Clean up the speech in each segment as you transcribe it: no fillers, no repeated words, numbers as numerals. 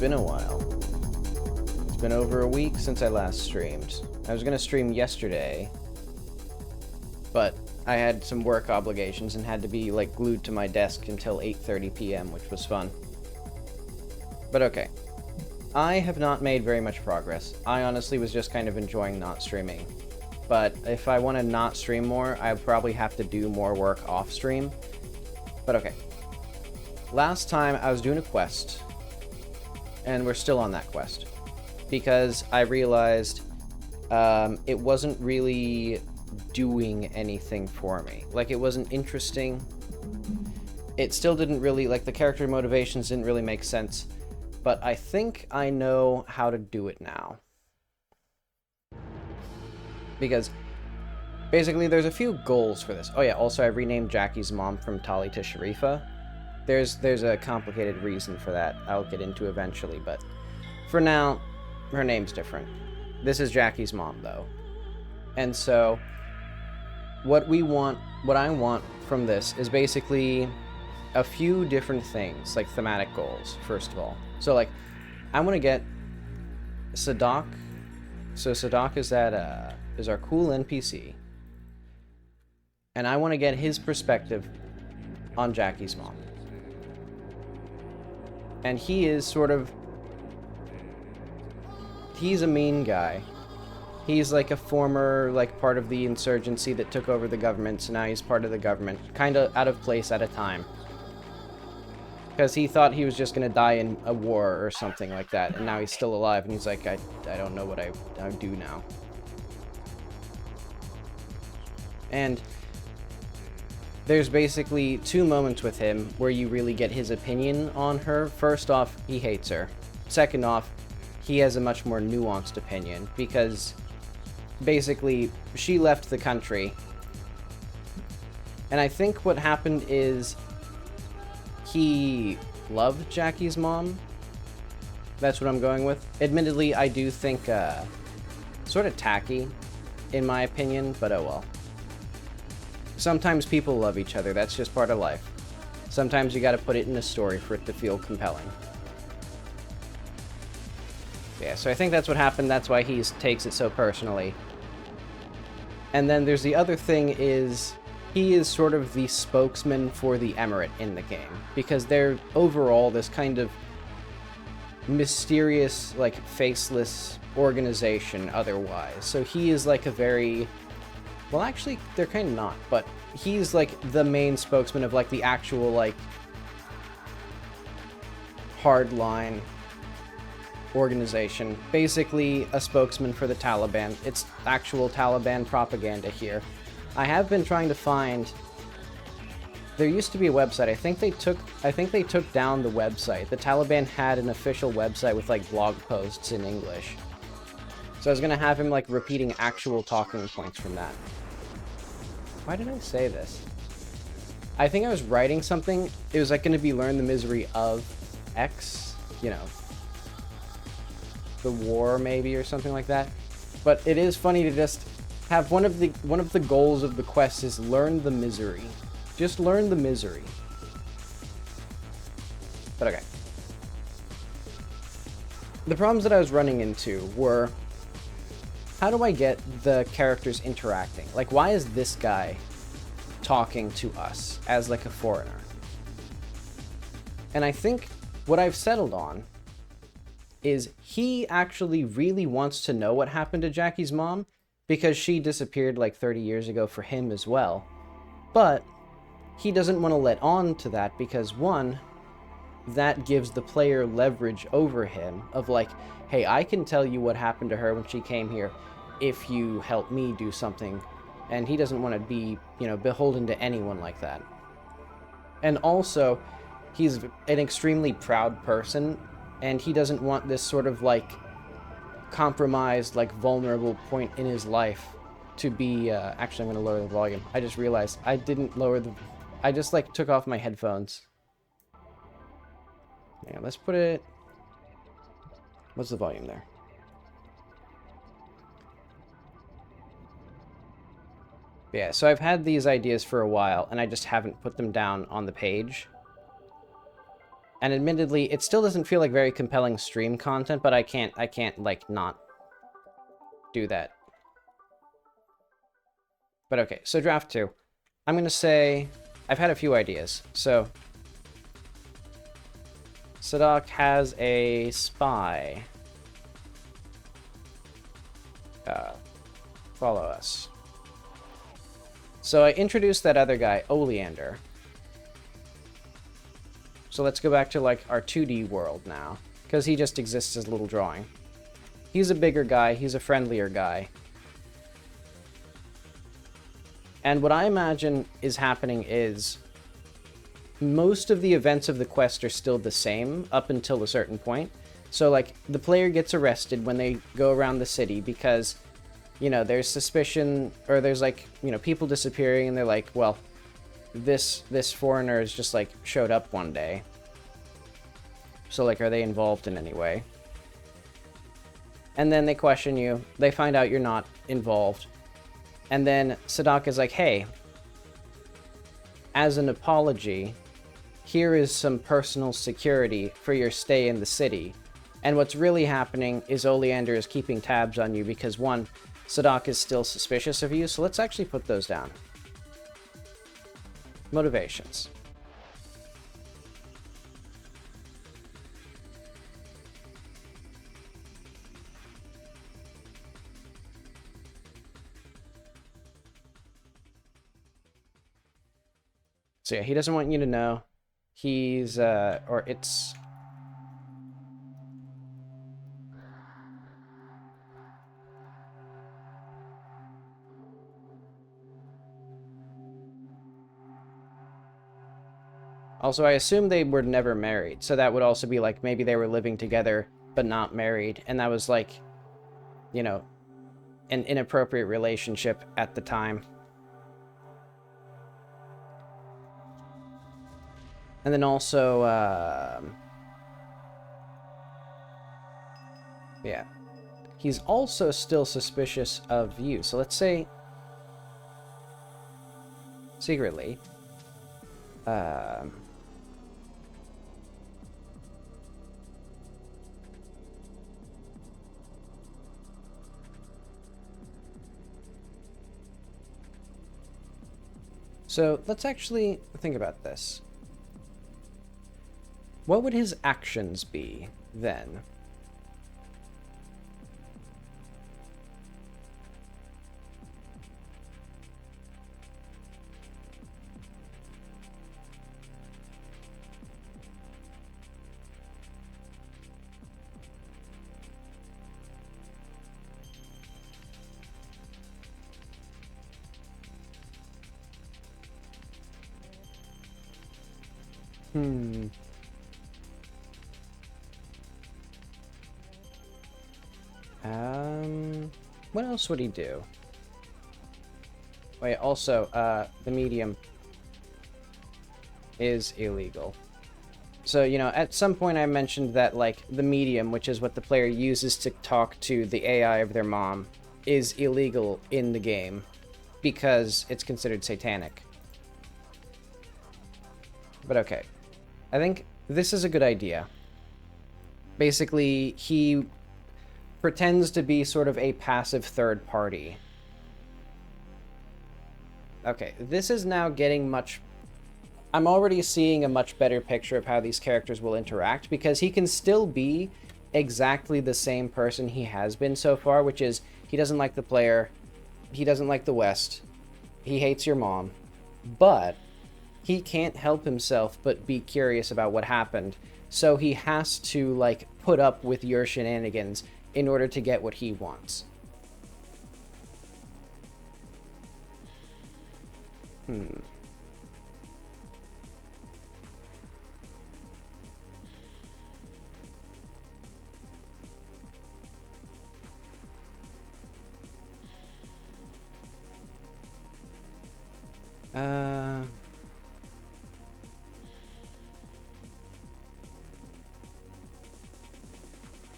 been a while. It's been over a week since I last streamed. I was gonna stream yesterday, but I had some work obligations and had to be, like, glued to my desk until 8:30 p.m., which was fun. But okay. I have not made very much progress. I honestly was just kind of enjoying not streaming. But if I want to not stream more, I probably have to do more work off-stream. But okay. Last time I was doing a quest, and we're still on that quest, because I realized it wasn't really doing anything for me. Like, it wasn't interesting. It still didn't really, like, the character motivations didn't really make sense. But I think I know how to do it now. Because basically there's a few goals for this. Oh yeah, also I renamed Jackie's mom from Tali to Sharifa. There's a complicated reason for that I'll get into eventually, but for now, her name's different. This is Jackie's mom, though. And so, what I want from this is basically a few different things, like thematic goals, first of all. So, like, I want to get Sadaq. So Sadaq is our cool NPC. And I want to get his perspective on Jackie's mom. And he is sort of... he's a mean guy. He's like a former, like, part of the insurgency that took over the government, so now he's part of the government. Kind of out of place at a time. Because he thought he was just going to die in a war or something like that, and now he's still alive, and he's like, I don't know what I do now. And there's basically two moments with him where you really get his opinion on her. First off, he hates her. Second off, he has a much more nuanced opinion, because basically she left the country. And I think what happened is he loved Jackie's mom. That's what I'm going with. Admittedly, I do think sort of tacky, in my opinion, but oh well. Sometimes people love each other, that's just part of life. Sometimes you gotta put it in a story for it to feel compelling. Yeah, so I think that's what happened, that's why he takes it so personally. And then there's the other thing is, he is sort of the spokesman for the Emirate in the game, because they're overall this kind of mysterious, like, faceless organization otherwise. So he is like a very... well, actually, they're kind of not, but he's, like, the main spokesman of, like, the actual, like, hardline organization. Basically, a spokesman for the Taliban. It's actual Taliban propaganda here. I have been trying to find... there used to be a website. I think they took down the website. The Taliban had an official website with, like, blog posts in English. So I was gonna have him, like, repeating actual talking points from that. Why did I say this? I think I was writing something. It was, like, gonna be learn the misery of X, you know, the war maybe, or something like that. But it is funny to just have one of the goals of the quest is learn the misery. Just learn the misery. But okay. The problems that I was running into were, how do I get the characters interacting? Like, why is this guy talking to us as, like, a foreigner? And I think what I've settled on is he actually really wants to know what happened to Jackie's mom, because she disappeared like 30 years ago for him as well. But he doesn't want to let on to that because, one, that gives the player leverage over him of like, hey, I can tell you what happened to her when she came here if you help me do something. And he doesn't want to be, you know, beholden to anyone like that. And also, he's an extremely proud person, and he doesn't want this sort of, like, compromised, like, vulnerable point in his life to be, actually, I'm going to lower the volume. I just realized I didn't lower the... I just, like, took off my headphones. Yeah, let's put it... What's the volume there? Yeah, so I've had these ideas for a while, and I just haven't put them down on the page. And admittedly, it still doesn't feel like very compelling stream content, but I can't, like, not do that. But okay, so draft 2. I'm gonna say... I've had a few ideas. So... Sadaq has a spy. Follow us. So I introduced that other guy, Oleander. So let's go back to, like, our 2D world now. Because he just exists as a little drawing. He's a bigger guy. He's a friendlier guy. And what I imagine is happening is... most of the events of the quest are still the same up until a certain point. So, like, the player gets arrested when they go around the city because, you know, there's suspicion, or there's, like, you know, people disappearing, and they're like, well, this foreigner has just, like, showed up one day. So, like, are they involved in any way? And then they question you. They find out you're not involved. And then Sadaq is like, hey, as an apology, here is some personal security for your stay in the city. And what's really happening is Oleander is keeping tabs on you because, one, Sadaq is still suspicious of you, so let's actually put those down. Motivations. So yeah, he doesn't want you to know. He's, or it's... Also, I assume they were never married, so that would also be like, maybe they were living together, but not married, and that was like, you know, an inappropriate relationship at the time. And then also, yeah. He's also still suspicious of you. So let's say, secretly, so let's actually think about this. What would his actions be then? What else would he do? Wait, also, the medium is illegal. So, you know, at some point I mentioned that, like, the medium, which is what the player uses to talk to the AI of their mom, is illegal in the game because it's considered satanic. But okay. I think this is a good idea. Basically, he pretends to be sort of a passive third party. Okay, this is now getting much... I'm already seeing a much better picture of how these characters will interact, because he can still be exactly the same person he has been so far, which is, he doesn't like the player, he doesn't like the West, he hates your mom, but he can't help himself but be curious about what happened, so he has to, like, put up with your shenanigans in order to get what he wants.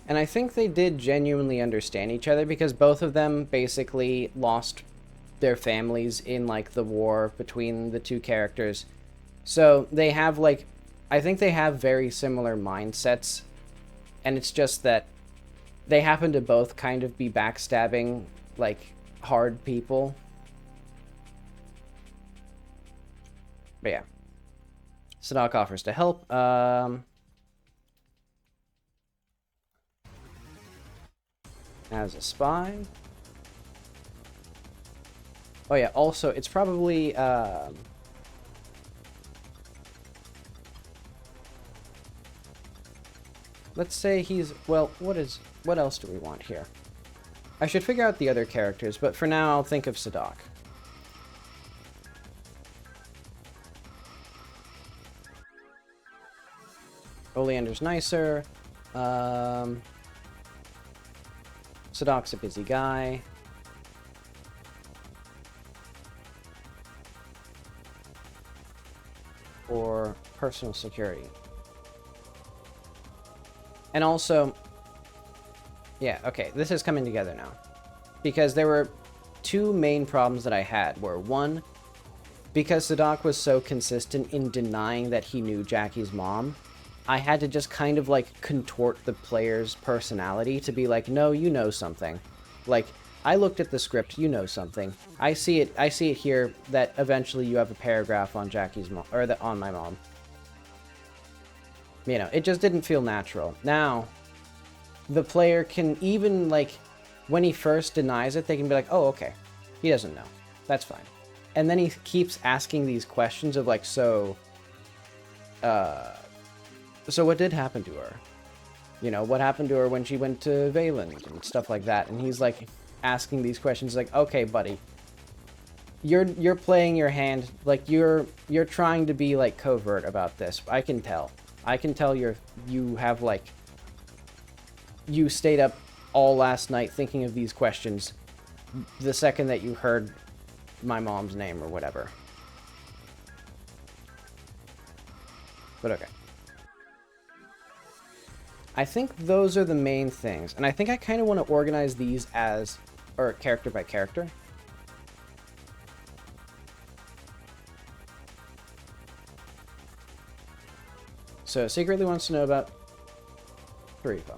And I think they did genuinely understand each other, because both of them basically lost their families in, like, the war between the two characters. So they have, like, I think they have very similar mindsets, and it's just that they happen to both kind of be backstabbing, like, hard people. But yeah. Sadaq offers to help. As a spy. Oh yeah, also, it's probably, let's say he's, well, what else do we want here? I should figure out the other characters, but for now, I'll think of Sadaq. Oleander's nicer. Sadaq's a busy guy. Or personal security. And also, yeah, okay, this is coming together now. Because there were two main problems that I had, were one, because Sadaq was so consistent in denying that he knew Jackie's mom, I had to just kind of, like, contort the player's personality to be like, no, you know something. Like, I looked at the script, you know something. I see it here that eventually you have a paragraph on Jackie's mom, or on my mom. You know, it just didn't feel natural. Now, the player can even, like, when he first denies it, they can be like, oh, okay, he doesn't know. That's fine. And then he keeps asking these questions of, like, so what did happen to her? You know, what happened to her when she went to Vayland and stuff like that? And he's, like, asking these questions like, okay, buddy, you're playing your hand, like, you're trying to be, like, covert about this. I can tell. I can tell you have, like, you stayed up all last night thinking of these questions the second that you heard my mom's name or whatever. But okay. I think those are the main things. And I think I kind of want to organize these as, or character by character. So, secretly wants to know about Tarifa.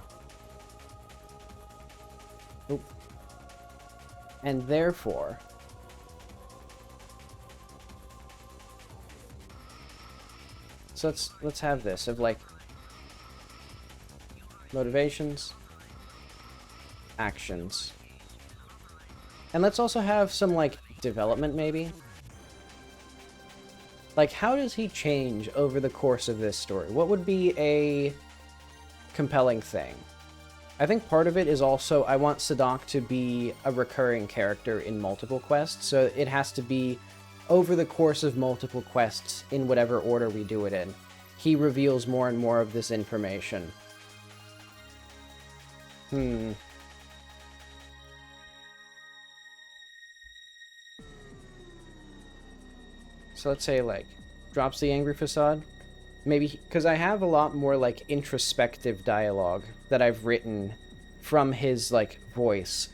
Oop. And therefore, so let's have this of, like, motivations, actions, and let's also have some, like, development maybe. Like, how does he change over the course of this story? What would be a compelling thing? I think part of it is also I want Sadaq to be a recurring character in multiple quests, so it has to be over the course of multiple quests in whatever order we do it in. He reveals more and more of this information. So let's say, like, drops the angry facade. Maybe, because I have a lot more, like, introspective dialogue that I've written from his, like, voice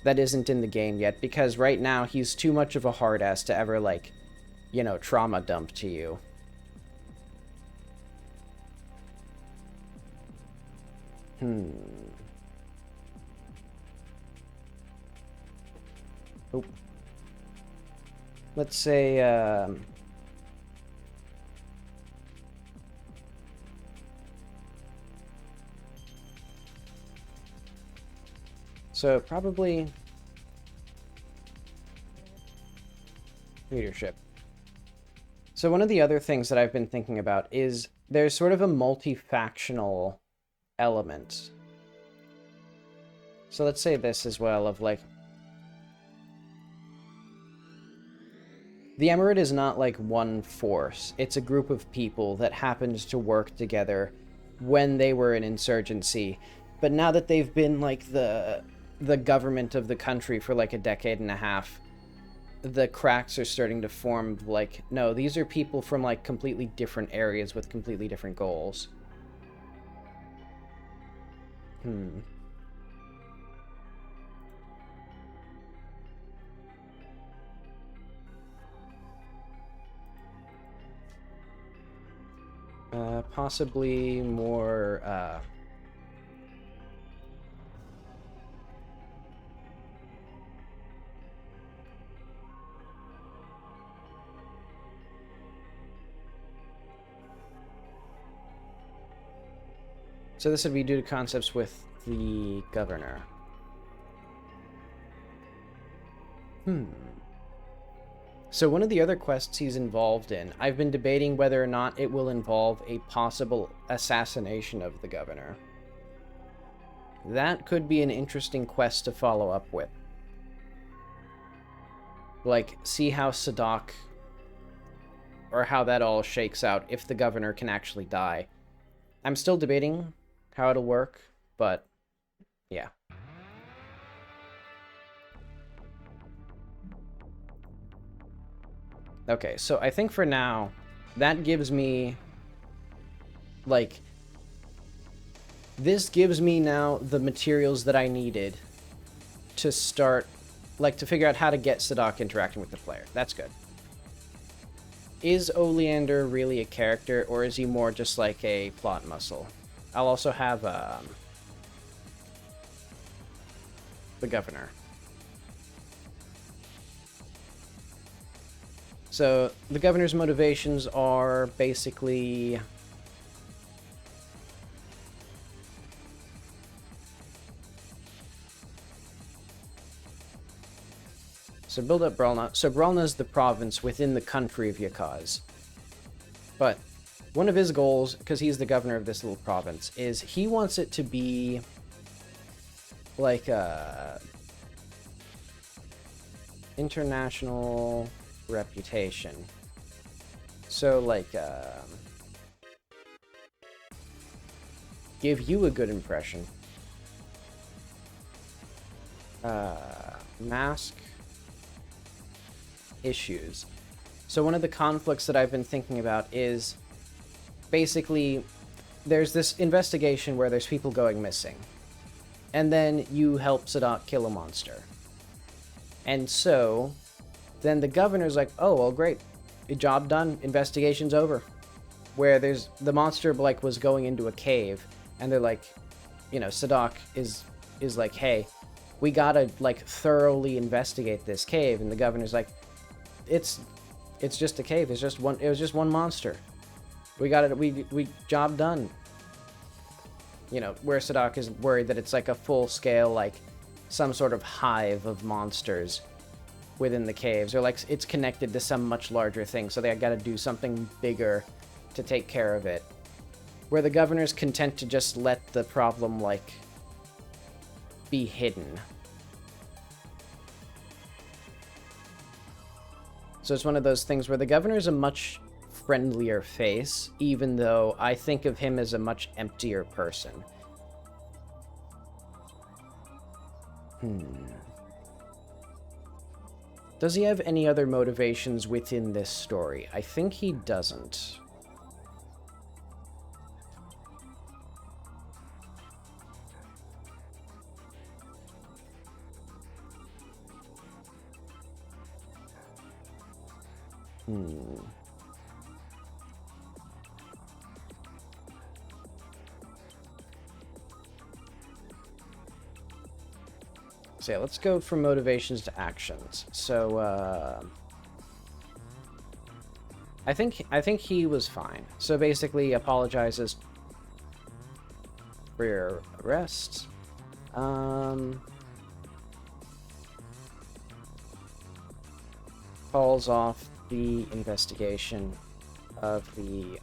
that isn't in the game yet, because right now he's too much of a hard-ass to ever, like, you know, trauma dump to you. Oop. Let's say, so probably leadership. So one of the other things that I've been thinking about is there's sort of a multi-factional element. So let's say this as well of, like, the Emirate is not, like, one force. It's a group of people that happens to work together when they were an insurgency. But now that they've been, like, the government of the country for, like, a decade and a half, the cracks are starting to form, like, no, these are people from, like, completely different areas with completely different goals. possibly more, so this would be due to concepts with the governor. So one of the other quests he's involved in, I've been debating whether or not it will involve a possible assassination of the governor. That could be an interesting quest to follow up with. Like, see how Sadaq, or how that all shakes out, if the governor can actually die. I'm still debating how it'll work, but yeah. Okay, so I think for now, that gives me, like, this gives me now the materials that I needed to start, like, to figure out how to get Sadaq interacting with the player. That's good. Is Oleander really a character, or is he more just like a plot muscle? I'll also have, the governor. So, the governor's motivations are basically... So build up Bralna. So Bralna is the province within the country of Yakaz. But one of his goals, because he's the governor of this little province, is he wants it to be like a international reputation. So like give you a good impression. Mask issues. So one of the conflicts that I've been thinking about is basically there's this investigation where there's people going missing, and then you help Sadaq kill a monster. And so then the governor's like, oh, well, great, job done, investigation's over. Where there's the monster like was going into a cave, and they're like, you know, Sadaq is like, hey, we gotta like thoroughly investigate this cave, and the governor's like, it's just a cave. It was just one monster. We got it. We job done. You know, where Sadaq is worried that it's like a full scale, like some sort of hive of monsters within the caves, or like it's connected to some much larger thing, so they got to do something bigger to take care of it. Where the governor's content to just let the problem like be hidden. So it's one of those things where the governor's a much friendlier face, even though I think of him as a much emptier person. Does he have any other motivations within this story? I think he doesn't. So yeah, let's go from motivations to actions. So I think he was fine. So basically apologizes for your arrest. Calls off the investigation of the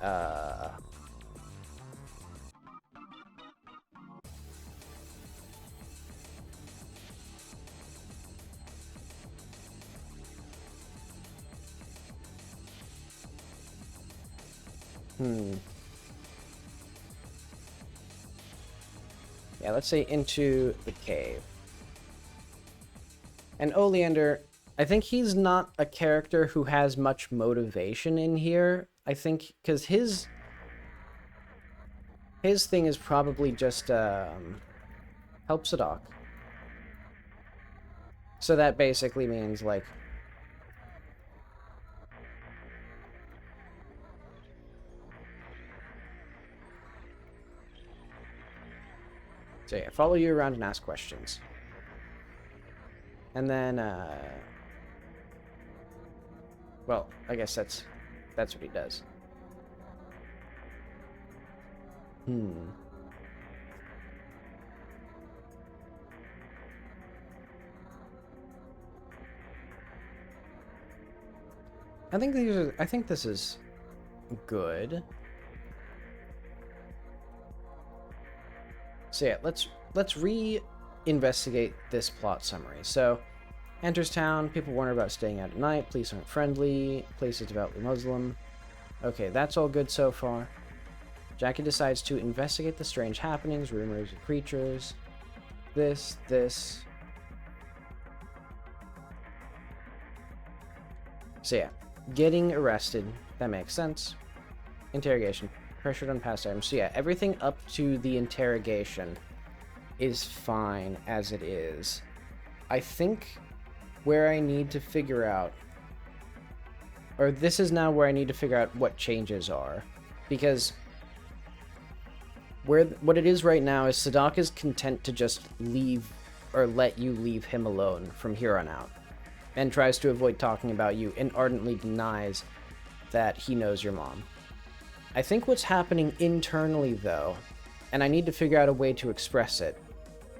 yeah, let's say into the cave. And Oleander, I think he's not a character who has much motivation in here. I think because his thing is probably just help Sadaq. So that basically means like So yeah, follow you around and ask questions. And then, well, I guess that's what he does. I think this is good. So yeah, let's re-investigate this plot summary. So, enters town, people warn about staying out at night, police aren't friendly, place is devoutly Muslim. Okay, that's all good so far. Jackie decides to investigate the strange happenings, rumors of creatures. This. So yeah, getting arrested, that makes sense. Interrogation, pressured on past items. So yeah, everything up to the interrogation is fine as it is. I think where I need to figure out, or this is now where I need to figure out what changes are, because what it is right now is Sadaq is content to just leave, or let you leave him alone from here on out, and tries to avoid talking about you and ardently denies that he knows your mom. I think what's happening internally, though, and I need to figure out a way to express it,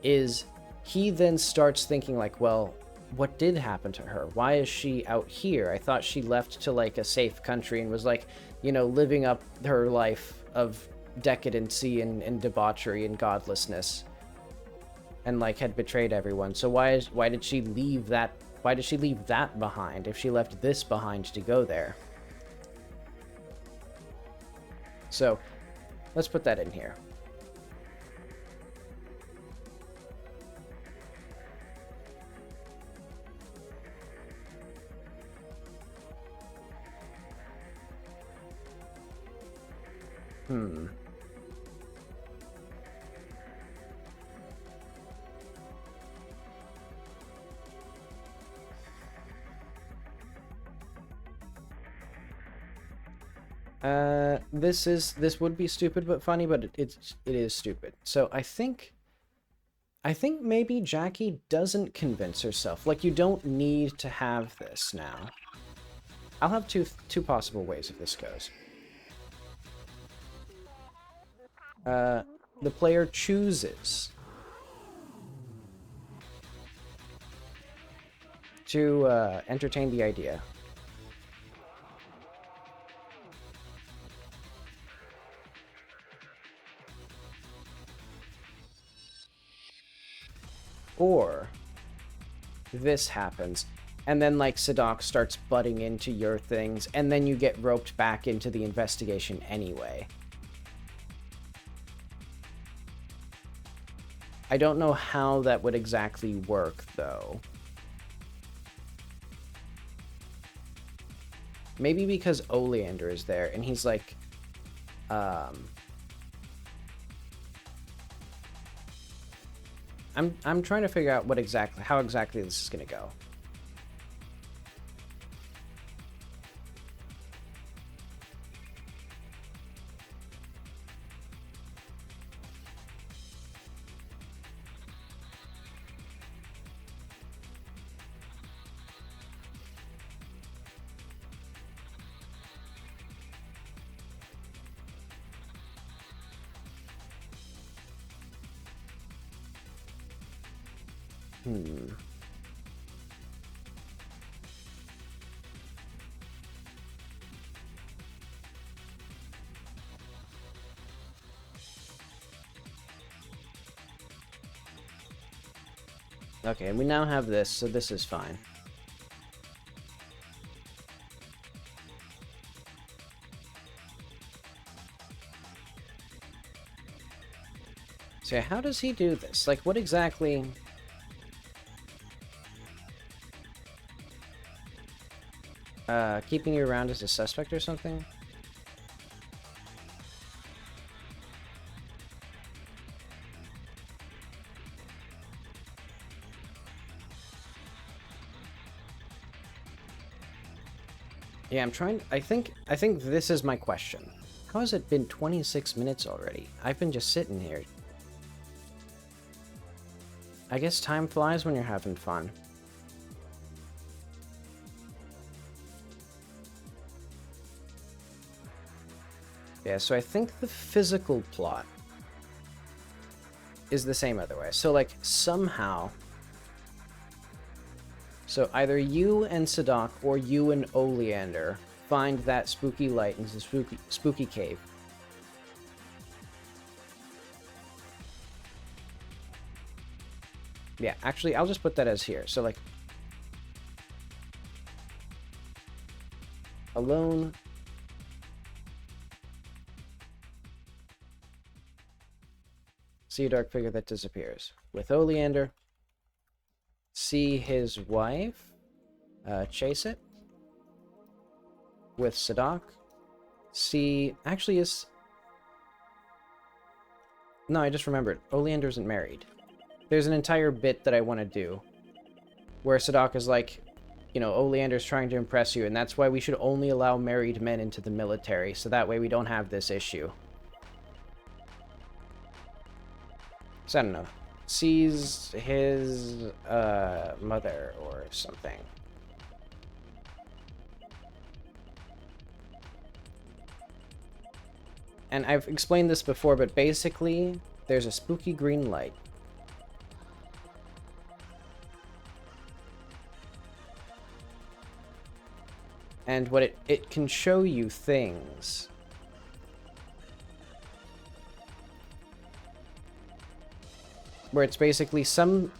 is he then starts thinking like, well, what did happen to her? Why is she out here? I thought she left to like a safe country and was like, you know, living up her life of decadency and debauchery and godlessness, and like had betrayed everyone. So why did she leave that? Why did she leave that behind if she left this behind to go there? So let's put that in here. This would be stupid but funny, but it is stupid. So I think maybe Jackie doesn't convince herself. Like, you don't need to have this now. I'll have two possible ways if this goes. The player chooses to entertain the idea. Or this happens, and then like Sadaq starts butting into your things, and then you get roped back into the investigation anyway. I don't know how that would exactly work, though. Maybe because Oleander is there, and he's like, I'm trying to figure out how exactly this is gonna go. Okay, and we now have this, so this is fine. So how does he do this? Like, what exactly... keeping you around as a suspect or something? Yeah, I think this is my question. How has it been 26 minutes already? I've been just sitting here. I guess time flies when you're having fun. Yeah, so I think the physical plot is the same other way. So, like, somehow... So either you and Sadaq or you and Oleander find that spooky light in the spooky cave. Yeah, actually, I'll just put that as here. So, like, alone. See a dark figure that disappears. With Oleander, see his wife chase it. With Sadaq, see... Actually, is... No, I just remembered. Oleander isn't married. There's an entire bit that I want to do where Sadaq is like, you know, Oleander's trying to impress you, and that's why we should only allow married men into the military, so that way we don't have this issue. So I don't know. Sees his mother or something. And I've explained this before, but basically, there's a spooky green light. And what it can show you things. Where it's basically some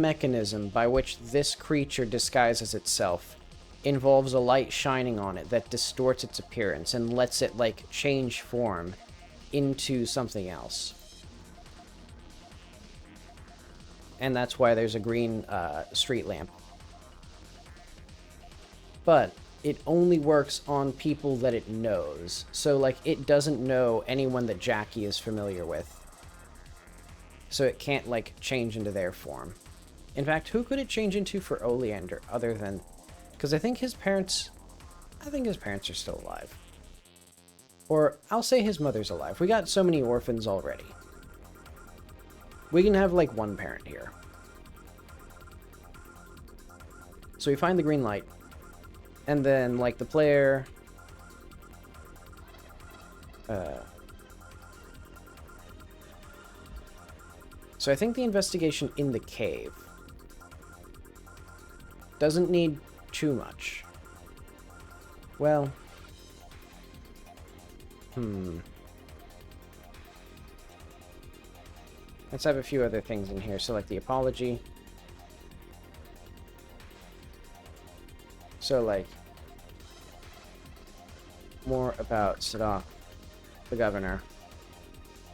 mechanism by which this creature disguises itself involves a light shining on it that distorts its appearance and lets it, like, change form into something else. And that's why there's a green street lamp. But it only works on people that it knows. So, like, it doesn't know anyone that Jackie is familiar with. So it can't, like, change into their form. In fact, who could it change into for Oleander other than... Because I think his parents are still alive. Or, I'll say his mother's alive. We got so many orphans already. We can have, like, one parent here. So we find the green light. And then, like, the player... So I think the investigation in the cave doesn't need too much. Well... Let's have a few other things in here. So, like, the apology. So, like... More about Sadaq, the governor,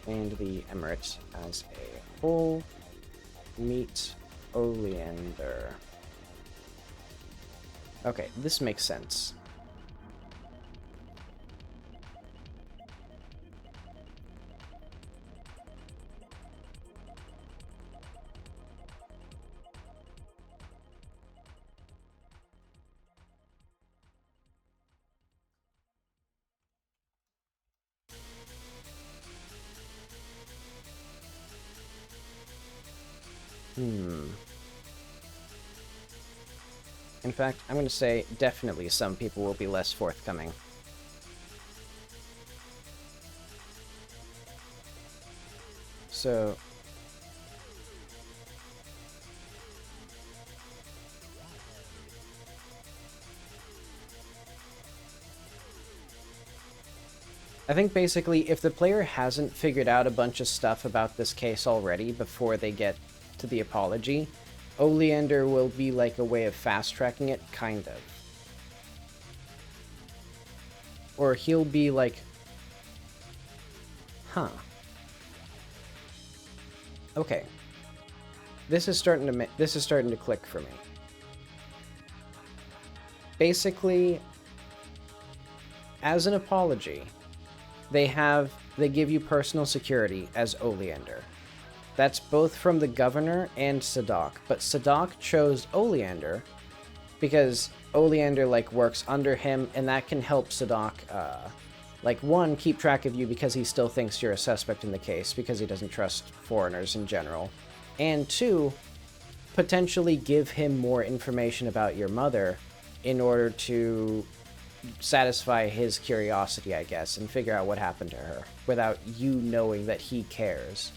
and the Emirates as a whole. Meet Oleander. Okay, this makes sense. In fact, I'm going to say definitely some people will be less forthcoming. So... I think basically if the player hasn't figured out a bunch of stuff about this case already before they get to the apology, Oleander will be like a way of fast-tracking it, kind of. Or he'll be like... Huh. Okay. This is starting to click for me. Basically, as an apology, they give you personal security as Oleander. That's both from the governor and Sadaq, but Sadaq chose Oleander because Oleander, like, works under him, and that can help Sadaq, like, one, keep track of you because he still thinks you're a suspect in the case because he doesn't trust foreigners in general, and two, potentially give him more information about your mother in order to satisfy his curiosity, I guess, and figure out what happened to her without you knowing that he cares.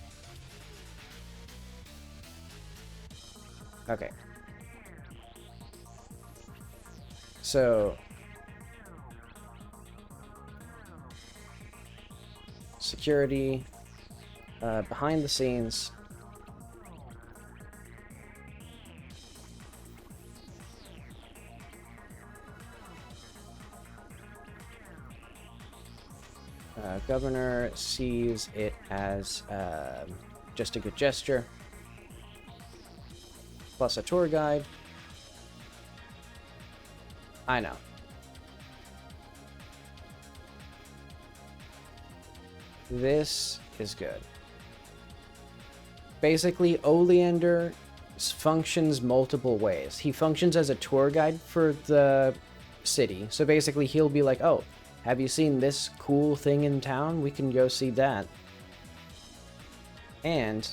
Okay. So, security, behind the scenes. Governor sees it as just a good gesture. Plus a tour guide. I know. This is good. Basically, Oleander functions multiple ways. He functions as a tour guide for the city. So basically, he'll be like, oh, have you seen this cool thing in town? We can go see that. And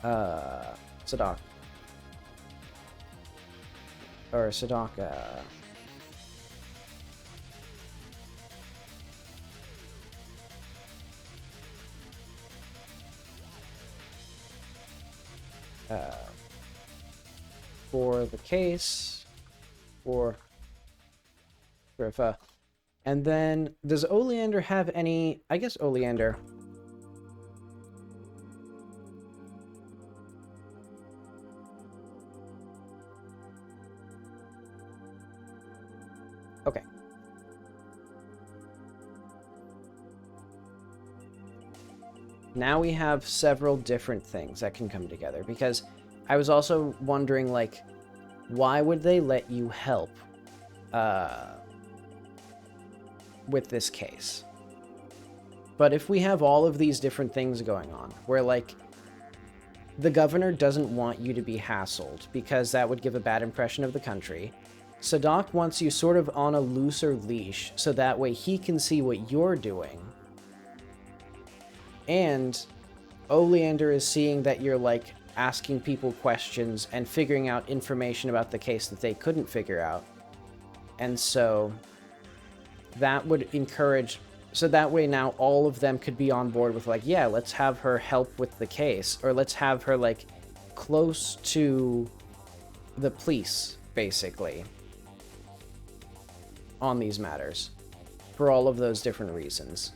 Sadaq. Or Sadaq, for the case, for and then does Oleander have any? I guess Oleander. Okay. Now we have several different things that can come together, because I was also wondering, like, why would they let you help with this case? But if we have all of these different things going on, where, like, the governor doesn't want you to be hassled because that would give a bad impression of the country. Sadaq wants you sort of on a looser leash so that way he can see what you're doing. And Oleander is seeing that you're, like, asking people questions and figuring out information about the case that they couldn't figure out. And so that would encourage... So that way now all of them could be on board with, like, yeah, let's have her help with the case. Or let's have her, like, close to the police, basically, on these matters. For all of those different reasons.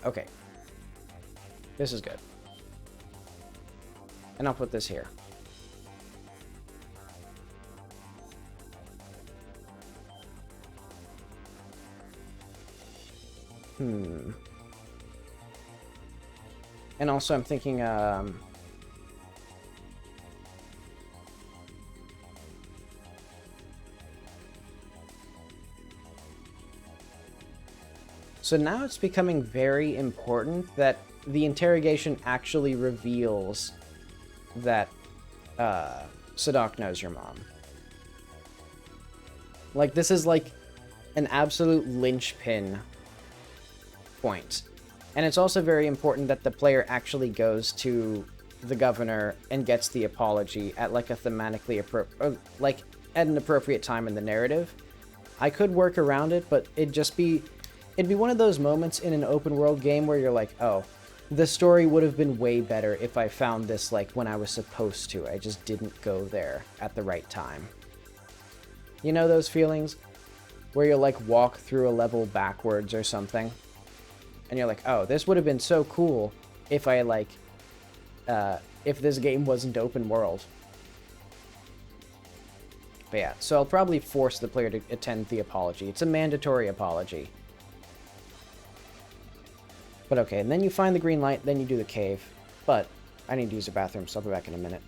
Okay. This is good. And I'll put this here. And also I'm thinking, so now it's becoming very important that the interrogation actually reveals that Sadaq knows your mom. Like, this is like an absolute linchpin point. And it's also very important that the player actually goes to the governor and gets the apology at, like, a thematically like at an appropriate time in the narrative. I could work around it, but it'd be one of those moments in an open world game where you're like, oh, the story would have been way better if I found this, like, when I was supposed to. I just didn't go there at the right time. You know those feelings where you, like, walk through a level backwards or something? And you're like, oh, this would have been so cool if I, like, if this game wasn't open world. But yeah, so I'll probably force the player to attend the apology. It's a mandatory apology. But okay, and then you find the green light, then you do the cave. But I need to use the bathroom, so I'll be back in a minute.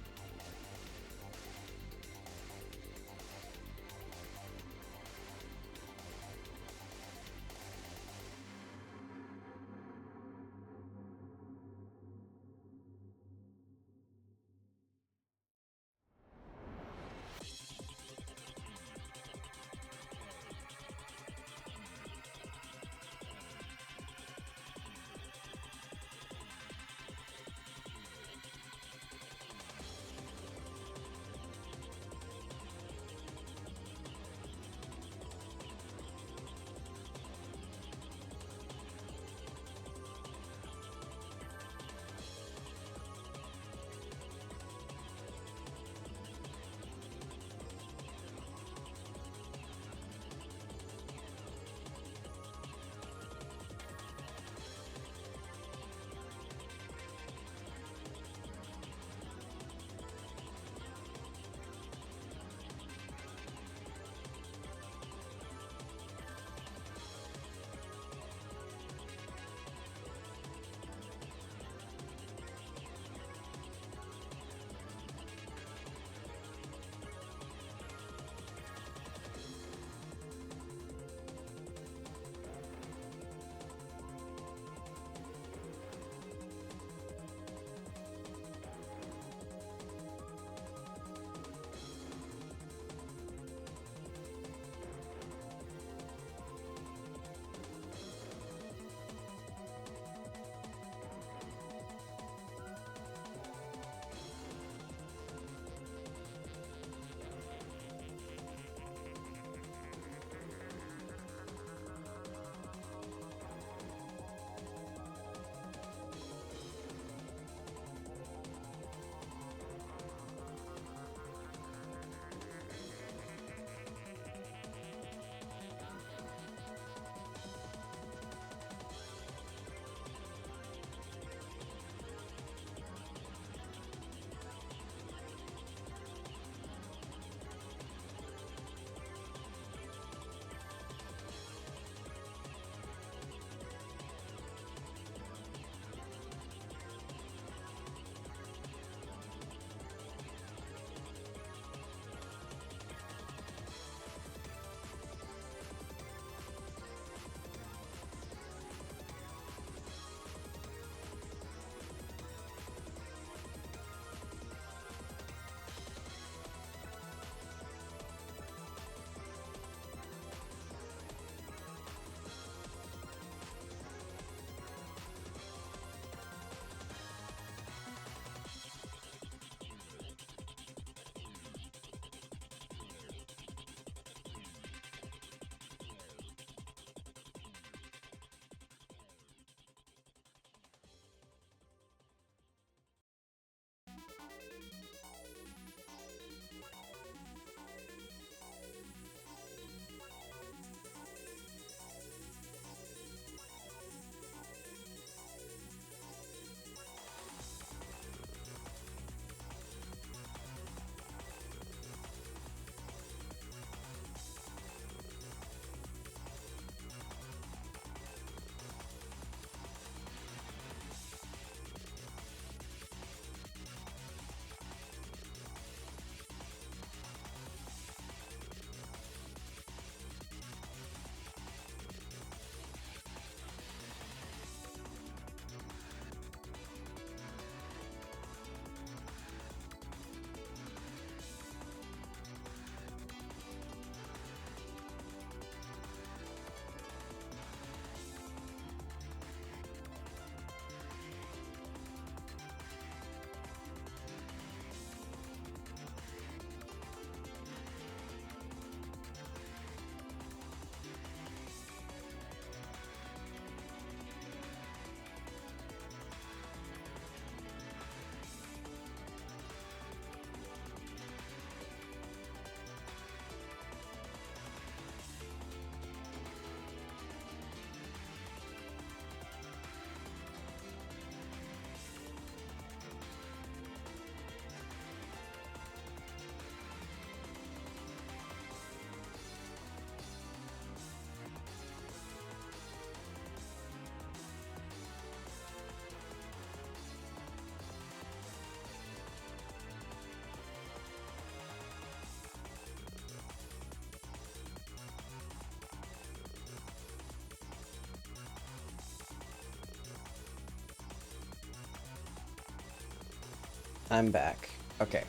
I'm back. Okay.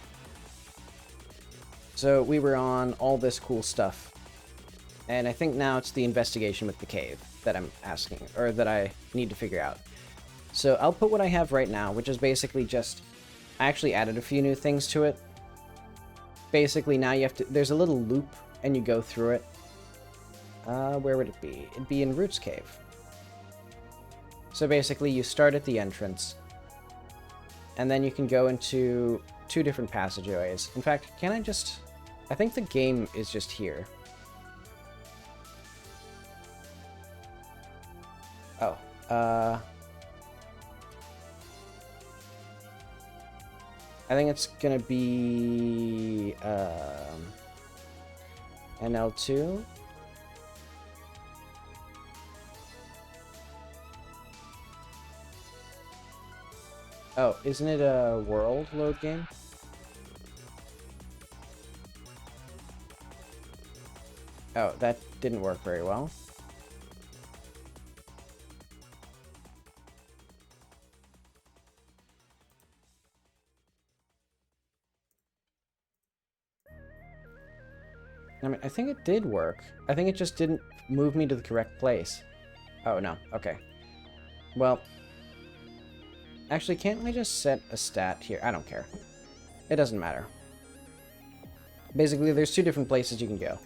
So we were on all this cool stuff. And I think now it's the investigation with the cave that I'm asking, or that I need to figure out. So I'll put what I have right now, which is basically just... I actually added a few new things to it. Basically, now you have to... There's a little loop, and you go through it. Where would it be? It'd be in Root's Cave. So basically, you start at the entrance, and then you can go into 2 different passageways. In fact, can I just... I think the game is just here. Oh, I think it's gonna be, NL2? Oh, isn't it a world load game? Oh, that didn't work very well. I mean, I think it did work. I think it just didn't move me to the correct place. Oh, no. Okay. Well, actually, can't I just set a stat here? I don't care. It doesn't matter. Basically, there's 2 different places you can go.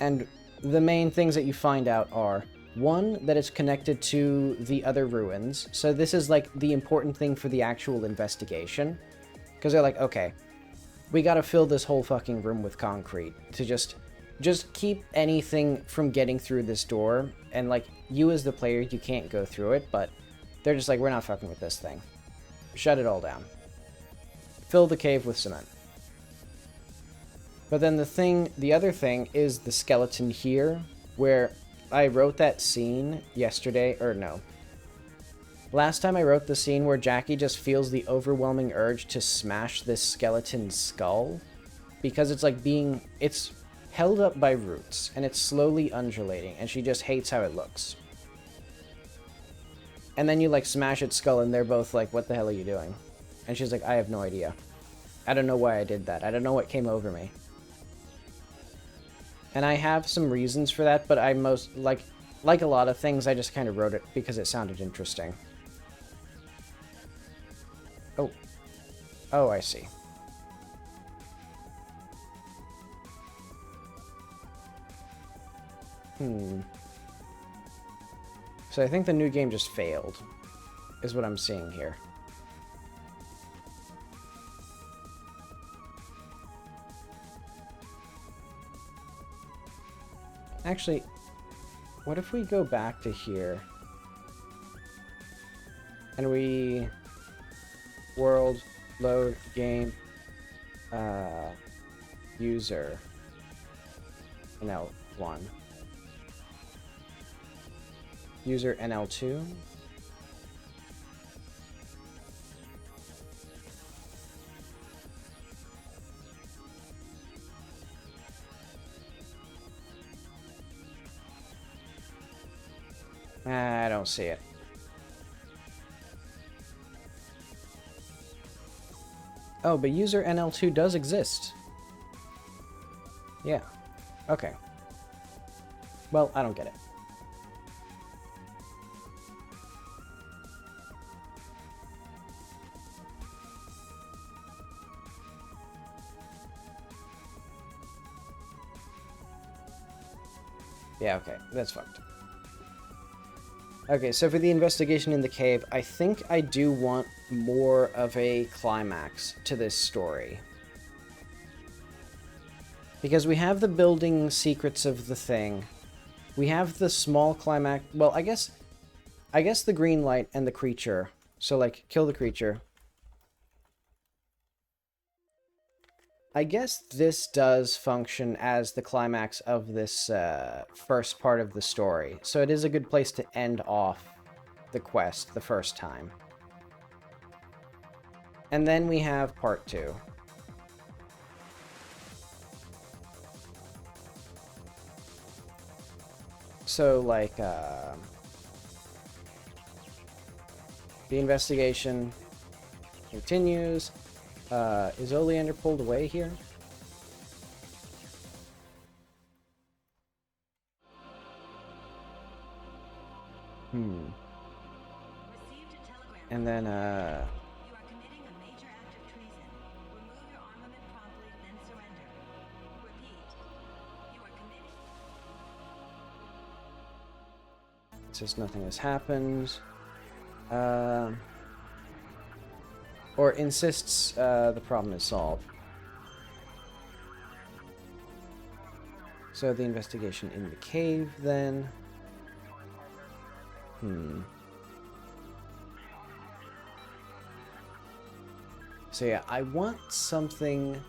And the main things that you find out are, 1, that it's connected to the other ruins. So this is, like, the important thing for the actual investigation. Because they're like, okay, we gotta fill this whole fucking room with concrete to just keep anything from getting through this door. And, like, you as the player, you can't go through it, but they're just like, we're not fucking with this thing. Shut it all down. Fill the cave with cement. But then the other thing is the skeleton here, where I wrote that scene yesterday, or no. Last time I wrote the scene where Jackie just feels the overwhelming urge to smash this skeleton's skull, because it's like it's held up by roots, and it's slowly undulating, and she just hates how it looks. And then you, like, smash its skull, and they're both like, what the hell are you doing? And she's like, I have no idea. I don't know why I did that. I don't know what came over me. And I have some reasons for that, but I like a lot of things, I just kind of wrote it because it sounded interesting. Oh. Oh, I see. So I think the new game just failed, is what I'm seeing here. Actually, what if we go back to here and we world load game user NL1 user NL2 I don't see it. Oh, but user NL2 does exist. Yeah. Okay. Well, I don't get it. Yeah, okay. That's fucked. Okay, so for the investigation in the cave, I think I do want more of a climax to this story. Because we have the building secrets of the thing. We have the small climax... Well, I guess the green light and the creature. So, like, kill the creature. I guess this does function as the climax of this first part of the story. So it is a good place to end off the quest the first time. And then we have part 2. So, like, the investigation, Continues. Is Oleander pulled away here? And then, You are committing a major act of treason. Remove your armament promptly, then surrender. Repeat. You are committing... it says nothing has happened. Or insists the problem is solved. So the investigation in the cave, then. So yeah, I want something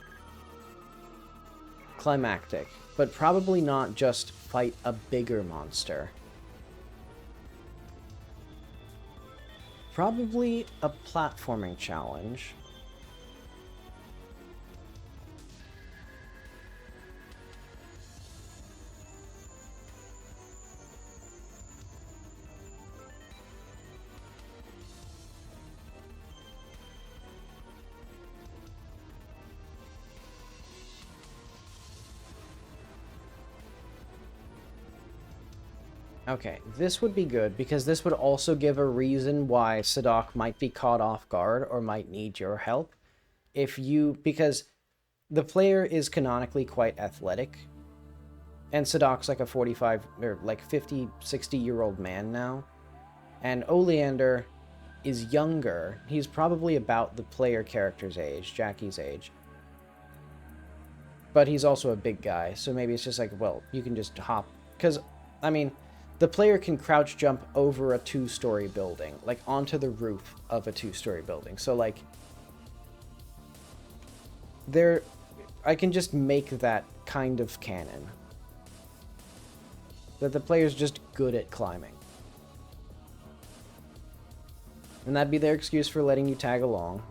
climactic, but probably not just fight a bigger monster. Probably a platforming challenge. Okay, this would be good, because this would also give a reason why Sadaq might be caught off guard or might need your help. Because the player is canonically quite athletic, and Sadaq's like a 45, or like 50, 60-year-old man now, and Oleander is younger. He's probably about the player character's age, Jackie's age. But he's also a big guy, so maybe it's just like, well, you can just hop, because, I mean... the player can crouch jump over a 2-story building, like onto the roof of a 2-story building. So like, I can just make that kind of canon. That the player's just good at climbing. And that'd be their excuse for letting you tag along.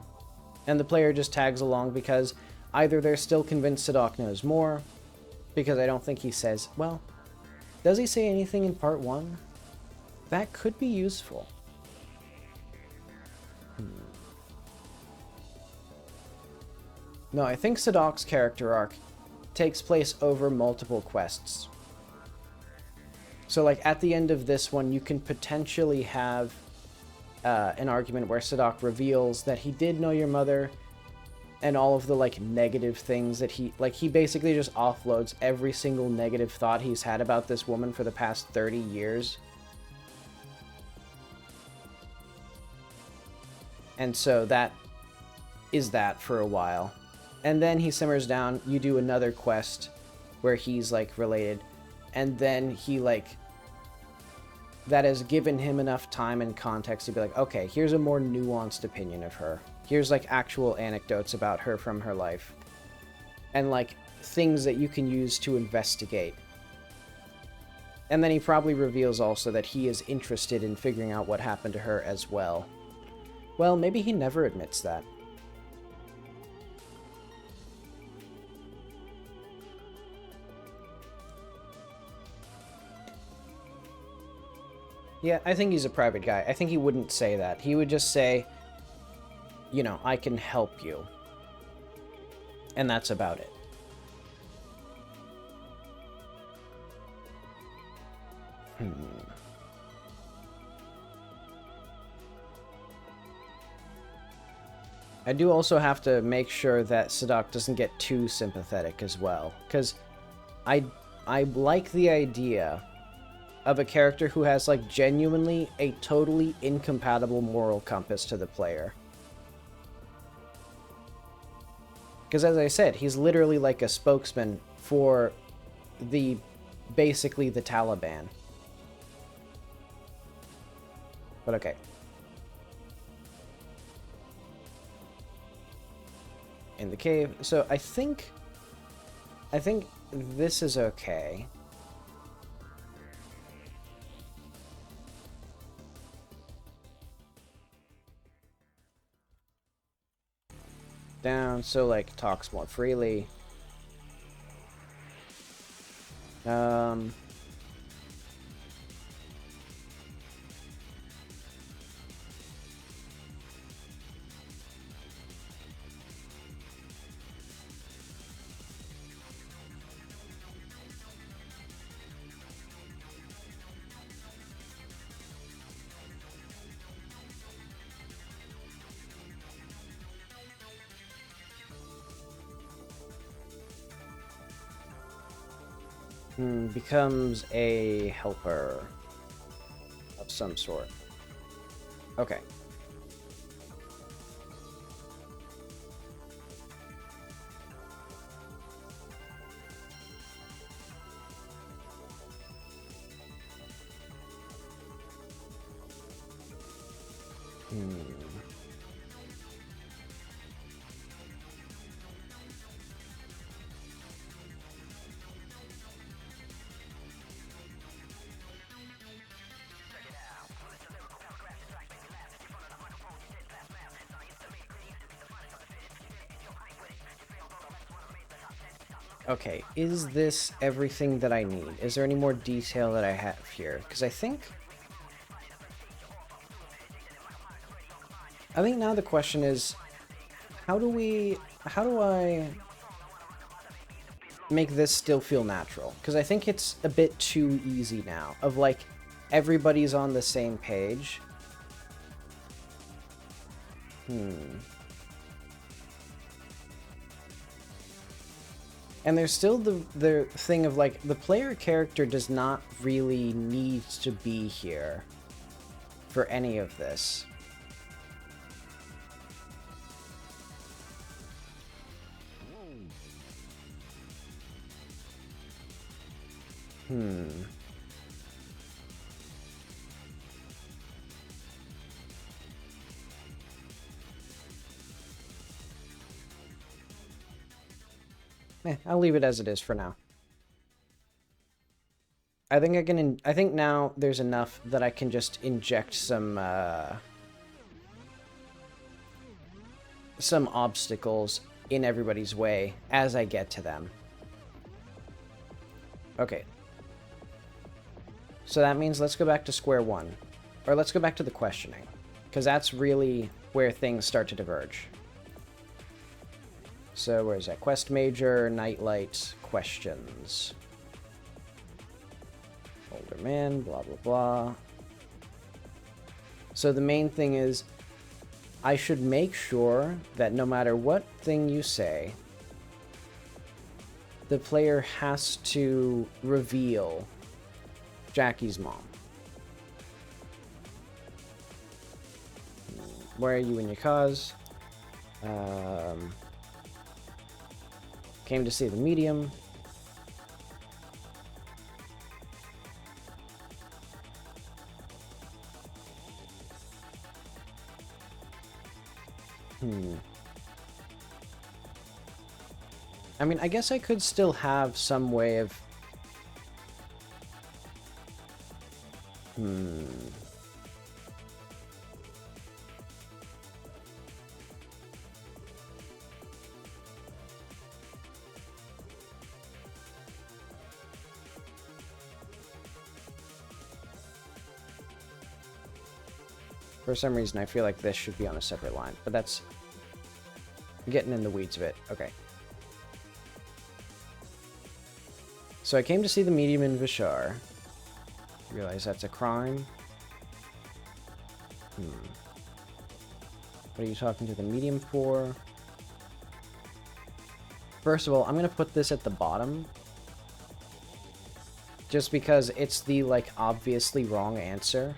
And the player just tags along because either they're still convinced Sadaq knows more, because I don't think he says, well... does he say anything in part 1? That could be useful. No, I think Sadaq's character arc takes place over multiple quests. So, like, at the end of this one, you can potentially have an argument where Sadaq reveals that he did know your mother, and all of the, like, negative things that he basically just offloads every single negative thought he's had about this woman for the past 30 years. And so that is that for a while. And then he simmers down, you do another quest where he's, like, related, and then he, like... that has given him enough time and context to be like, okay, here's a more nuanced opinion of her. Here's, like, actual anecdotes about her from her life. And, like, things that you can use to investigate. And then he probably reveals also that he is interested in figuring out what happened to her as well. Well, maybe he never admits that. Yeah, I think he's a private guy. I think he wouldn't say that. He would just say... you know, I can help you. And that's about it. I do also have to make sure that Sadaq doesn't get too sympathetic as well. Because I like the idea of a character who has, like, genuinely a totally incompatible moral compass to the player. Because as I said, he's literally like a spokesman for basically the Taliban. But okay. In the cave. So I think this is okay. Down, so, like, talks more freely. Becomes a helper of some sort. Okay. Okay, is this everything that I need? Is there any more detail that I have here? Because I think now the question is, how do I make this still feel natural? Because I think it's a bit too easy now, of like, everybody's on the same page. And there's still the thing of, like, the player character does not really need to be here for any of this. I'll leave it as it is for now. I think now there's enough that I can just inject some obstacles in everybody's way as I get to them. Okay. So that means let's go back to square one. Or let's go back to the questioning. Because that's really where things start to diverge. So where's that? Quest Major, Nightlight, Questions. Older man, blah, blah, blah. So the main thing is, I should make sure that no matter what thing you say, the player has to reveal Jackie's mom. Where are you in your cause? Came to see the medium. I mean, I guess I could still have some way of... For some reason, I feel like this should be on a separate line, but that's getting in the weeds of it. Okay. So I came to see the medium in Vishar. Realize that's a crime. What are you talking to the medium for? First of all, I'm going to put this at the bottom. Just because it's the, like, obviously wrong answer.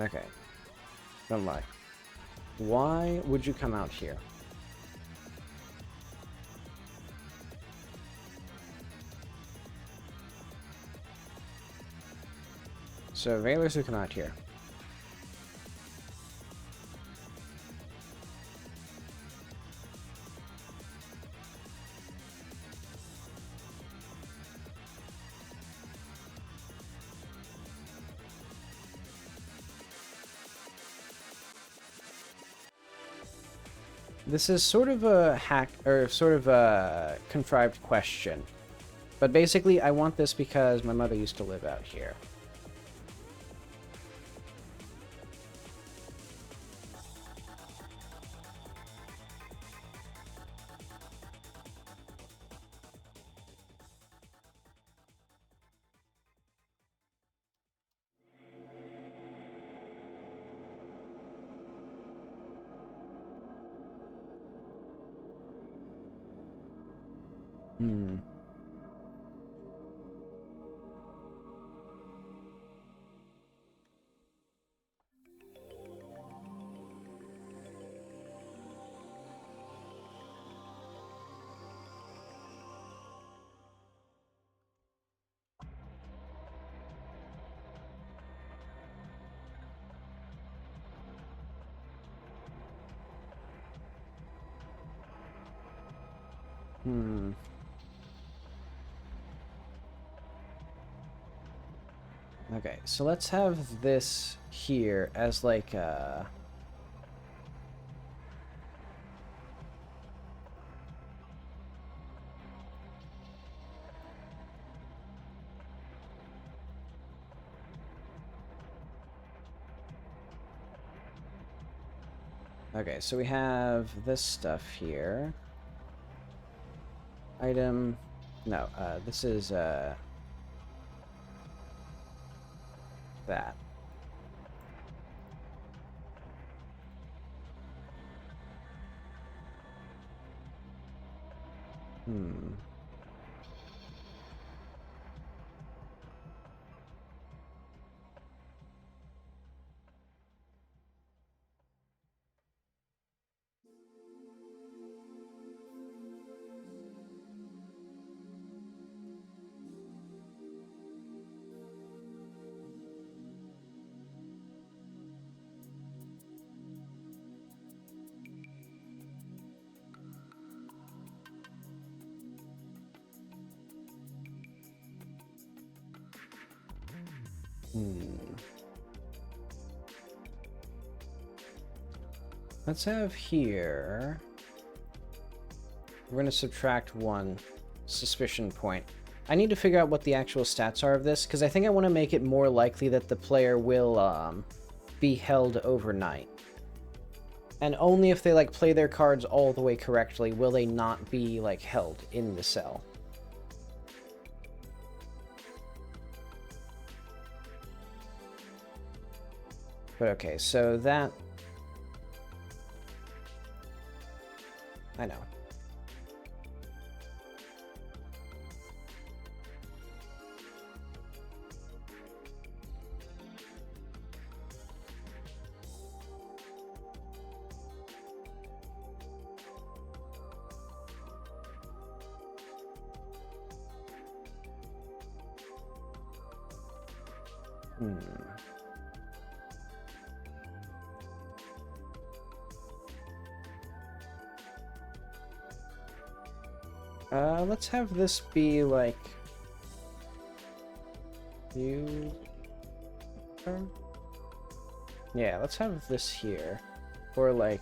Okay. Don't lie. Why would you come out here? So, Veilers who come out here. This is sort of a hack, or sort of a contrived question. But basically, I want this because my mother used to live out here. Hmm. Hmm. Okay, so let's have this here as like okay, so we have this stuff here. Item. No, this is that. Hmm. Hmm. Let's have here. We're going to subtract 1 suspicion point. I need to figure out what the actual stats are of this, because I think I want to make it more likely that the player will be held overnight. And only if they like play their cards all the way correctly will they not be like held in the cell. But okay, so that... I know. Let's have this be like... You... Yeah, let's have this here. Or like...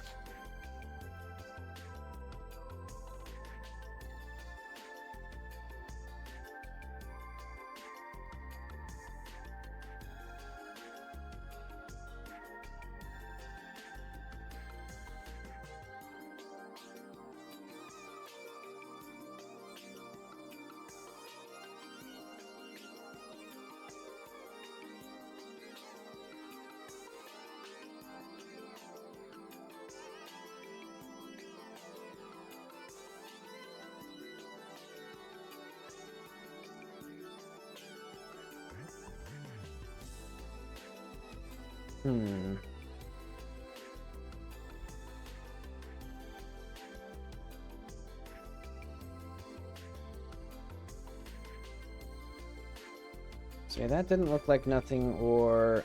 So yeah, that didn't look like nothing, or...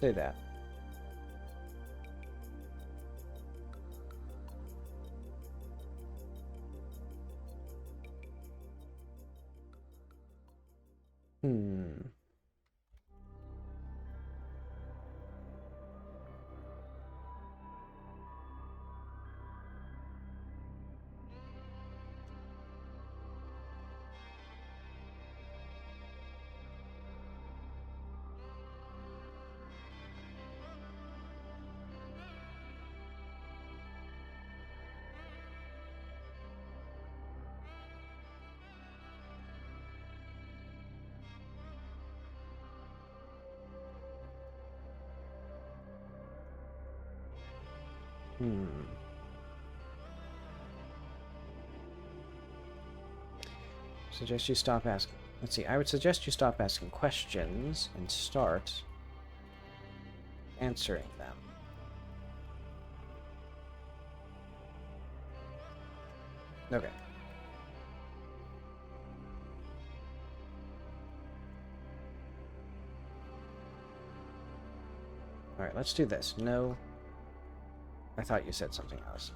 Say that. Suggest you stop asking. Let's see. I would suggest you stop asking questions and start answering them. Okay. Alright, let's do this. No. I thought you said something else.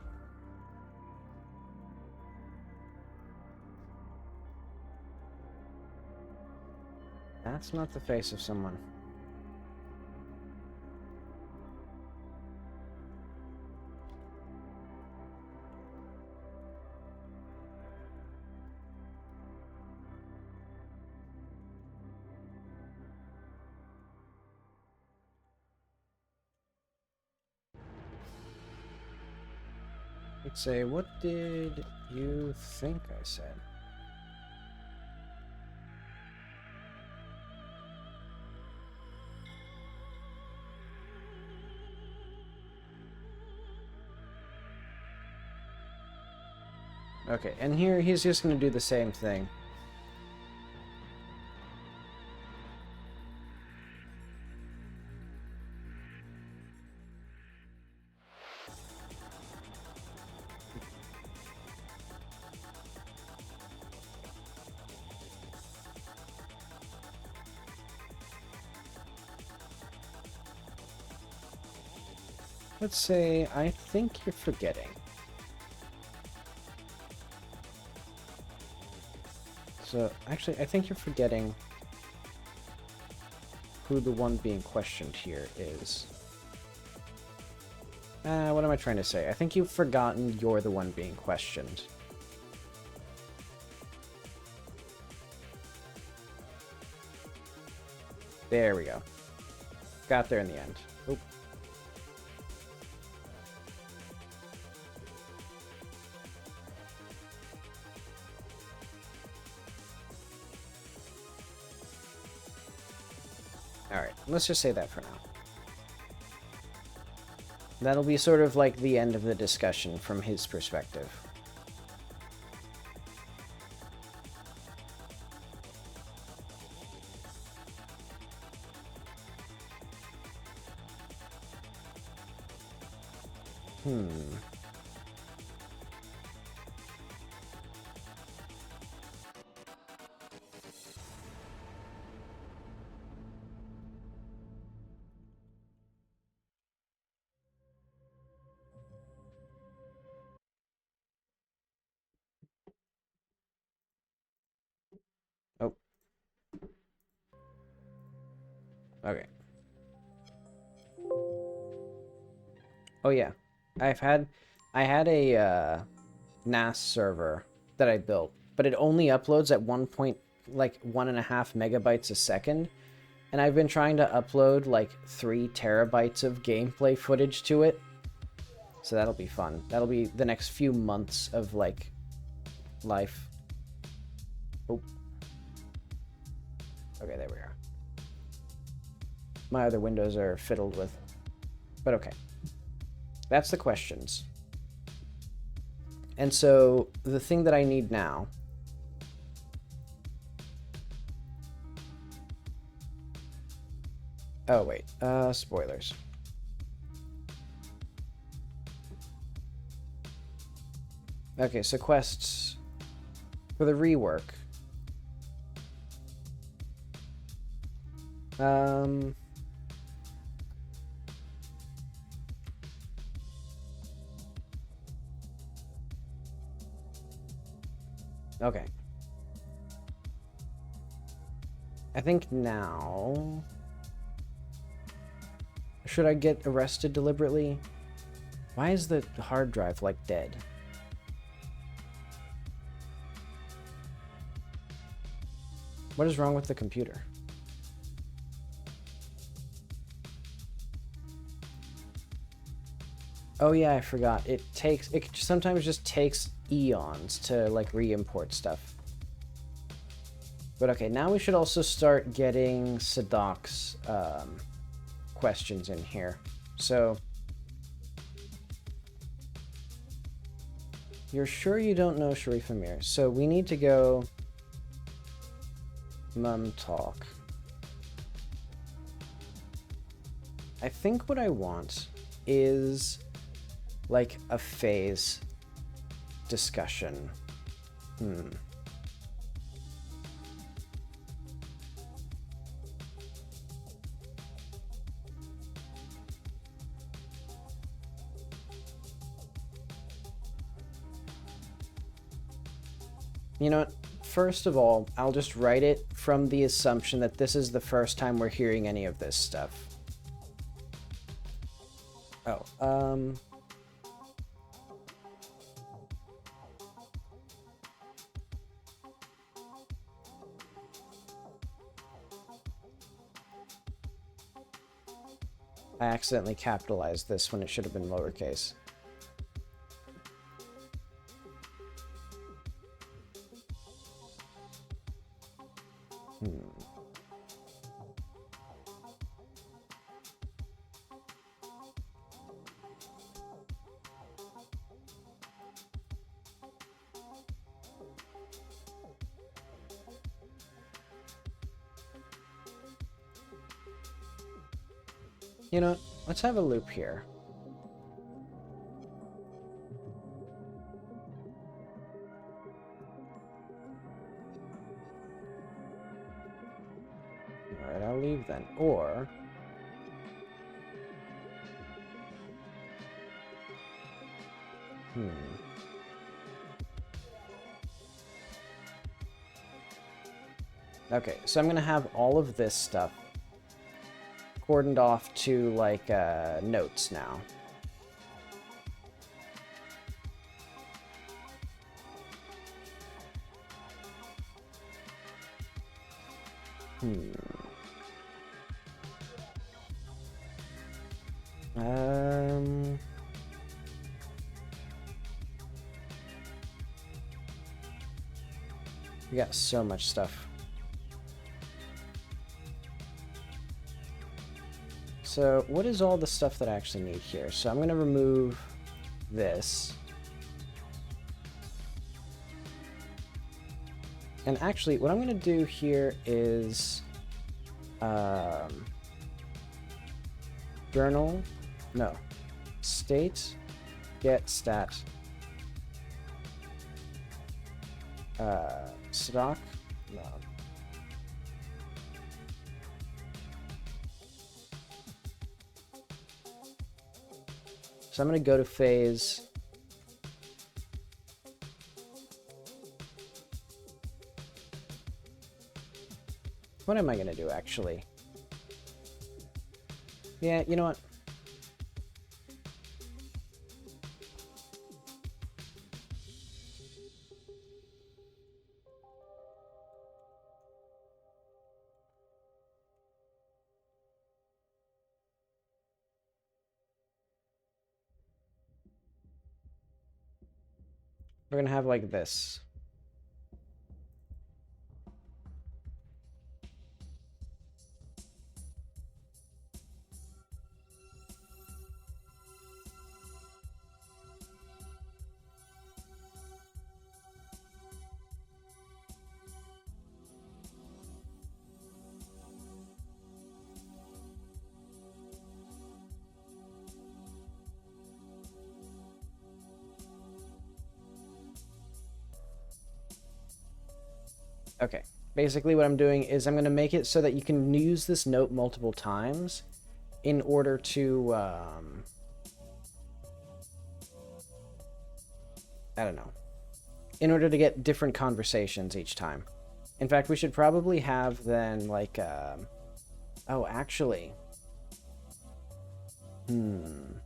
That's not the face of someone. I'd say, what did you think I said? Okay, and here he's just going to do the same thing. Let's say, I think you're forgetting. So, actually, I think you're forgetting who the one being questioned here is. What am I trying to say? I think you've forgotten you're the one being questioned. There we go. Got there in the end. Oop. Alright, let's just say that for now. That'll be sort of like the end of the discussion from his perspective. Oh. Okay. Oh yeah. I had a NAS server that I built, but it only uploads at 1.5 megabytes a second, and I've been trying to upload like 3 terabytes of gameplay footage to it. So that'll be fun. That'll be the next few months of like life. Oh. Okay, there we are. My other windows are fiddled with. But okay. That's the questions. And so the thing that I need now oh wait, spoilers. Okay, so quests for the rework. Okay. I think now... Should I get arrested deliberately? Why is the hard drive, like, dead? What is wrong with the computer? Oh yeah, I forgot. It sometimes just takes eons to like re-import stuff. But okay, now we should also start getting Sadaq's questions in here. So You're sure you don't know Sharif Amir? So we need to go... Mum talk. I think what I want is like a phase discussion. You know what? First of all, I'll just write it from the assumption that this is the first time we're hearing any of this stuff. Oh, I accidentally capitalized this when it should have been lowercase. You know, let's have a loop here. Alright, I'll leave then. Or... Okay, so I'm gonna have all of this stuff cordoned off to, like, notes now. We got so much stuff. So, what is all the stuff that I actually need here? So I'm going to remove this. And actually, what I'm going to do here is... journal... No. State... Get stat... Sadaq? No. So I'm going to go to phase. What am I going to do, actually? Yeah, you know what? We're going to have like this. Okay, basically what I'm doing is I'm going to make it so that you can use this note multiple times in order to, I don't know, in order to get different conversations each time. In fact, we should probably have then, like, oh, actually, then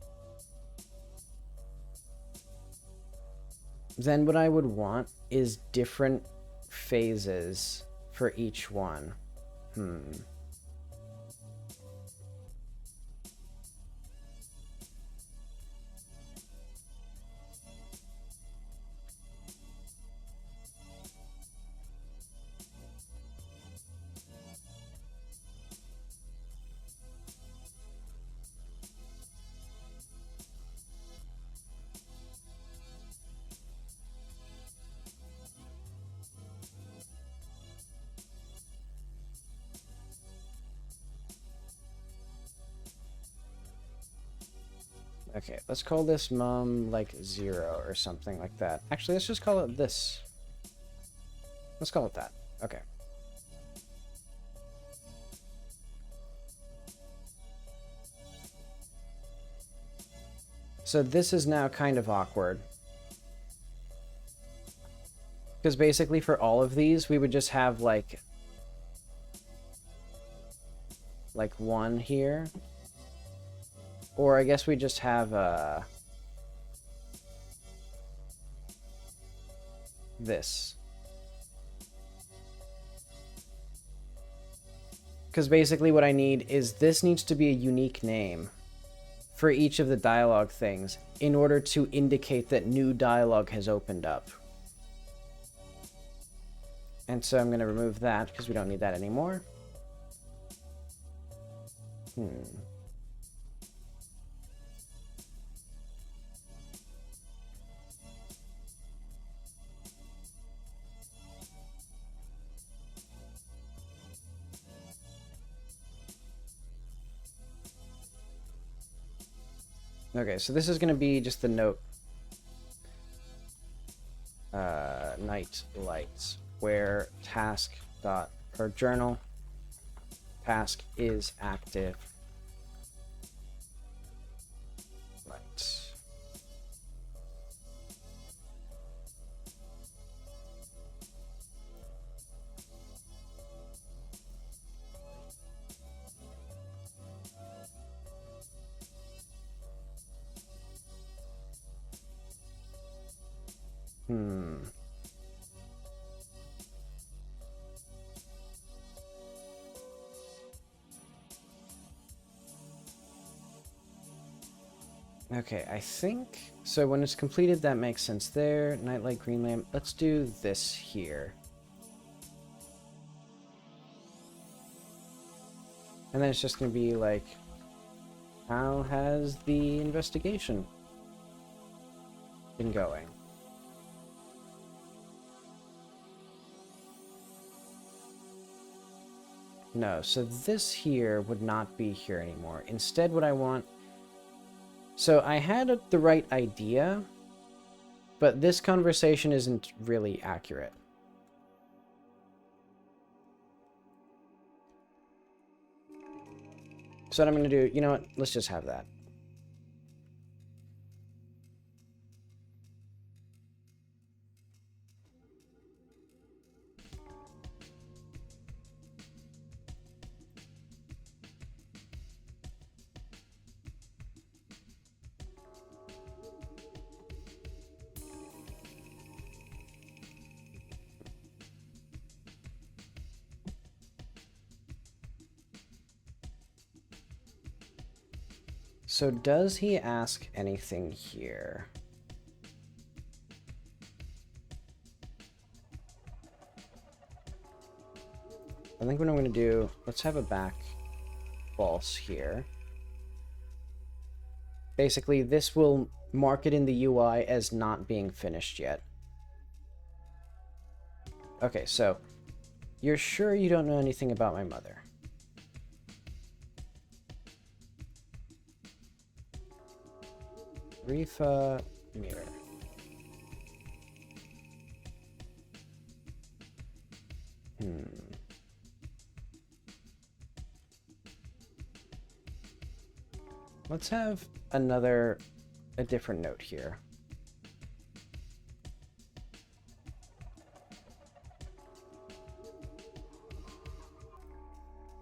what I would want is different phases for each one. Okay, let's call this mum like 0 or something like that. Actually, let's just call it this. Let's call it that. Okay. So this is now kind of awkward. Because basically for all of these, we would just have like one here. Or I guess we just have this. Because basically what I need is this needs to be a unique name for each of the dialogue things in order to indicate that new dialogue has opened up. And so I'm going to remove that because we don't need that anymore. Okay, so this is going to be just the note. Night lights, where task dot or journal task is active. Lights. Okay, I think so. When it's completed, that makes sense there. Nightlight, green lamp. Let's do this here. And then it's just going to be like, how has the investigation been going? No, so this here would not be here anymore. Instead, what I want... So I had the right idea, but this conversation isn't really accurate. So what I'm going to do, you know what? Let's just have that. So does he ask anything here? I think what I'm going to do, let's have a back false here. Basically, this will mark it in the UI as not being finished yet. Okay, so you're sure you don't know anything about my mother? Rifa mirror. Let's have a different note here.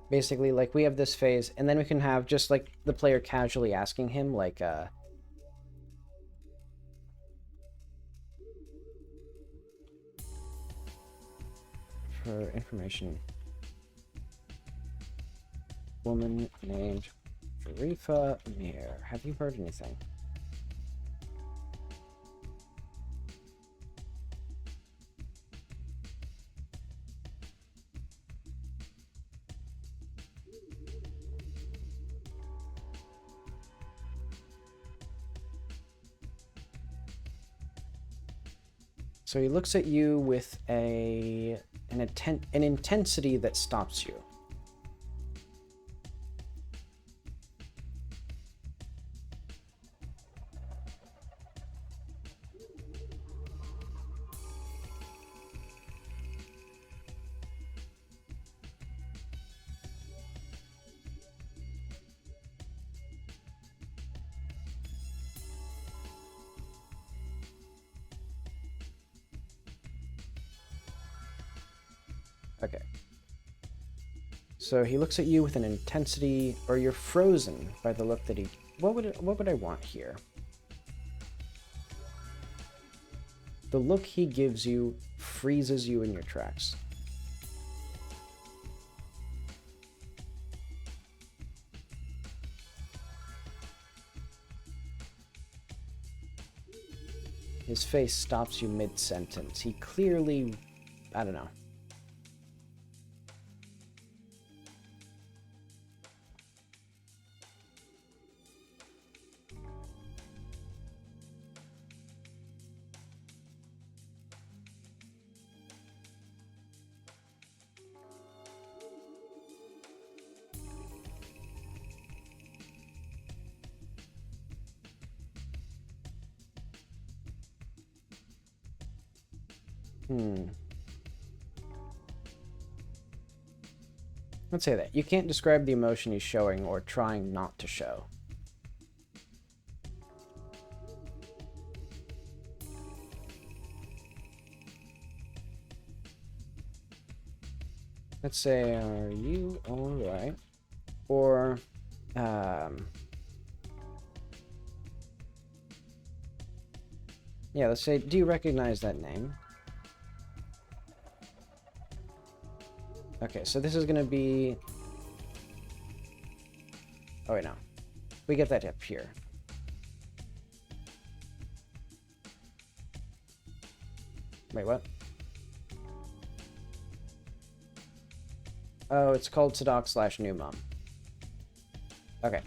Basically, like, we have this phase, and then we can have just, like, the player casually asking him, like, for information. Woman named Sharifa Mir. Have you heard anything? So he looks at you with an intensity that stops you. Okay. So he looks at you with an intensity, or you're frozen by the look that he... What would I want here? The look he gives you freezes you in your tracks. His face stops you mid-sentence. He clearly... I don't know. Let's say that. You can't describe the emotion he's showing or trying not to show. Let's say, are you alright? Or, yeah, let's say, do you recognize that name? Okay, so this is gonna be... Oh, wait, no. We get that up here. Wait, what? Oh, it's called Sadaq / New Mom. Okay.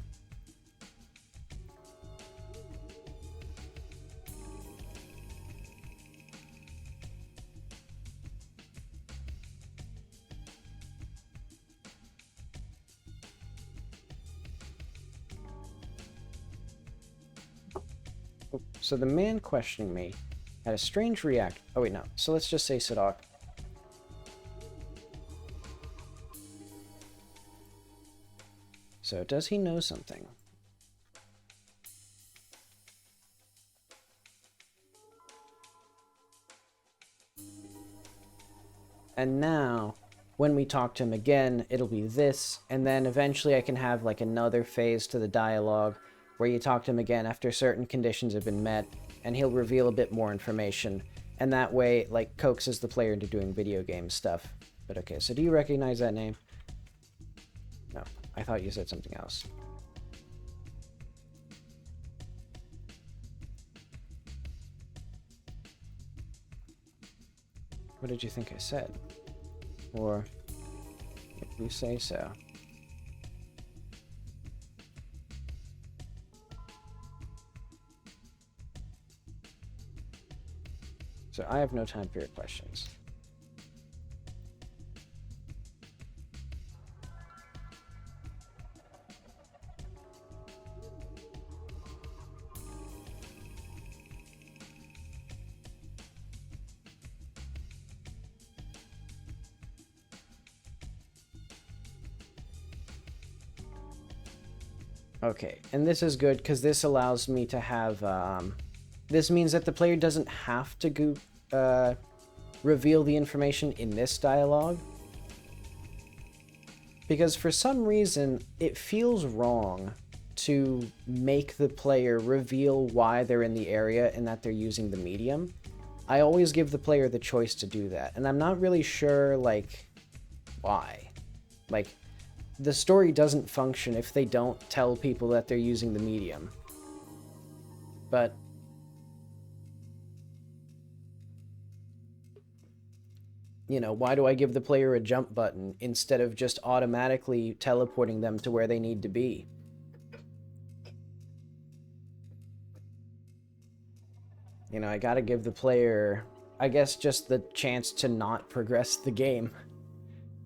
So the man questioning me had a strange react. Oh wait, no. So let's just say Sadaq. So does he know something? And now, when we talk to him again, it'll be this, and then eventually I can have like another phase to the dialogue where you talk to him again after certain conditions have been met, and he'll reveal a bit more information, and that way, like, coaxes the player into doing video game stuff. But okay, so do you recognize that name? No, I thought you said something else. What did you think I said? Or, if you say so. So I have no time for your questions. Okay, and this is good because this allows me to have, this means that the player doesn't have to reveal the information in this dialogue. Because for some reason, it feels wrong to make the player reveal why they're in the area and that they're using the medium. I always give the player the choice to do that, and I'm not really sure, like, why. Like, the story doesn't function if they don't tell people that they're using the medium. But you know, why do I give the player a jump button instead of just automatically teleporting them to where they need to be? You know, I gotta give the player, I guess, just the chance to not progress the game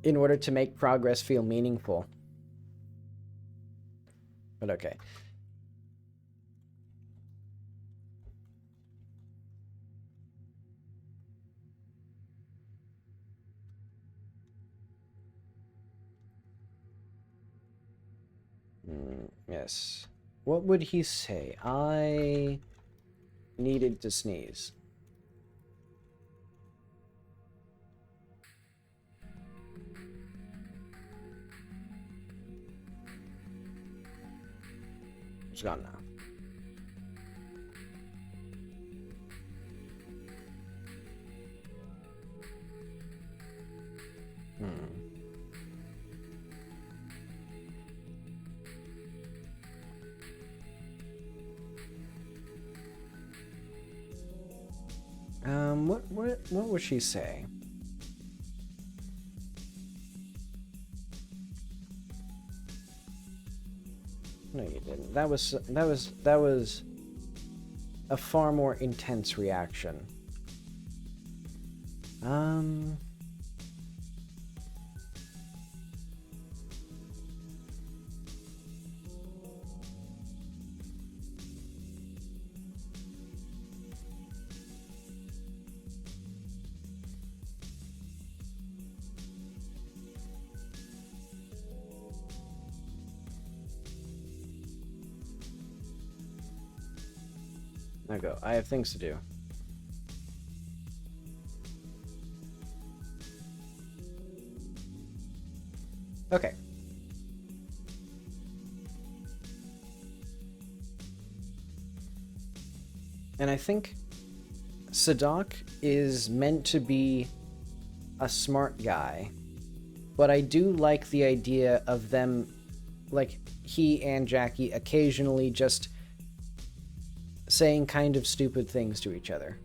in order to make progress feel meaningful. But okay. Yes. What would he say? I needed to sneeze. It's gone now. What would she say? No, you didn't. That was a far more intense reaction. Now go. I have things to do. Okay. And I think Sadaq is meant to be a smart guy, but I do like the idea of them, like, he and Jackie occasionally just saying kind of stupid things to each other.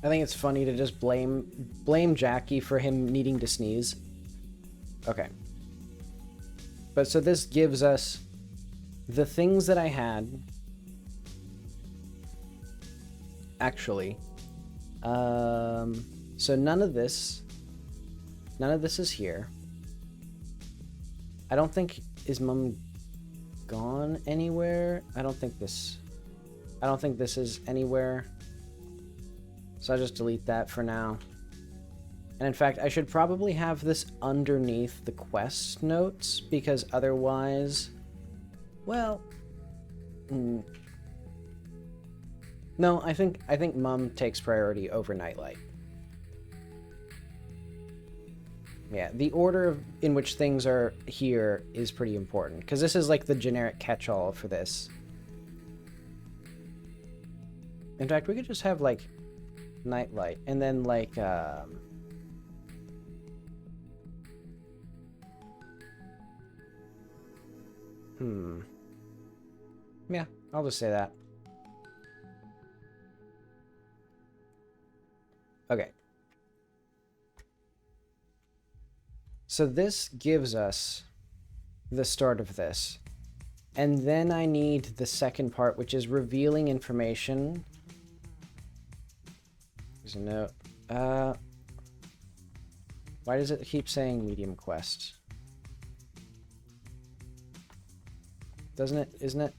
I think it's funny to just blame Jackie for him needing to sneeze. Okay. But so this gives us the things that I had. Actually. So none of this is here. I don't think, is Mum gone anywhere? I don't think this is anywhere. So I'll just delete that for now. And in fact, I should probably have this underneath the quest notes, because otherwise, well, no, I think Mum takes priority over Nightlight. Yeah, the order in which things are here is pretty important, because this is like the generic catch-all for this. In fact, we could just have like Nightlight, and then like yeah, I'll just say that. Okay. So this gives us the start of this. And then I need the second part, which is revealing information. There's a note. Why does it keep saying medium quest? Doesn't it? Isn't it?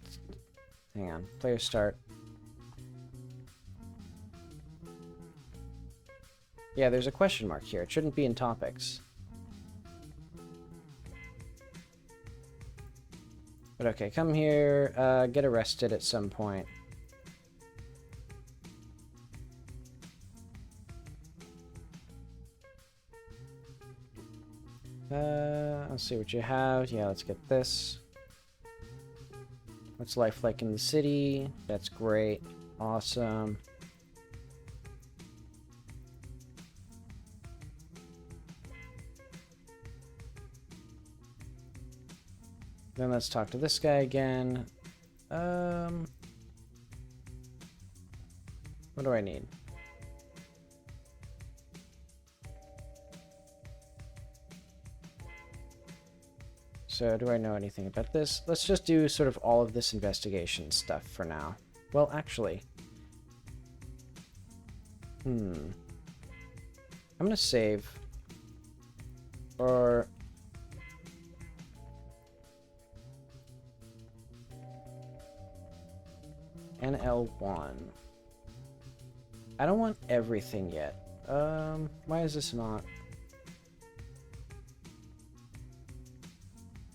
Hang on. Player start. Yeah, there's a question mark here. It shouldn't be in topics. But okay, come here, get arrested at some point. Let's see what you have. Yeah, let's get this. What's life like in the city? That's great. Awesome. Then let's talk to this guy again. What do I need? So do I know anything about this? Let's just do sort of all of this investigation stuff for now. Well, actually... I'm gonna save. Or... NL1. I don't want everything yet. Why is this not?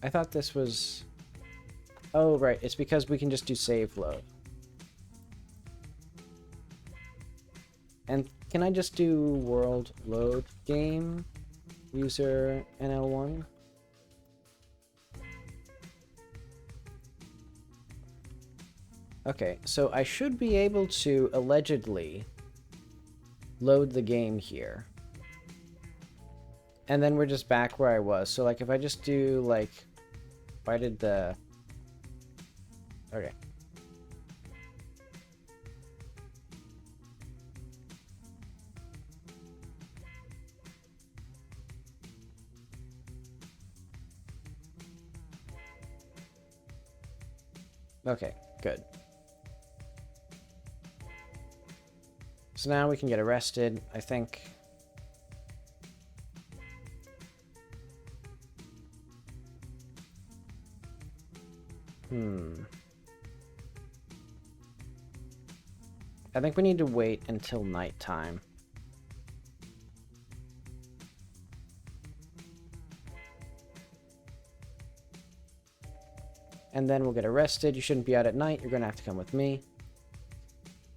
I thought this was... Oh, right. It's because we can just do save load. And can I just do world load game user NL1? Okay, so I should be able to allegedly load the game here. And then we're just back where I was. So like if I just do like, why did the... Okay. Okay, good. So now we can get arrested, I think. I think we need to wait until nighttime. And then we'll get arrested. You shouldn't be out at night. You're gonna have to come with me.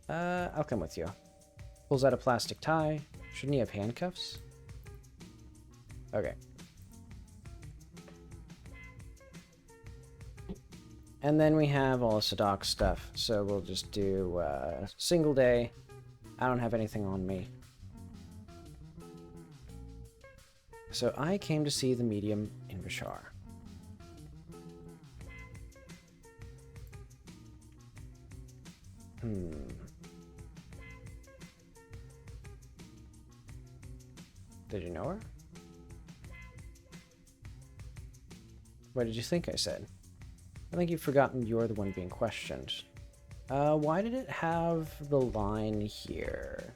I'll come with you. Pulls out a plastic tie. Shouldn't he have handcuffs? Okay. And then we have all the Sadaq stuff. So we'll just do single day. I don't have anything on me. So I came to see the medium in Bashar. Did you know her? What did you think I said? I think you've forgotten you're the one being questioned. Why did it have the line here?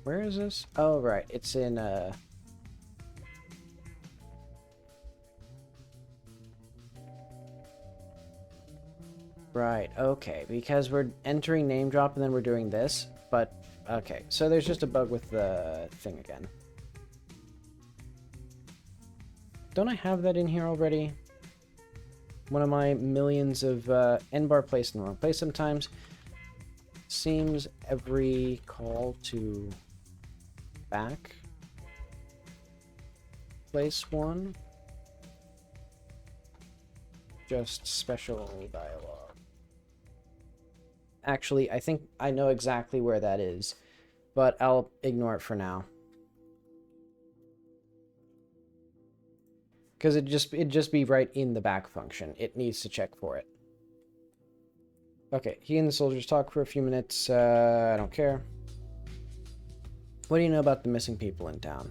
Where is this? Oh, right. It's in, Right, okay. Because we're entering name drop and then we're doing this. But, okay. So there's just a bug with the thing again. Don't I have that in here already? One of my millions of end bar placed in the wrong place sometimes. Seems every call to back place one. Just special dialogue. Actually, I think I know exactly where that is, but I'll ignore it for now. Because it'd just be right in the back function. It needs to check for it. Okay, he and the soldiers talk for a few minutes. I don't care. What do you know about the missing people in town?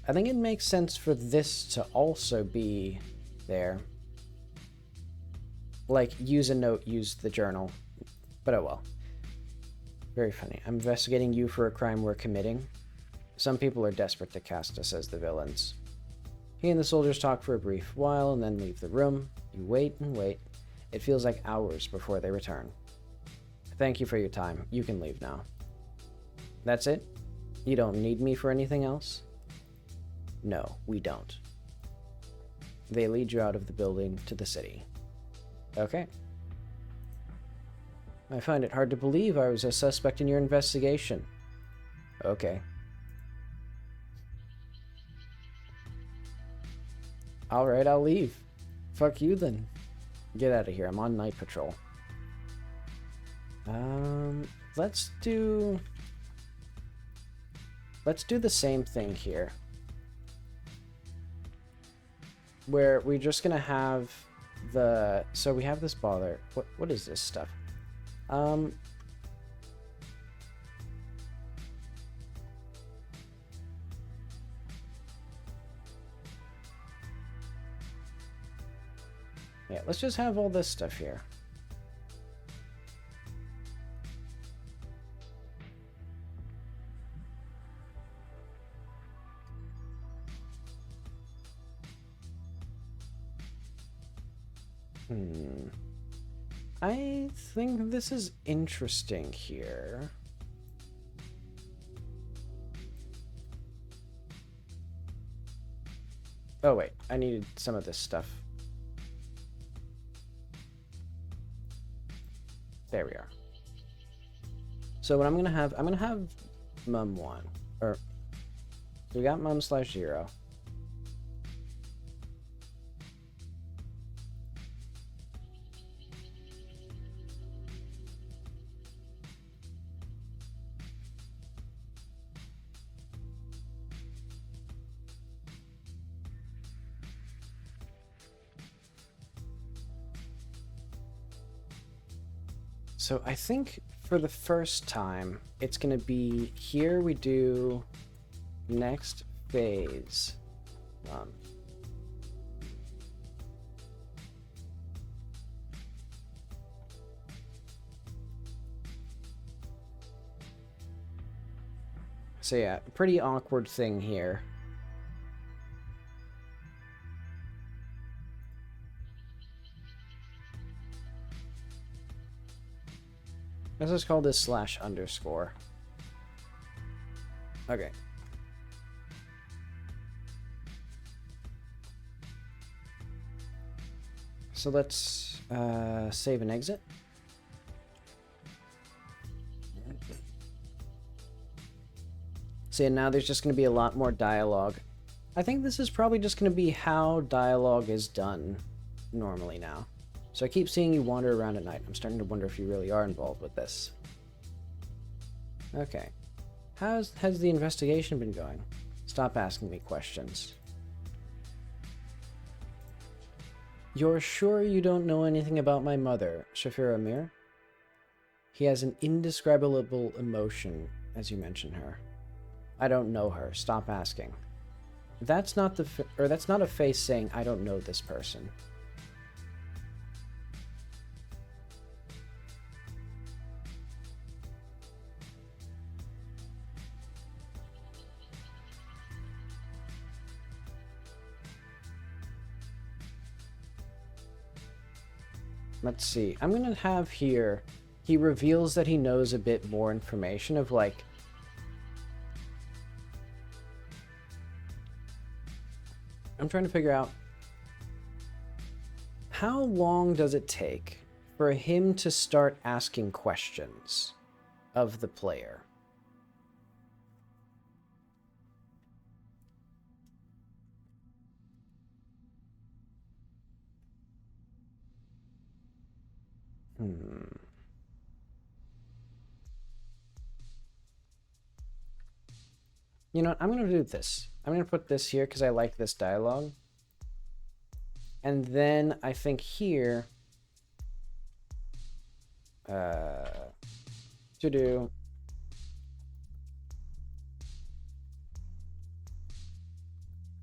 I think it makes sense for this to also be there. Like, use a note, use the journal. But oh well. Very funny. I'm investigating you for a crime we're committing. Some people are desperate to cast us as the villains. He and the soldiers talk for a brief while and then leave the room. You wait and wait. It feels like hours before they return. Thank you for your time. You can leave now. That's it? You don't need me for anything else? No, we don't. They lead you out of the building to the city. Okay. I find it hard to believe I was a suspect in your investigation. Okay. Alright, I'll leave. Fuck you then. Get out of here, I'm on night patrol. Let's do the same thing here. where we're just gonna have the, so we have this bother. What is this stuff? Yeah, let's just have all this stuff here. I think this is interesting here. Oh wait, I needed some of this stuff. There we are. So what I'm gonna have mum 1. Or we got mum/0. So I think for the first time, it's going to be here we do next phase. So yeah, pretty awkward thing here. Let's just call this /_. Okay. So let's save and exit. So yeah, now there's just going to be a lot more dialogue. I think this is probably just going to be how dialogue is done normally now. So I keep seeing you wander around at night. I'm starting to wonder if you really are involved with this. Okay. Has the investigation been going? Stop asking me questions. You're sure you don't know anything about my mother, Shafir Amir? He has an indescribable emotion as you mention her. I don't know her. Stop asking. That's not that's not a face saying I don't know this person. Let's see. I'm going to have here, he reveals that he knows a bit more information of like, I'm trying to figure out how long does it take for him to start asking questions of the player? You know what? I'm going to do this. I'm going to put this here because I like this dialogue. And then I think here to do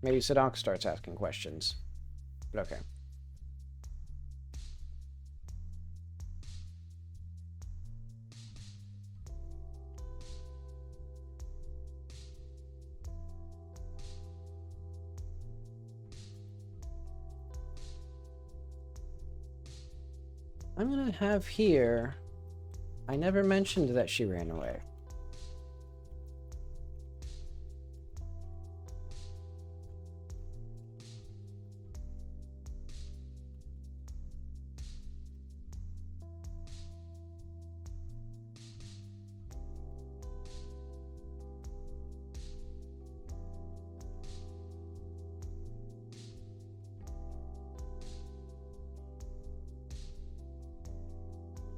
maybe Sadaq starts asking questions. But okay. I'm gonna have here, I never mentioned that she ran away.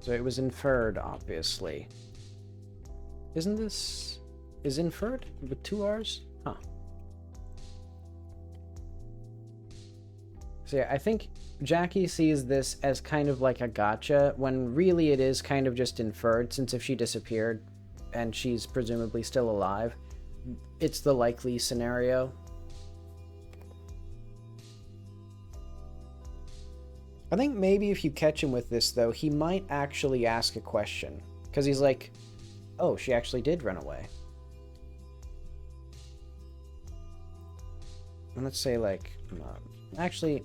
So it was inferred, obviously. Isn't this... is inferred with 2 R's? Huh. So yeah, I think Jackie sees this as kind of like a gotcha, when really it is kind of just inferred, since if she disappeared and she's presumably still alive, it's the likely scenario. I think maybe if you catch him with this, though, he might actually ask a question. Because he's like, oh, she actually did run away. And let's say, like, actually...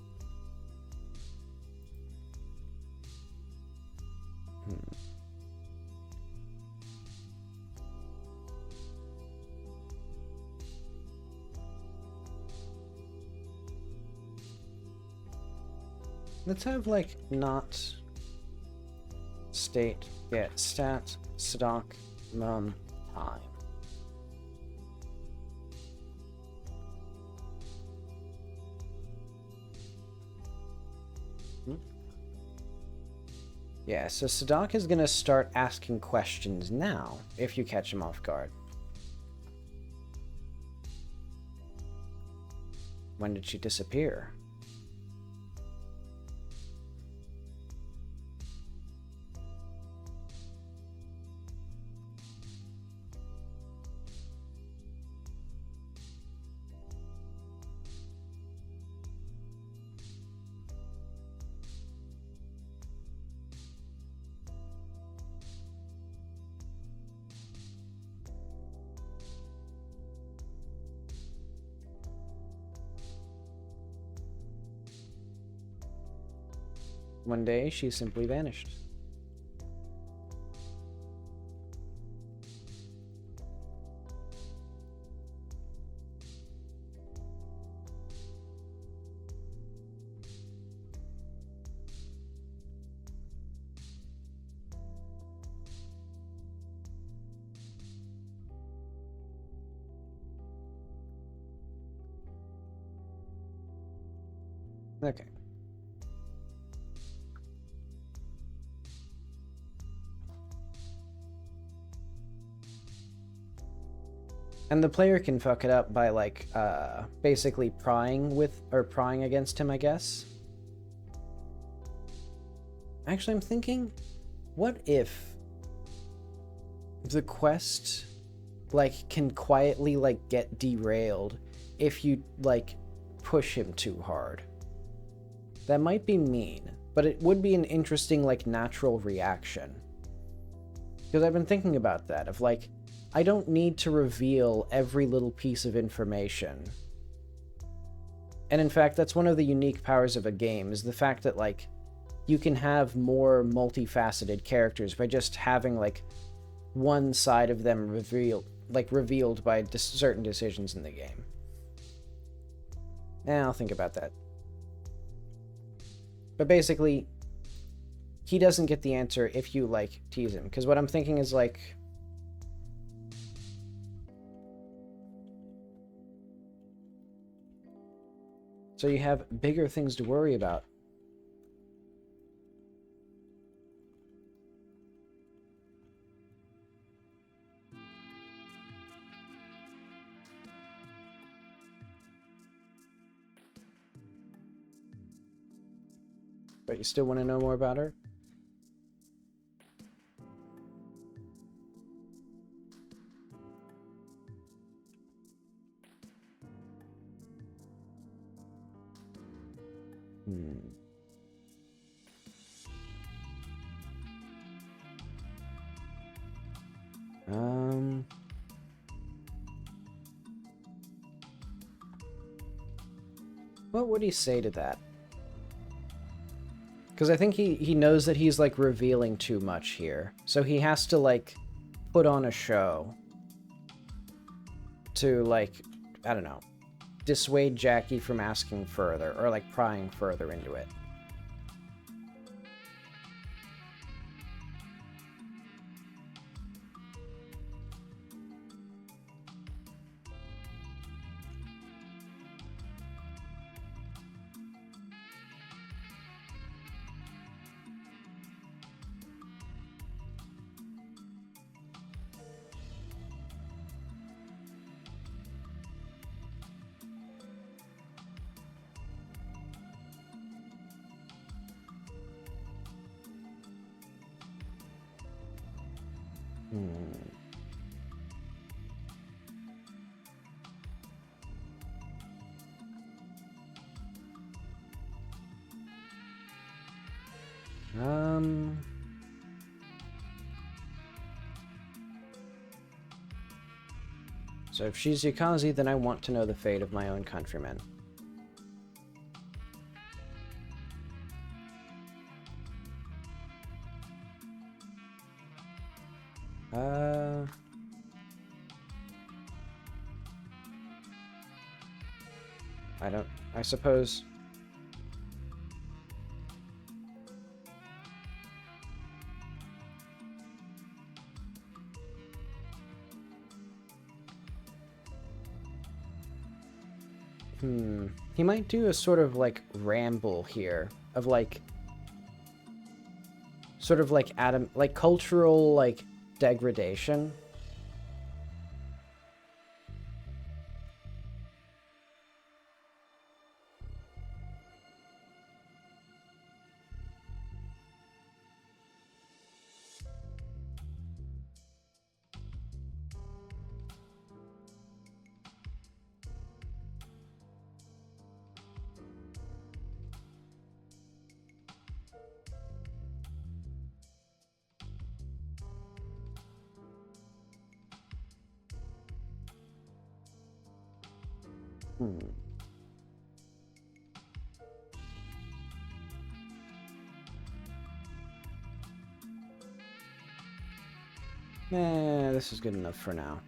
Let's have, like, not state, yeah, stat, Sadaq, time. Yeah, so Sadaq is gonna start asking questions now, if you catch him off guard. When did she disappear? One day, she simply vanished. Okay. And the player can fuck it up by, like, basically prying with, or prying against him, I guess. Actually, I'm thinking, what if the quest, like, can quietly, like, get derailed if you, like, push him too hard? That might be mean, but it would be an interesting, like, natural reaction. Because I've been thinking about that, of, like, I don't need to reveal every little piece of information. And in fact, that's one of the unique powers of a game, is the fact that, like, you can have more multifaceted characters by just having, like, one side of them revealed by certain decisions in the game. I'll think about that. But basically, he doesn't get the answer if you, like, tease him. Because what I'm thinking is, like... So you have bigger things to worry about. But you still want to know more about her? What would he say to that? Because I think he knows that he's, like, revealing too much here. So he has to, like, put on a show to, like, I don't know, dissuade Jackie from asking further, or, like, prying further into it. So if she's Yukazi, then I want to know the fate of my own countrymen. I suppose... He might do a sort of, like, ramble here of, like... Sort of, like, cultural, like, degradation. This is good enough for now.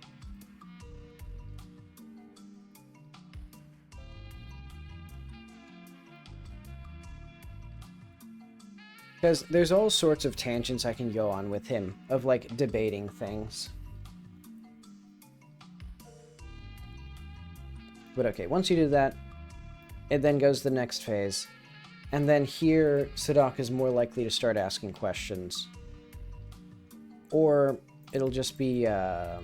Because there's all sorts of tangents I can go on with him, of, like, debating things. But okay, once you do that, it then goes to the next phase. And then here, Sadaq is more likely to start asking questions. Or it'll just be, yeah,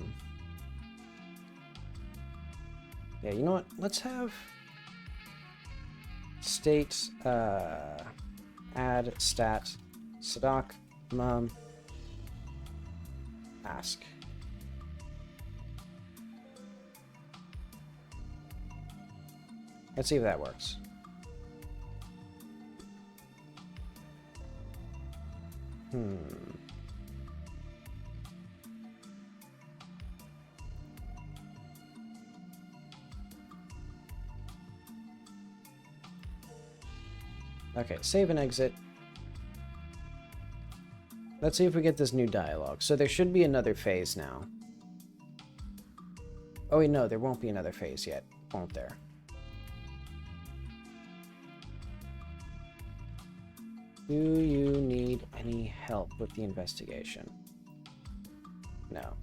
you know what? Let's have state, add stat, Sadaq, mom, ask. Let's see if that works. Okay, save and exit. Let's see if we get this new dialogue. So there should be another phase now. Oh wait, no, there won't be another phase yet, won't there? Do you need any help with the investigation? No.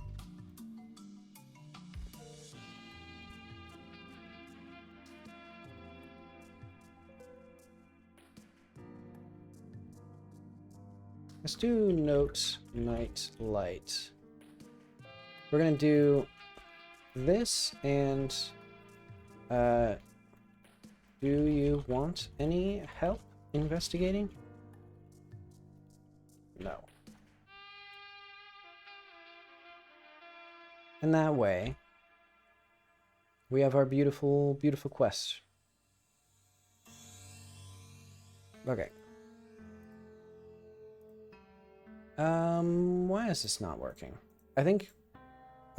Let's do note night light. We're gonna do this and do you want any help investigating? No. And that way we have our beautiful, beautiful quest. Okay. Why is this not working? I think...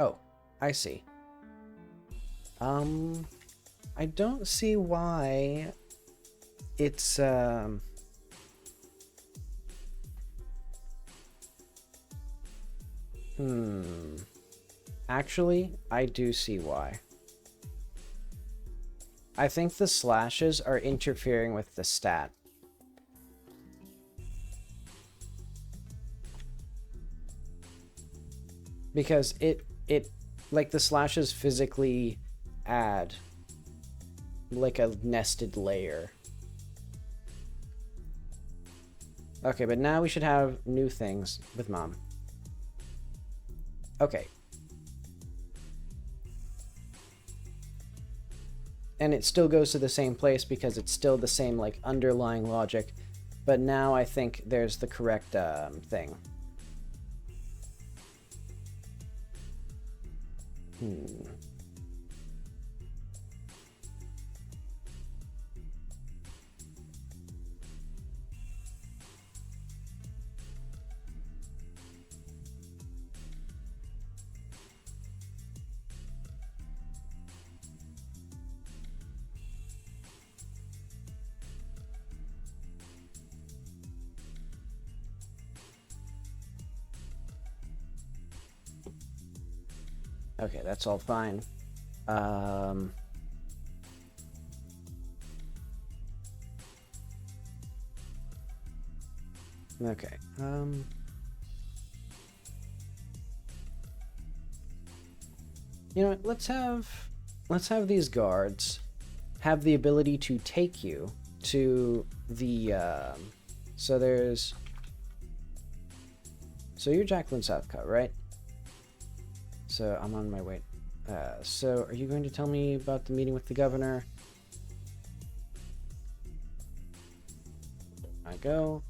Oh, I see. I don't see why it's, Actually, I do see why. I think the slashes are interfering with the stat. Because it like the slashes physically add like a nested layer. Okay, but now we should have new things with mom. Okay. And it still goes to the same place because it's still the same like underlying logic, but now I think there's the correct thing. Okay, that's all fine. Okay. You know what? Let's have these guards have the ability to take you to the so you're Jacqueline Southcutt, right? So I'm on my way. So are you going to tell me about the meeting with the governor? I go.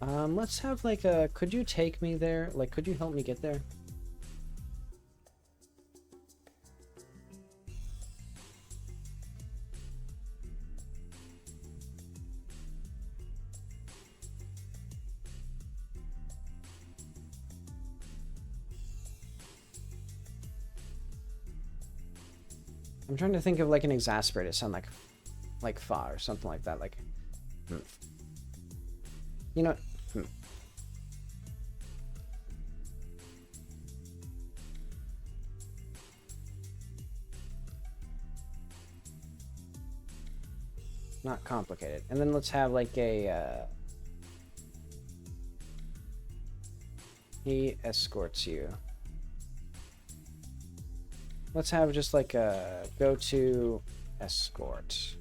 Let's have like a, could you take me there? Like, could you help me get there? I'm trying to think of like an exasperated sound, like fa or something like that. Like, you know, not complicated. And then let's have like a he escorts you. Let's have just like a go-to escort.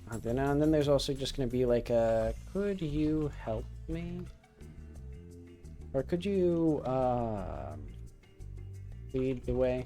And then there's also just going to be like a, could you help me? Or could you lead the way?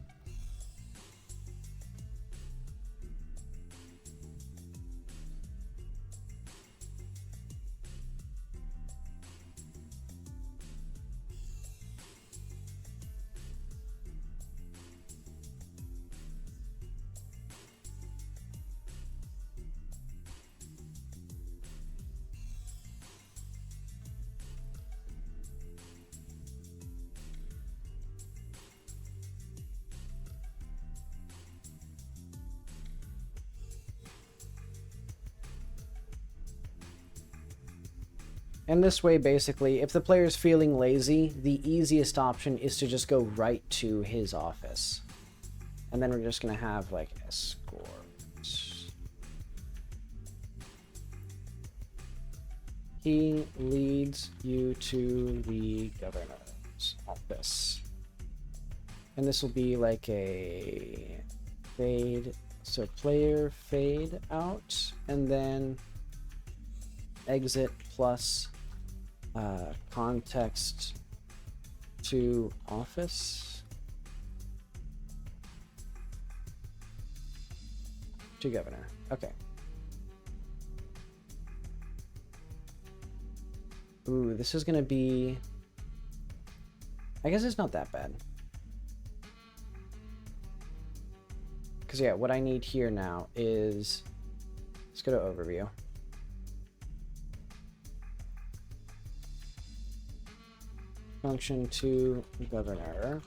And this way, basically, if the player's feeling lazy, the easiest option is to just go right to his office. And then we're just going to have, like, escort. He leads you to the governor's office. And this will be like a fade. So player fade out, and then exit plus context to office to governor. Okay. Ooh, this is gonna be, I guess it's not that bad. Because yeah, what I need here now is, let's go to overview. Function to governor,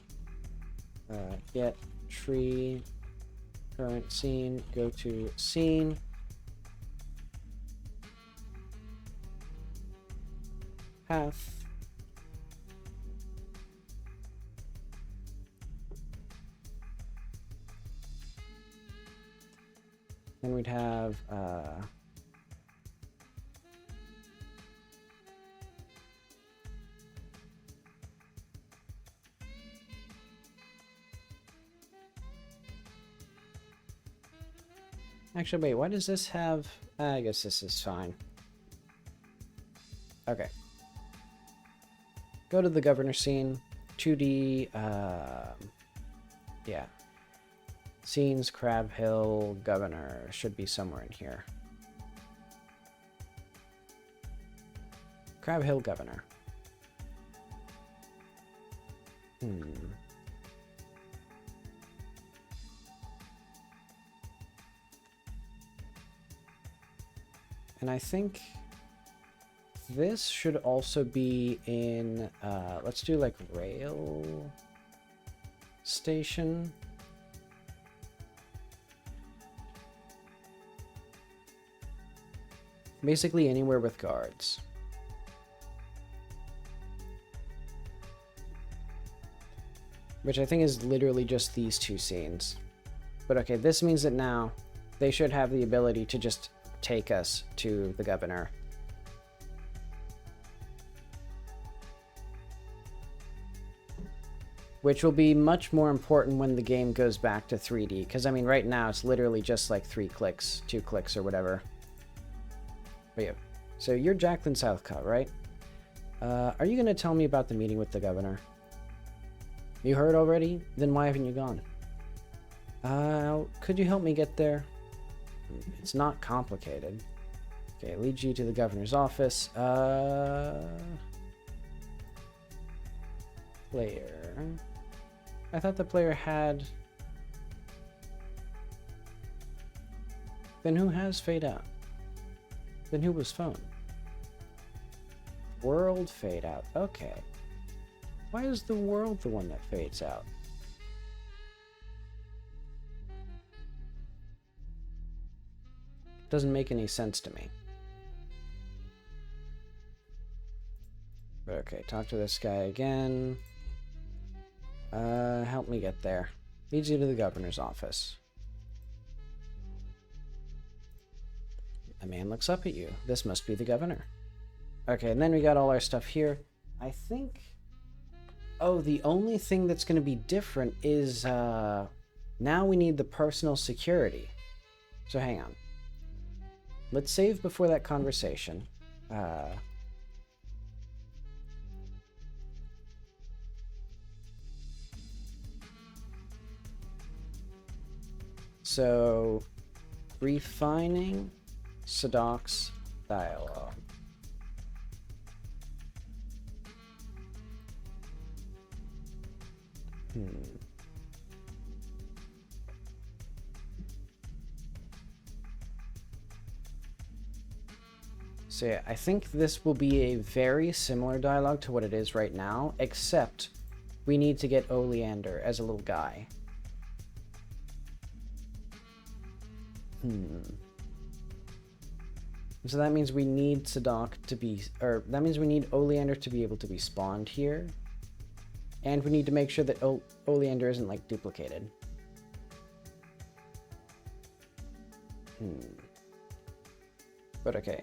get tree, current scene, go to scene, path, then we'd have actually, wait, why does this have... I guess this is fine. Okay. Go to the governor scene. 2D, yeah. Scenes, Crab Hill, governor. Should be somewhere in here. Crab Hill, governor. Hmm. And I think this should also be in, let's do like rail station. Basically anywhere with guards. Which I think is literally just these two scenes. But okay, this means that now they should have the ability to just take us to the governor. Which will be much more important when the game goes back to 3D. Because, I mean, right now it's literally just like 3 clicks, 2 clicks, or whatever. But yeah. So you're Jacqueline Southcott, right? Are you going to tell me about the meeting with the governor? You heard already? Then why haven't you gone? Could you help me get there? It's not complicated. Okay, lead you to the governor's office. Player. I thought the player had... Then who has fade out? Then who was phone? World fade out. Okay. Why is the world the one that fades out? Doesn't make any sense to me. But okay, talk to this guy again. Help me get there. Leads you to the governor's office. A man looks up at you. This must be the governor. Okay, and then we got all our stuff here. I think... Oh, the only thing that's going to be different is, now we need the personal security. So hang on. Let's save before that conversation. So, refining Sadaq's dialogue. So yeah, I think this will be a very similar dialogue to what it is right now, except we need to get Oleander as a little guy. So that means we need Sadaq to be, or that means we need Oleander to be able to be spawned here. And we need to make sure that Oleander isn't, like, duplicated. But okay.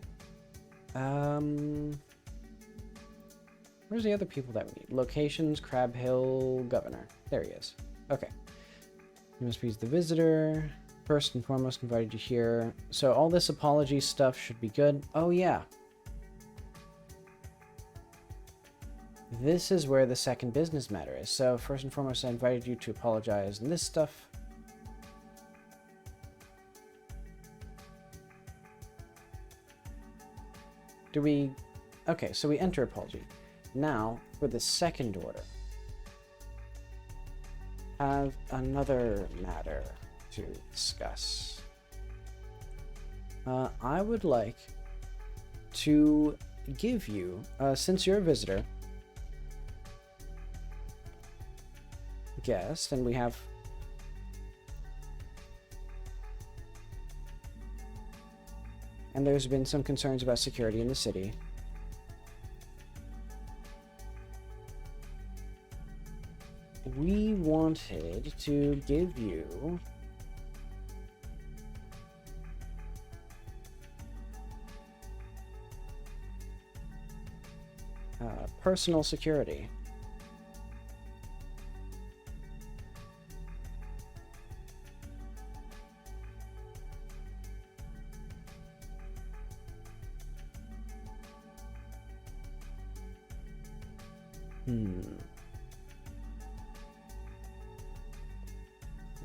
Where's the other people that we need? Locations, Crab Hill, Governor. There he is. Okay. You must be the visitor. First and foremost, invited you here. So all this apology stuff should be good. Oh, yeah. This is where the second business matter is. So first and foremost, I invited you to apologize and this stuff. Do we... Okay, so we enter apology. Now, for the second order. Have another matter to discuss. I would like to give you, since you're a visitor, guest, and we have and there's been some concerns about security in the city. We wanted to give you personal security.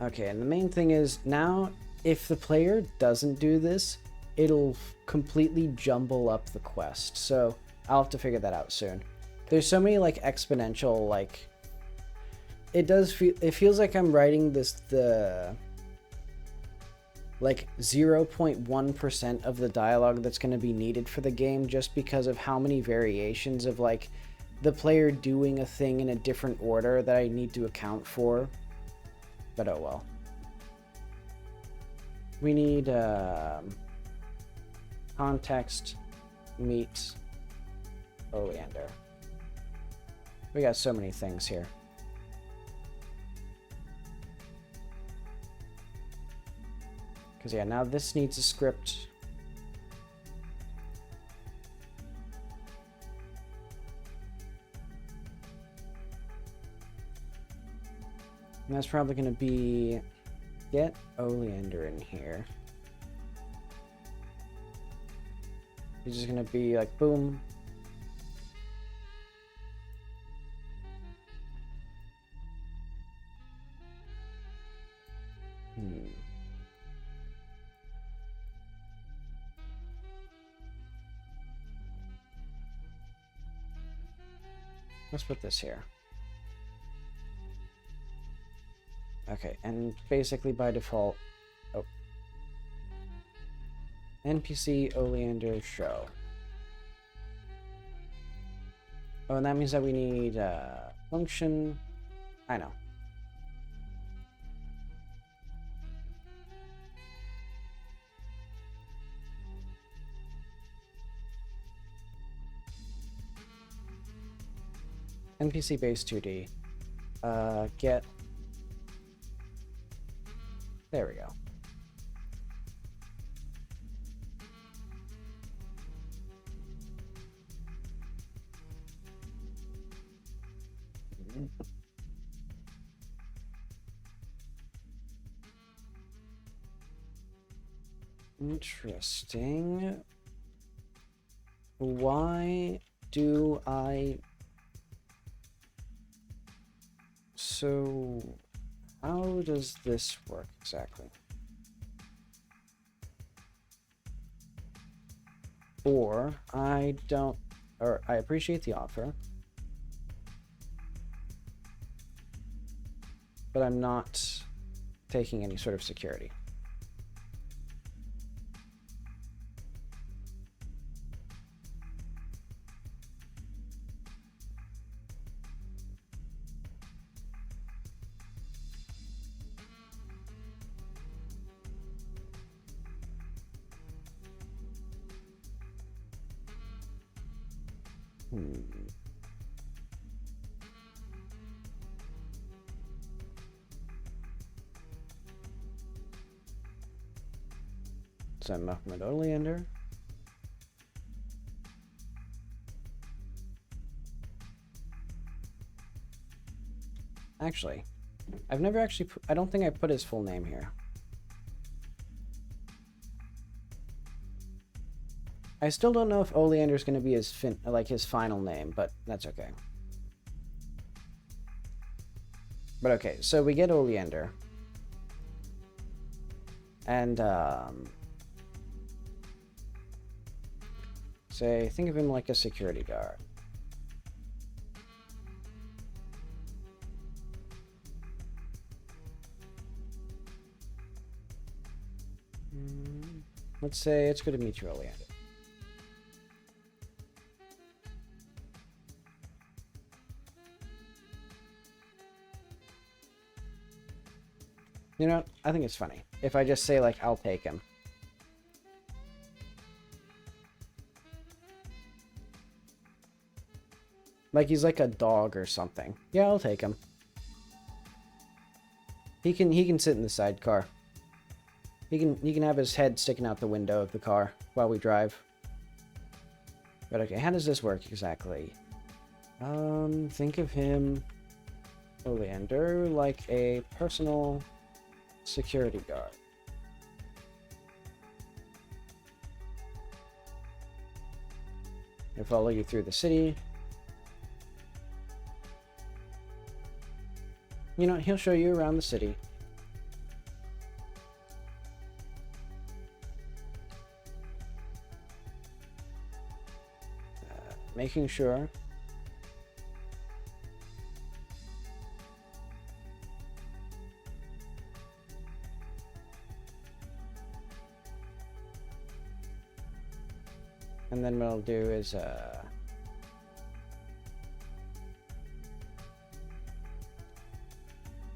Okay, and the main thing is now, if the player doesn't do this, it'll completely jumble up the quest. So I'll have to figure that out soon. There's so many like exponential, like, it does feel, it feels like I'm writing the like 0.1% of the dialogue that's going to be needed for the game, just because of how many variations of like the player doing a thing in a different order that I need to account for. But oh well. We need context meet oleander. We got so many things here. Because yeah, now this needs a script. And that's probably going to be get oleander in here. It's just going to be like boom. Let's put this here. Okay, and basically by default, oh, NPC oleander show. Oh, and that means that we need function. I know. NPC base 2D. Get. There we go. Interesting. Why do I... So, how does this work exactly? Or, I don't... Or, I appreciate the offer, but I'm not taking any sort of security. So Mahmoud Oleander. Actually, I've never actually I don't think I put his full name here. I still don't know if Oleander is going to be his his final name, but that's okay. But okay, so we get Oleander. And say, think of him like a security guard. Let's say it's good to meet you, Oleander. You know, I think it's funny if I just say, like, I'll take him. Like he's like a dog or something. Yeah, I'll take him. He can sit in the sidecar. He can have his head sticking out the window of the car while we drive. But okay, how does this work exactly? Think of him, Oleander, like a personal security guard. He'll follow you through the city. You know, he'll show you around the city. Making sure And then what I'll do is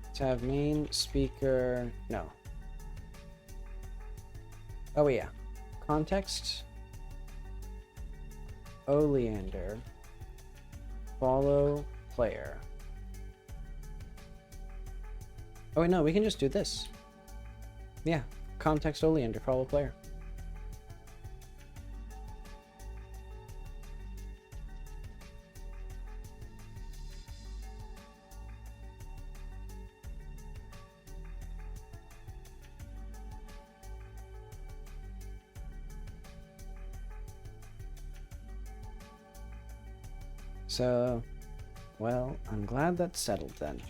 let's have main speaker. No. Oh yeah. Context. Oleander. Follow player. Oh wait, no, we can just do this. Yeah. Context Oleander, follow player. So, well, I'm glad that's settled then.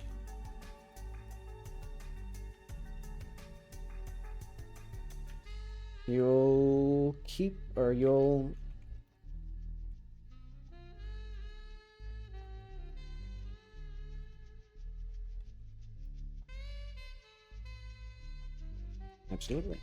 You'll keep, or you'll... Absolutely.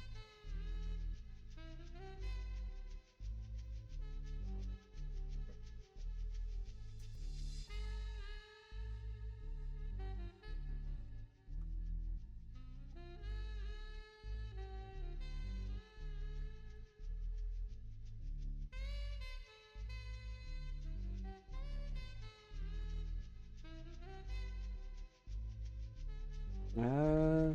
Uh...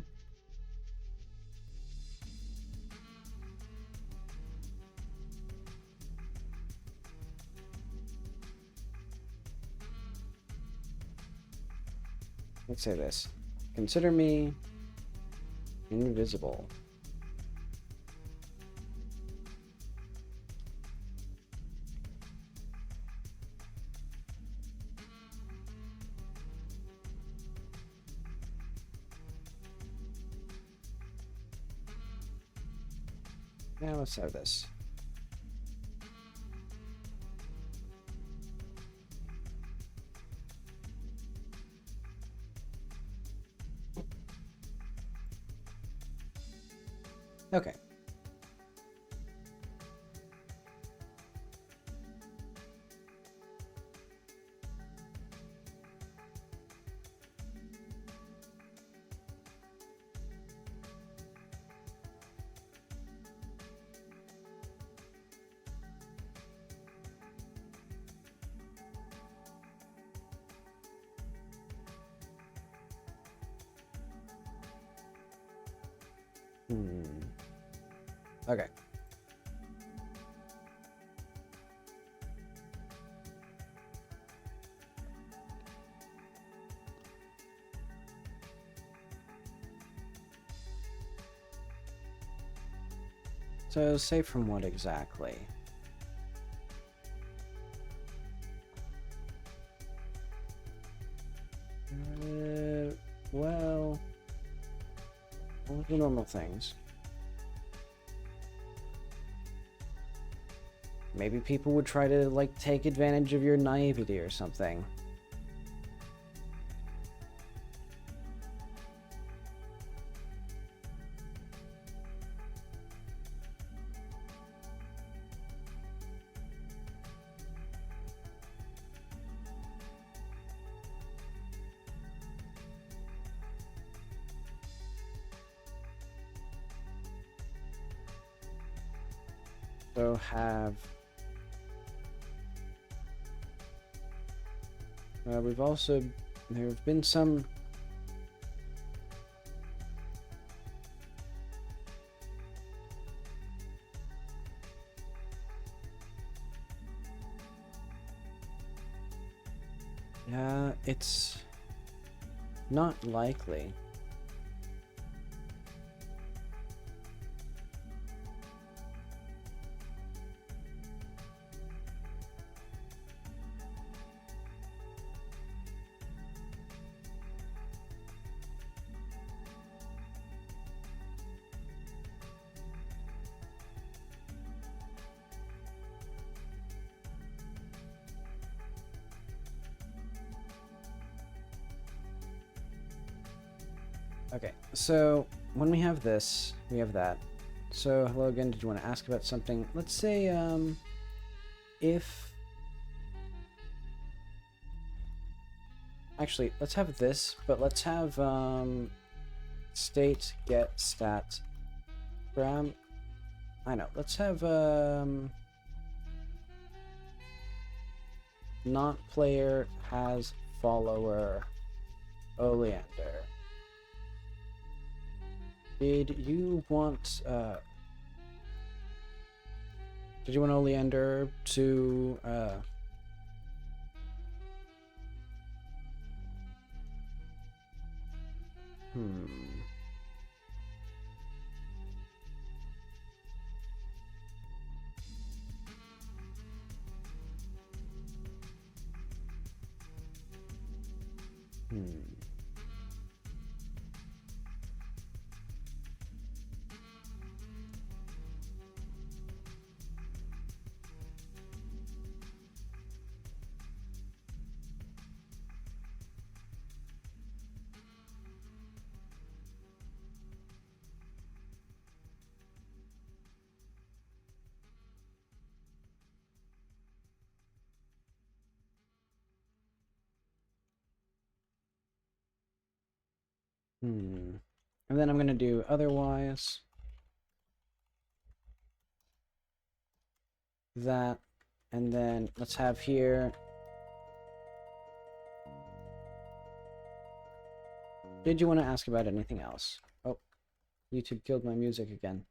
Let's say this. Consider me invisible. Now let's have this. Okay. Okay. So, say from what exactly? Well, all the normal things. Maybe people would try to, like, take advantage of your naivety or something. So have... we've also... There have been some... it's not likely. Okay, so when we have this, we have that. So, hello again, did you want to ask about something? Let's say, if... Actually, let's have this, but let's have state get stat gram. I know. Let's have not player has follower Oleander. Did you want Oleander to and then I'm going to do otherwise. That, and then let's have here. Did you want to ask about anything else? Oh, YouTube killed my music again.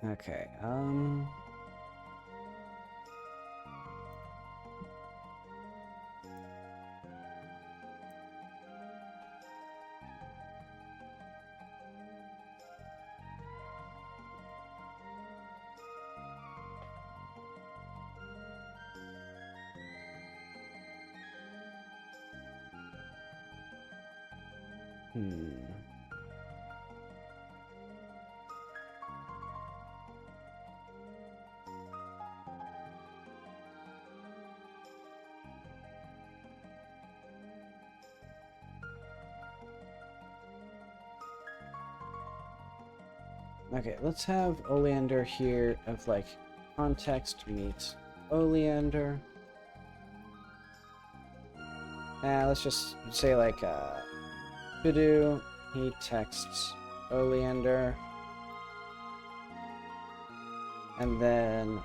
Okay, Okay, let's have Oleander here of like context meets Oleander. Let's just say like Godot, he texts Oleander, and then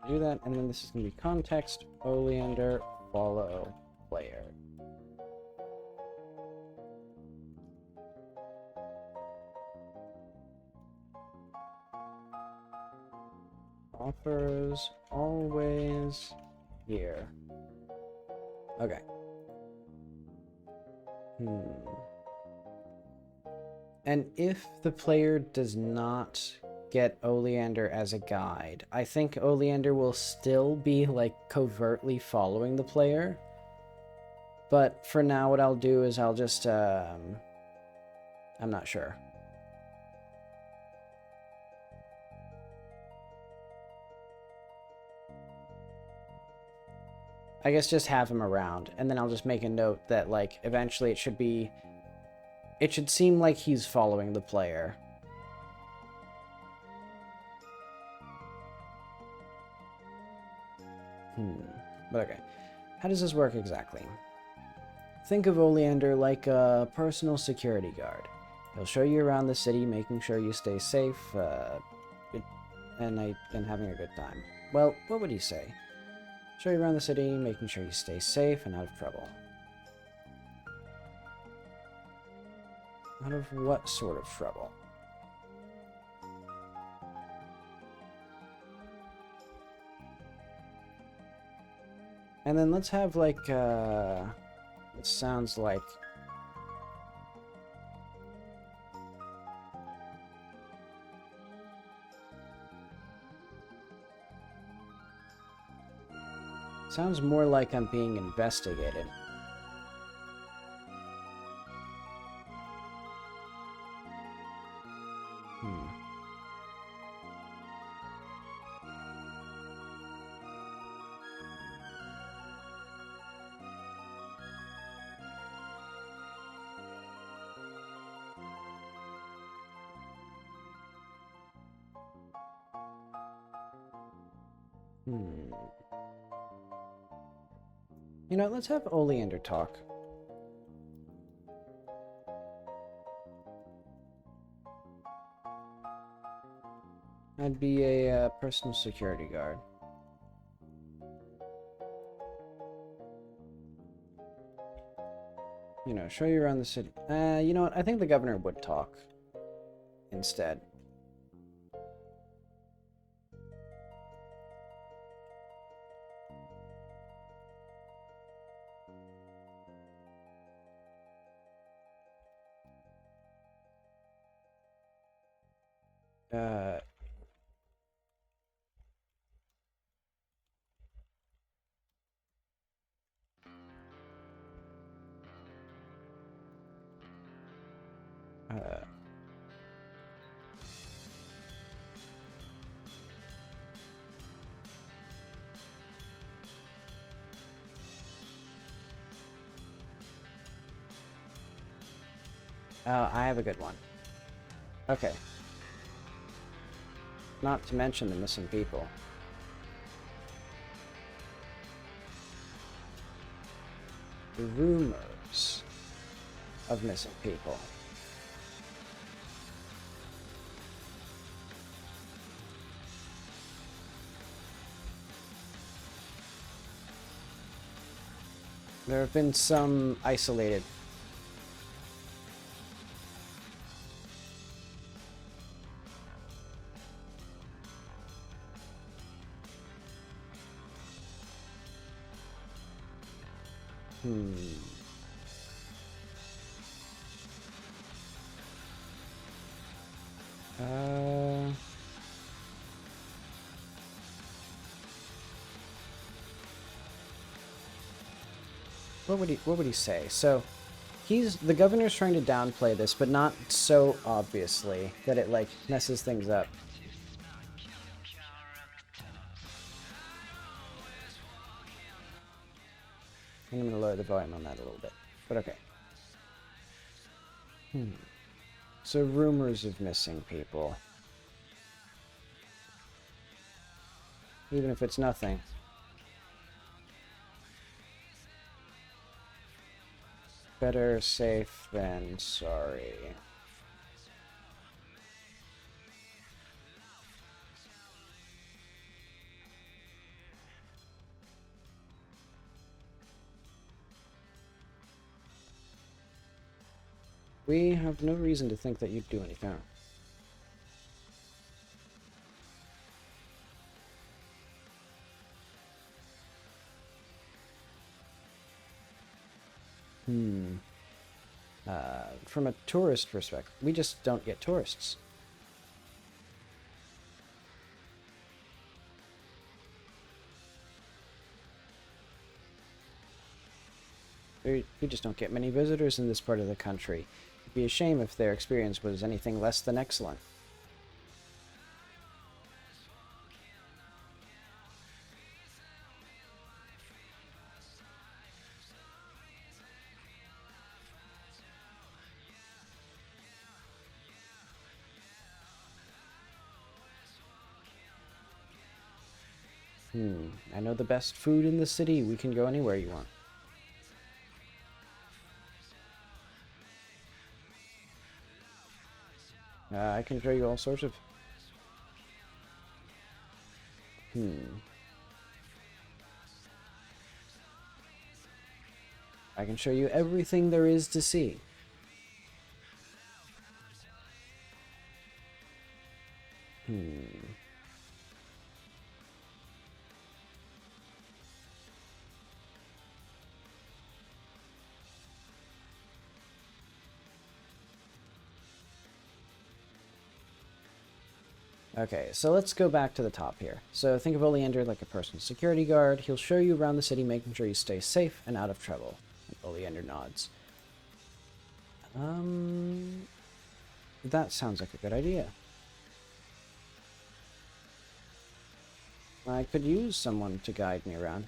do that, and then this is going to be context Oleander follow player. Offers always here. Okay. And if the player does not get Oleander as a guide, I think Oleander will still be like covertly following the player. But for now, what I'll do is I'll just I'm not sure. I guess just have him around, and then I'll just make a note that like eventually it should seem like he's following the player. But okay. How does this work exactly? Think of Oleander like a personal security guard. He'll show you around the city, making sure you stay safe, and having a good time. Well, what would he say? Show you around the city, making sure you stay safe and out of trouble. Out of what sort of trouble? And then let's have like, it sounds like... Sounds more like I'm being investigated. You know, let's have Oleander talk. I'd be a personal security guard. You know, show you around the city. You know what? I think the governor would talk instead. I have a good one. Okay. Not to mention the missing people. The rumors of missing people. There have been some isolated what would he say? So, the governor's trying to downplay this, but not so obviously that it like messes things up. I'm gonna lower the volume on that a little bit, but okay. So rumors of missing people. Even if it's nothing. Better safe than sorry. We have no reason to think that you'd do anything. From a tourist perspective, we just don't get tourists. We just don't get many visitors in this part of the country. It'd be a shame if their experience was anything less than excellent. I know the best food in the city. We can go anywhere you want. I can show you all sorts of... I can show you everything there is to see. Okay, so let's go back to the top here. So think of Oleander like a personal security guard. He'll show you around the city, making sure you stay safe and out of trouble. And Oleander nods. That sounds like a good idea. I could use someone to guide me around.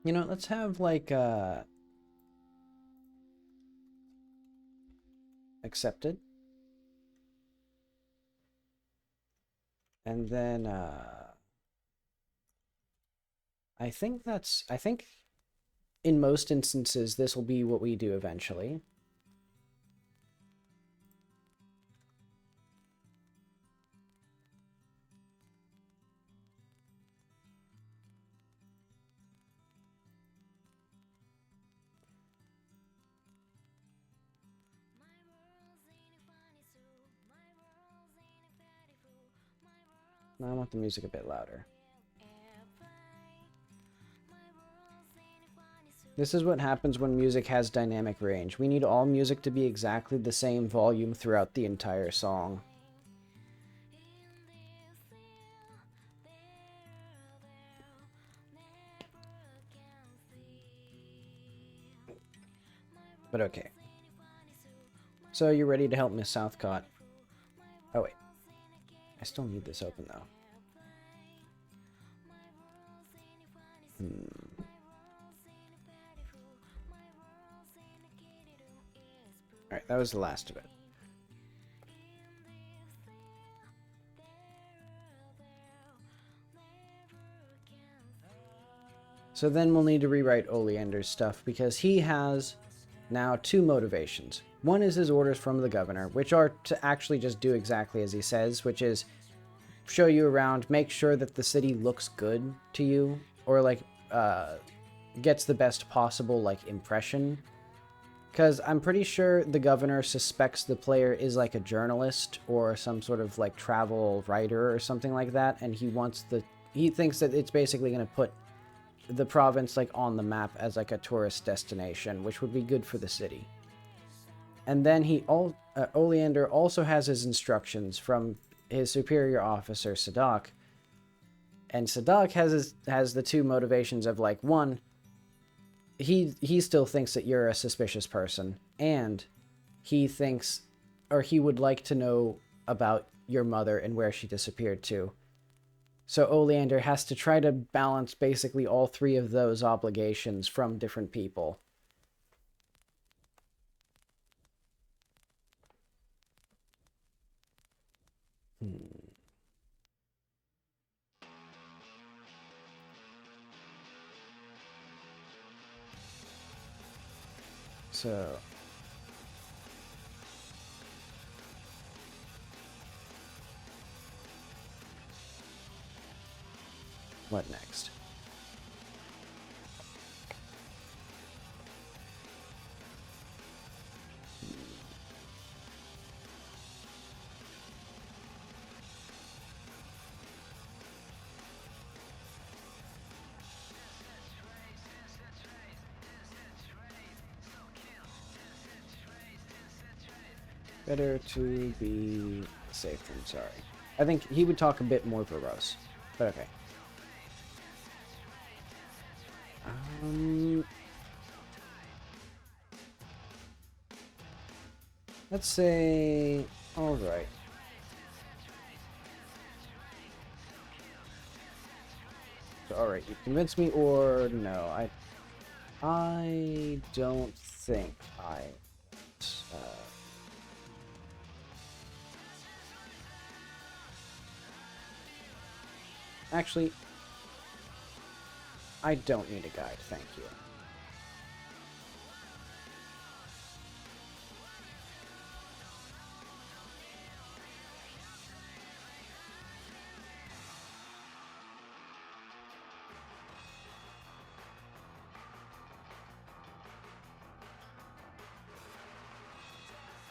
You know, let's have like accepted. And then I think in most instances this will be what we do eventually. I want the music a bit louder. This is what happens when music has dynamic range. We need all music to be exactly the same volume throughout the entire song. But okay. So you're ready to help Miss Southcott? Oh wait. I still need this open though. Alright, that was the last of it. So then we'll need to rewrite Oleander's stuff because he has now two motivations. One is his orders from the governor, which are to actually just do exactly as he says, which is show you around, make sure that the city looks good to you, or like gets the best possible like impression. Because I'm pretty sure the governor suspects the player is like a journalist or some sort of like travel writer or something like that, and he thinks that it's basically going to put the province like on the map as like a tourist destination, which would be good for the city. And then Oleander also has his instructions from his superior officer Sadaq, and Sadaq has the two motivations of like, one, he still thinks that you're a suspicious person, and he thinks, or he would like to know about your mother and where she disappeared to. So Oleander has to try to balance basically all three of those obligations from different people. So what next? Better to be safe than sorry. I think he would talk a bit more verbose, but okay. Let's say, all right. So, all right, you convinced me, or no? I don't think I. Actually, I don't need a guide, thank you.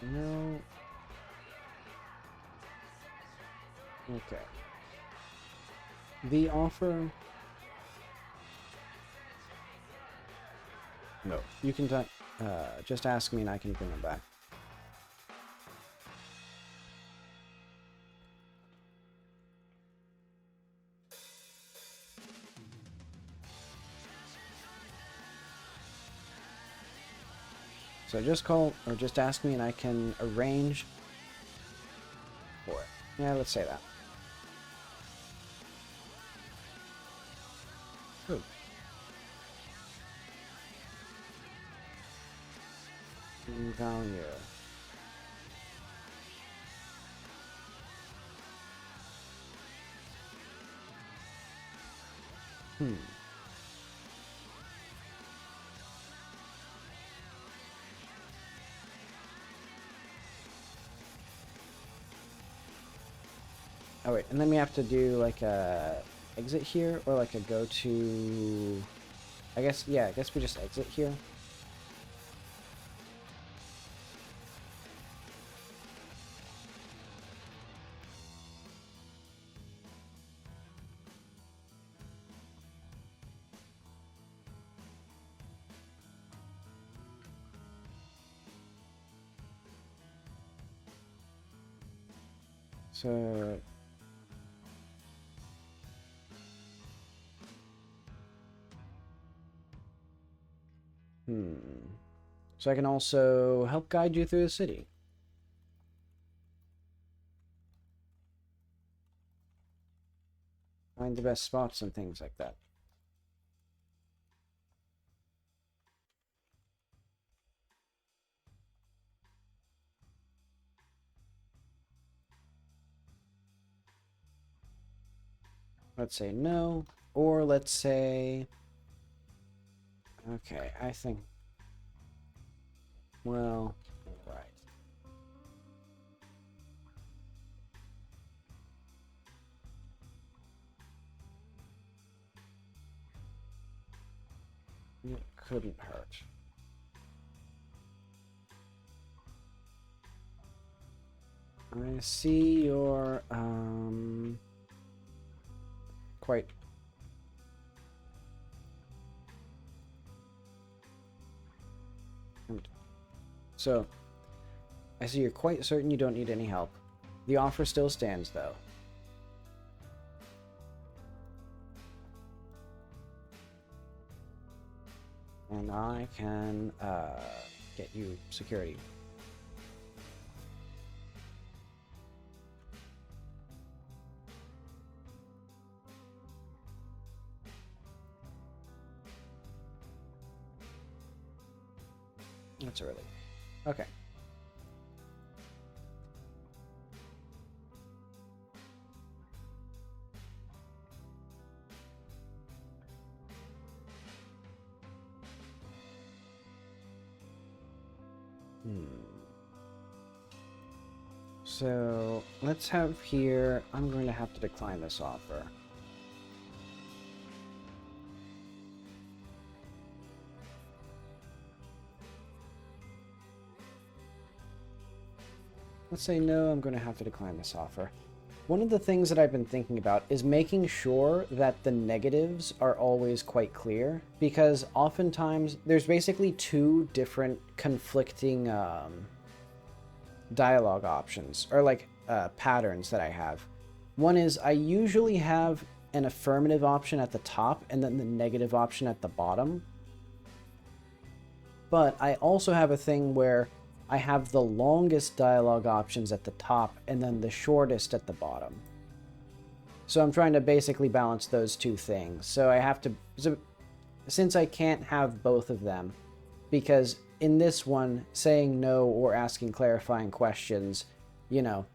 No. Okay. The offer No. You can just ask me and I can bring them back. So just call or just ask me and I can arrange for it. Yeah, let's say that. Good. Value. Oh wait, and then we have to do like a exit here or like a go to. I guess yeah. I guess we just exit here. So So I can also help guide you through the city. Find the best spots and things like that. Let's say no, or let's say, okay, I think, well, right. It couldn't hurt. I see you're, quite... So, I see you're quite certain you don't need any help. The offer still stands, though. And I can, get you security. That's early. Okay. So, let's have here... I'm going to have to decline this offer. Let's say no, I'm going to have to decline this offer. One of the things that I've been thinking about is making sure that the negatives are always quite clear, because oftentimes there's basically two different conflicting dialogue options, or like patterns that I have. One is I usually have an affirmative option at the top and then the negative option at the bottom. But I also have a thing where I have the longest dialogue options at the top and then the shortest at the bottom. So I'm trying to basically balance those two things. So I have to, since I can't have both of them, because in this one, saying no or asking clarifying questions, you know,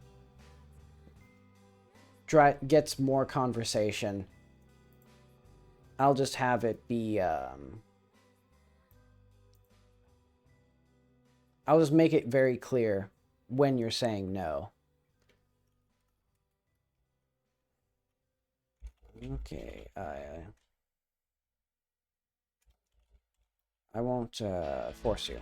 gets more conversation. I'll just have it be, I'll just make it very clear when you're saying no. Okay, I won't force you.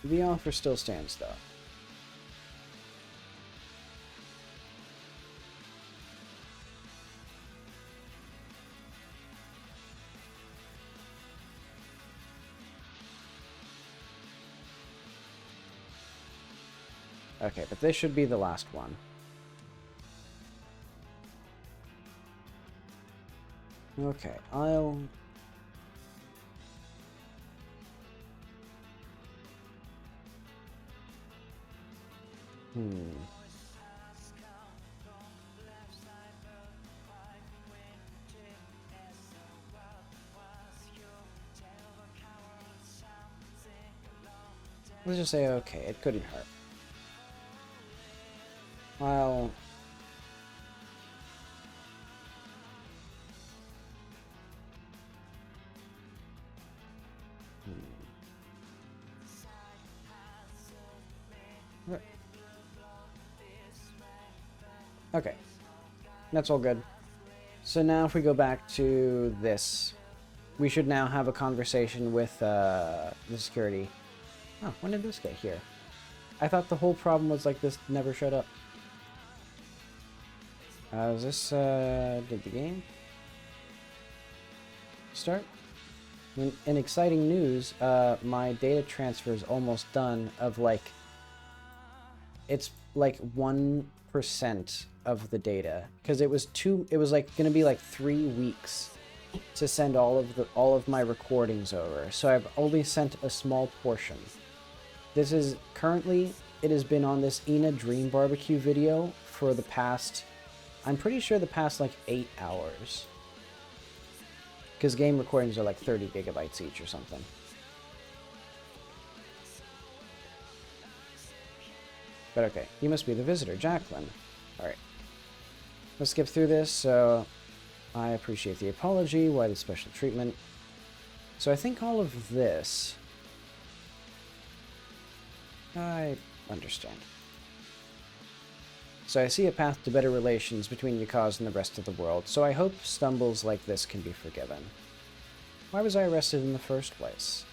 The offer still stands, though. Okay, but this should be the last one. Okay, I'll... Let's just say, okay, it couldn't hurt. I'll... Okay, that's all good. So now if we go back to this, we should now have a conversation with the security. Oh, when did this get here? I thought the whole problem was like this never showed up. Is this, did the game start? In exciting news, my data transfer is almost done of like, it's like 1% of the data. Because it was like gonna be like 3 weeks to send all of my recordings over. So I've only sent a small portion. This is currently, it has been on this Ina Dream Barbecue video for the past, I'm pretty sure the past like 8 hours. Because game recordings are like 30 gigabytes each or something. But okay, you must be the visitor, Jacqueline. Alright. Let's skip through this. So, I appreciate the apology. Why the special treatment? So I think all of this... I understand. So I see a path to better relations between Yakaz and the rest of the world, so I hope stumbles like this can be forgiven. Why was I arrested in the first place?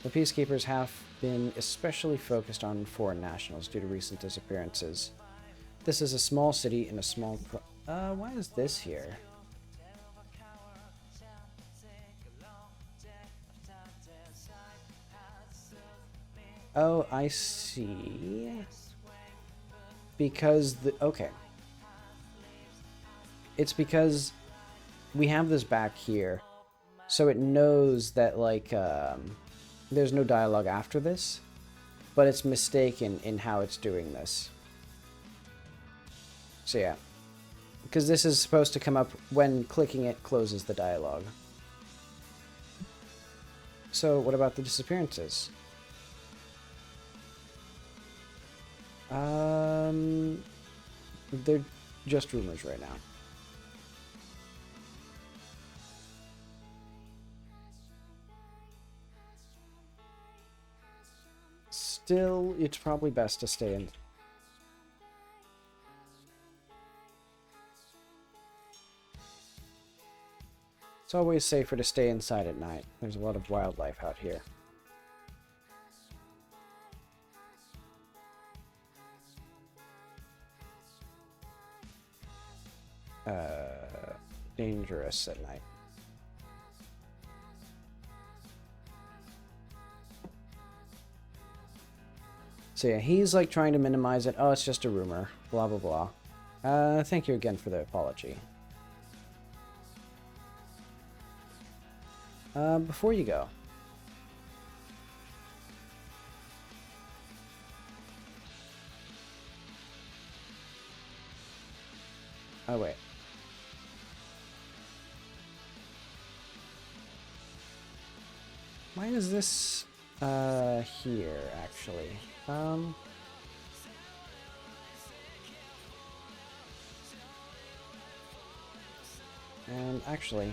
The peacekeepers have been especially focused on foreign nationals due to recent disappearances. This is a small city in a small why is this here? Oh, I see. Because okay. It's because we have this back here, so it knows that like there's no dialogue after this, but it's mistaken in how it's doing this. So yeah, because this is supposed to come up when clicking it closes the dialogue. So what about the disappearances? They're just rumors right now. Still, it's probably best to stay in. It's always safer to stay inside at night. There's a lot of wildlife out here. Dangerous at night. So yeah, he's like trying to minimize it. Oh, it's just a rumor. Blah, blah, blah. Thank you again for the apology. Before you go. Oh, wait. Why is this, here, actually? And actually,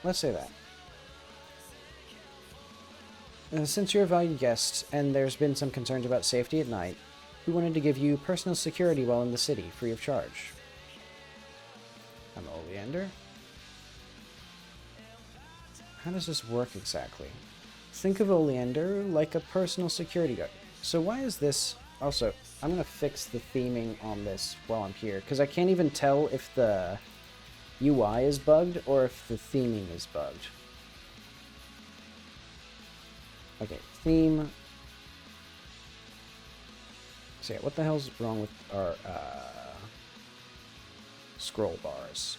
let's say that. Since you're a valued guest, and there's been some concerns about safety at night, we wanted to give you personal security while in the city, free of charge. I'm Oleander. How does this work exactly? Think of Oleander like a personal security guard. So why is this... Also, I'm going to fix the theming on this while I'm here, because I can't even tell if the UI is bugged or if the theming is bugged. Okay, theme. So yeah, what the hell's wrong with our scroll bars?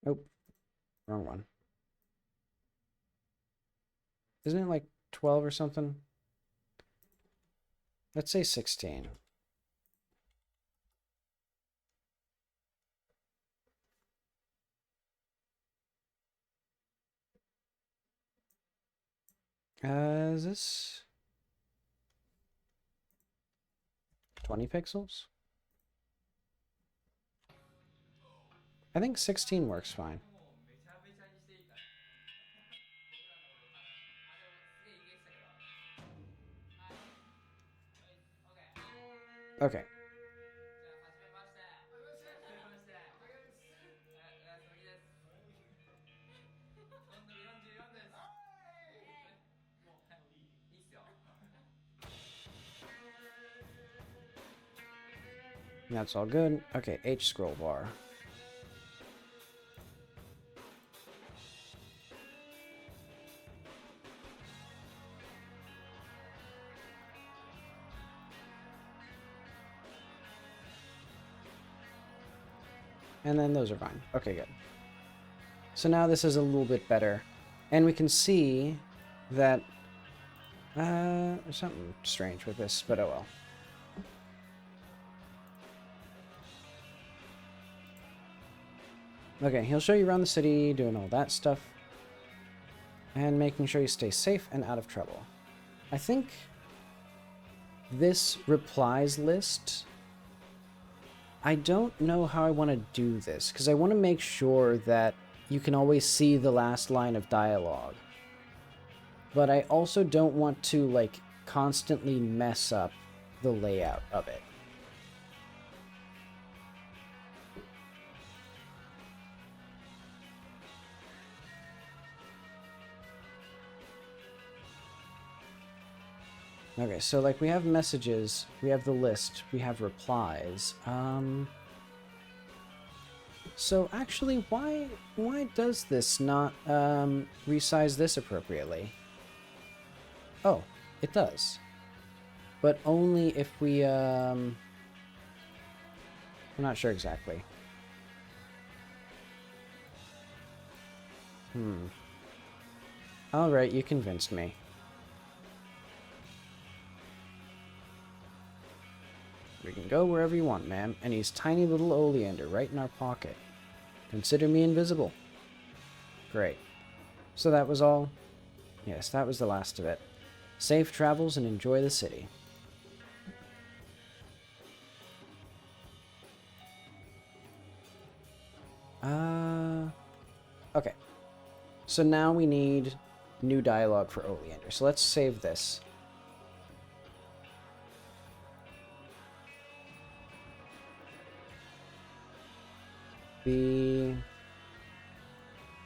Oh, wrong one. Isn't it like 12 or something? Let's say 16. Is this 20 pixels? I think 16 works fine. Okay. That's all good. Okay, H scroll bar. And then those are fine. Okay, good. So now this is a little bit better. And we can see that there's something strange with this, but oh well. Okay, he'll show you around the city, doing all that stuff. And making sure you stay safe and out of trouble. I think this replies list... I don't know how I want to do this, because I want to make sure that you can always see the last line of dialogue. But I also don't want to, like, constantly mess up the layout of it. Okay, so like we have messages, we have the list, we have replies. So actually, why does this not resize this appropriately? Oh, it does. But only if we I'm not sure exactly. Alright, you convinced me. We can go wherever you want, ma'am. And he's tiny little Oleander right in our pocket. Consider me invisible. Great. So that was all? Yes, that was the last of it. Safe travels and enjoy the city. Okay. So now we need new dialogue for Oleander. So let's save this. B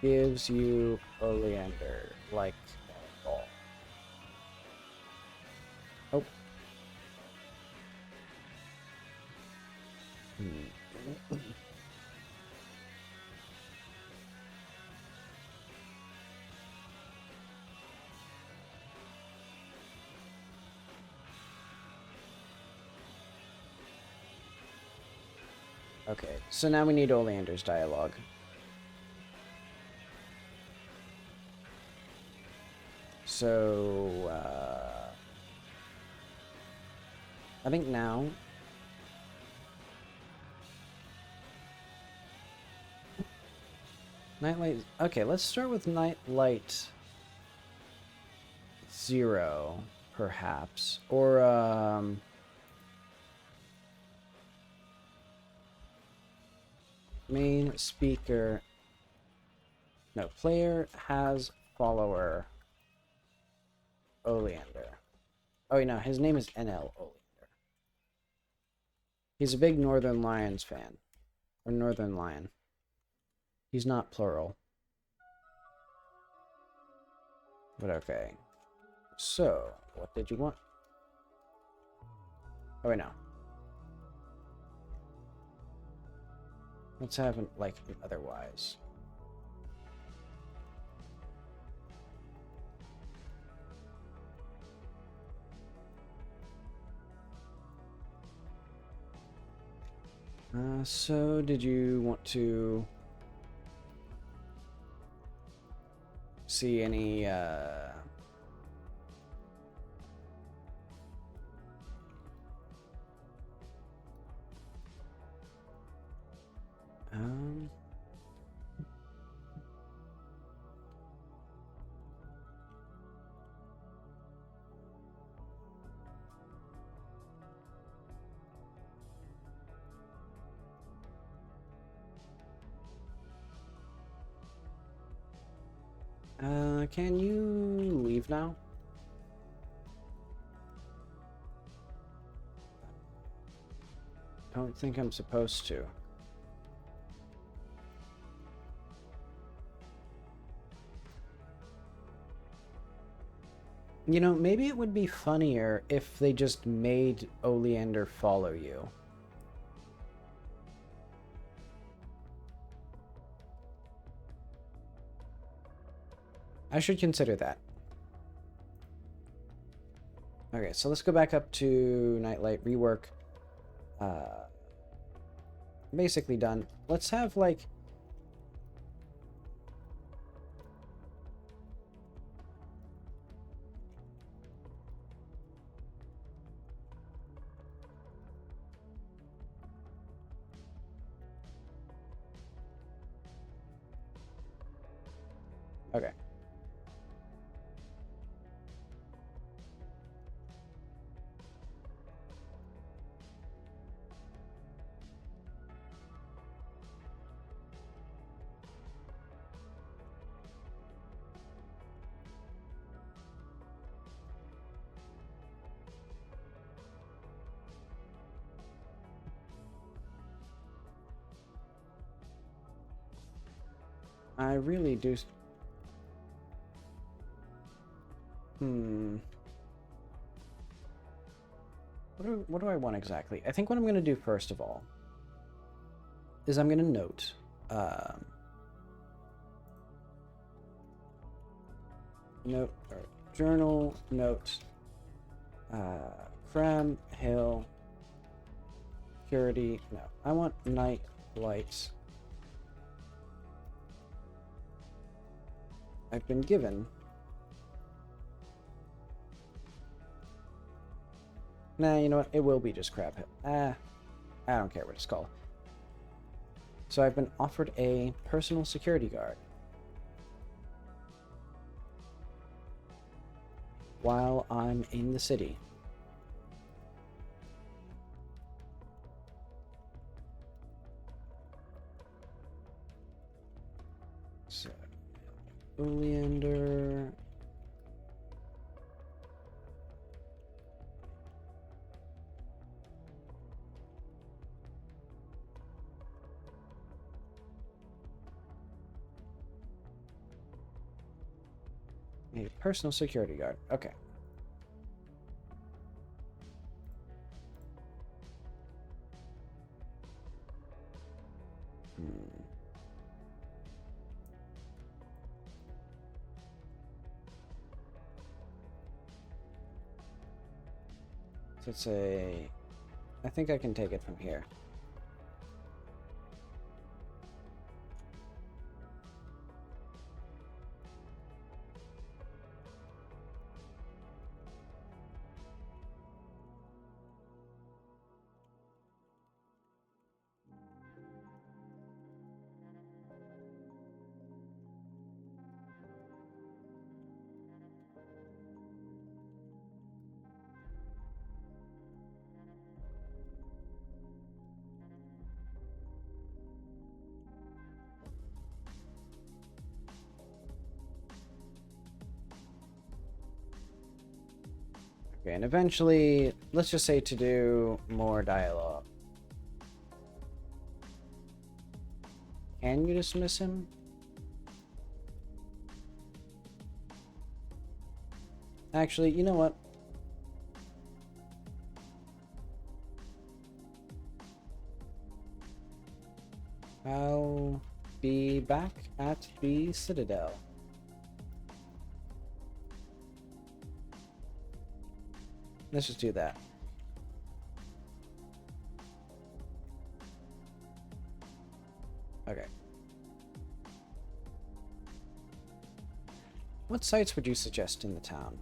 gives you Oleander like a ball. Oh. Okay, so now we need Oleander's dialogue. So, I think now... Nightlight... Okay, let's start with Nightlight 0, perhaps. Or, main speaker No, player has follower Oleander. Oh, wait, no, his name is NL Oleander. He's a big Northern Lions fan. Or Northern Lion. He's not plural. But okay. So, what did you want? Oh, wait, no. Let's have it like otherwise. So did you want to see any um can you leave now? Don't think I'm supposed to. You know, maybe it would be funnier if they just made Oleander follow you. I should consider that. Okay, so let's go back up to Nightlight, rework. Basically done. Let's have, like... Okay. I really do... What do I want exactly? I think what I'm going to do first of all is I'm going to note note or journal note Cram Hill security. No, I want night lights. I've been given. Nah, you know what? It will be just Crab Hill. I don't care what it's called. So I've been offered a personal security guard. While I'm in the city. So, Oleander... A personal security guard. Okay. So it's a... I think I can take it from here. Okay, and eventually, let's just say to do more dialogue. Can you dismiss him? Actually, you know what? I'll be back at the Citadel. Let's just do that. Okay. What sites would you suggest in the town?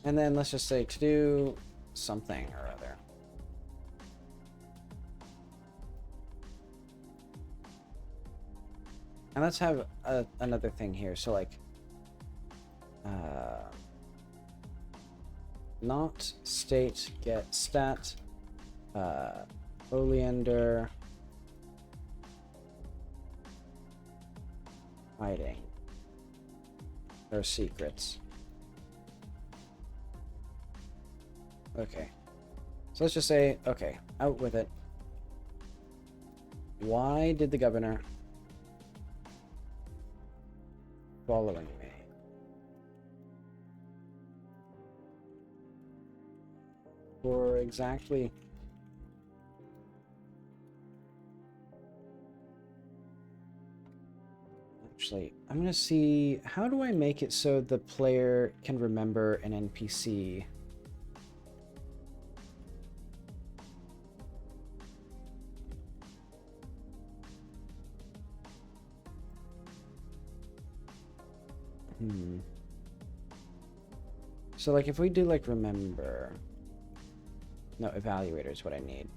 And then let's just say to do something or other. And let's have another thing here. So like, not state get stat, oleander, hiding, or secrets. Okay, so let's just say, okay, out with it. Why did the governor following me? For exactly actually, I'm gonna see, how do I make it so the player can remember an NPC? So like if we do like remember, no, evaluator is what I need.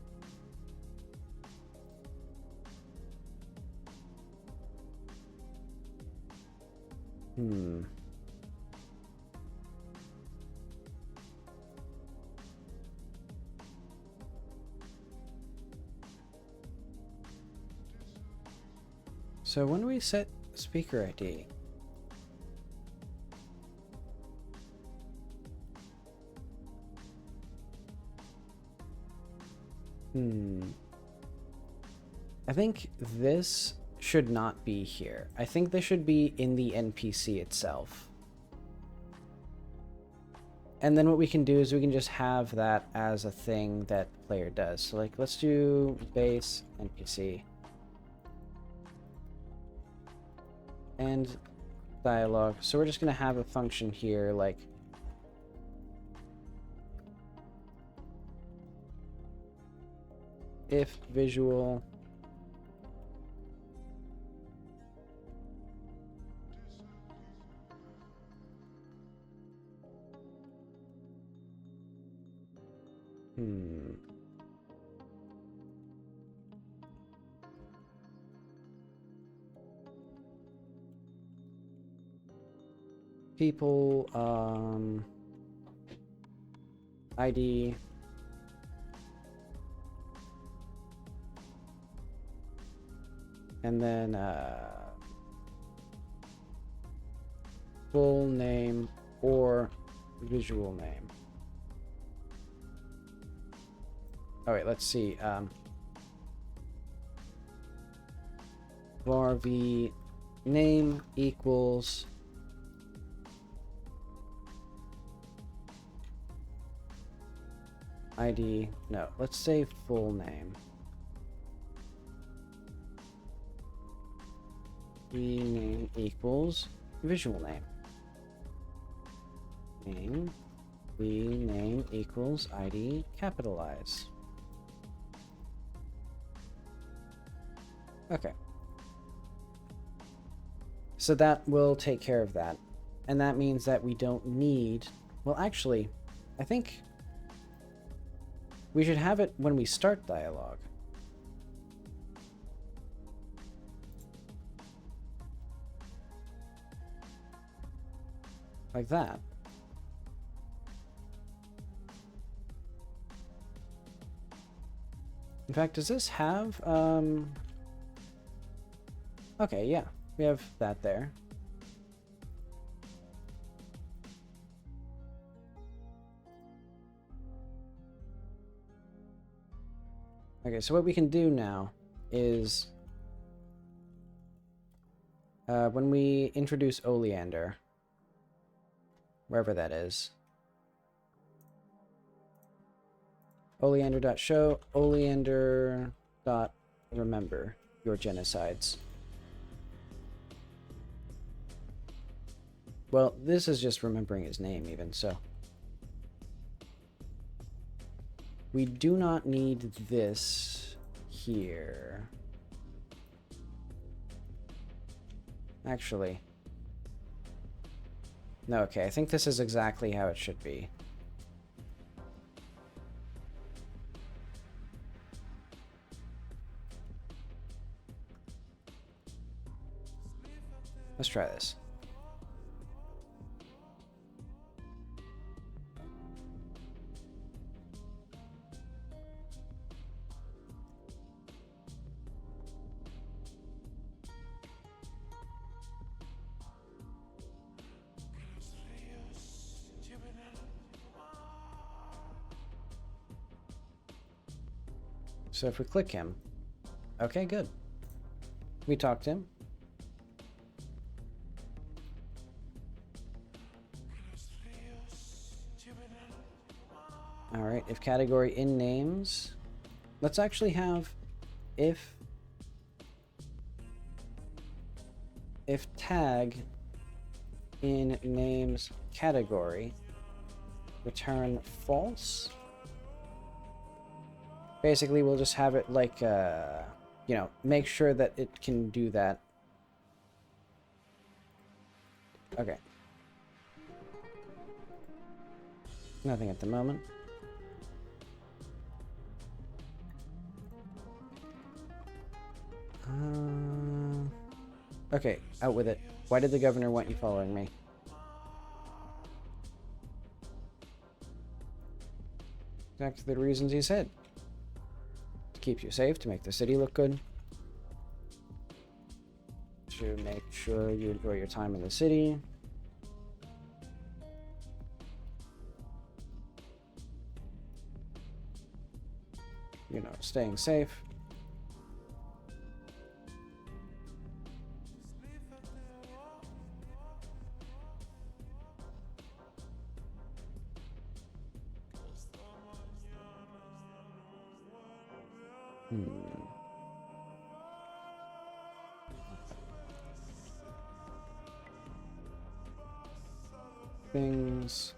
So when do we set speaker ID? I think this should not be here. I think this should be in the NPC itself. And then what we can do is we can just have that as a thing that the player does. So like, let's do base NPC. And dialogue. So we're just going to have a function here like if visual people ID and then full name or visual name. All right, let's see. Var v name equals ID. No, let's say full name. V name equals visual name. Name. V name equals ID capitalize. Okay. So that will take care of that. And that means that we don't need... Well, actually, I think we should have it when we start dialogue. Like that. In fact, does this have... Okay, yeah. we have that there. Okay, so what we can do now is when we introduce Oleander, wherever that is, oleander.show, oleander.remember your genocides. Well, this is just remembering his name even, so. We do not need this here. Actually. No, okay, I think this is exactly how it should be. Let's try this. So if we click him, okay, good. We talked to him. All right, if category in names, let's actually have if tag in names category return false. Basically, we'll just have it like, you know, make sure that it can do that. Okay. Nothing at the moment. Okay, out with it. Why did the governor want you following me? Exactly the reasons he said. To keep you safe, to make the city look good. To make sure you enjoy your time in the city. You know, staying safe. Things.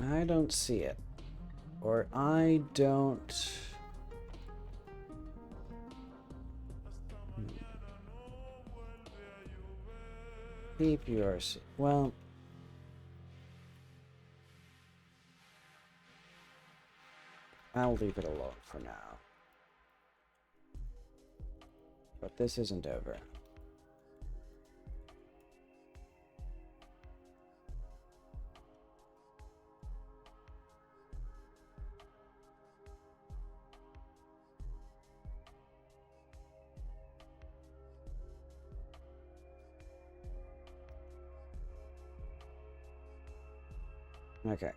I don't see it. Or I don't... Keep yours. Well... I'll leave it alone for now. But this isn't over. Okay.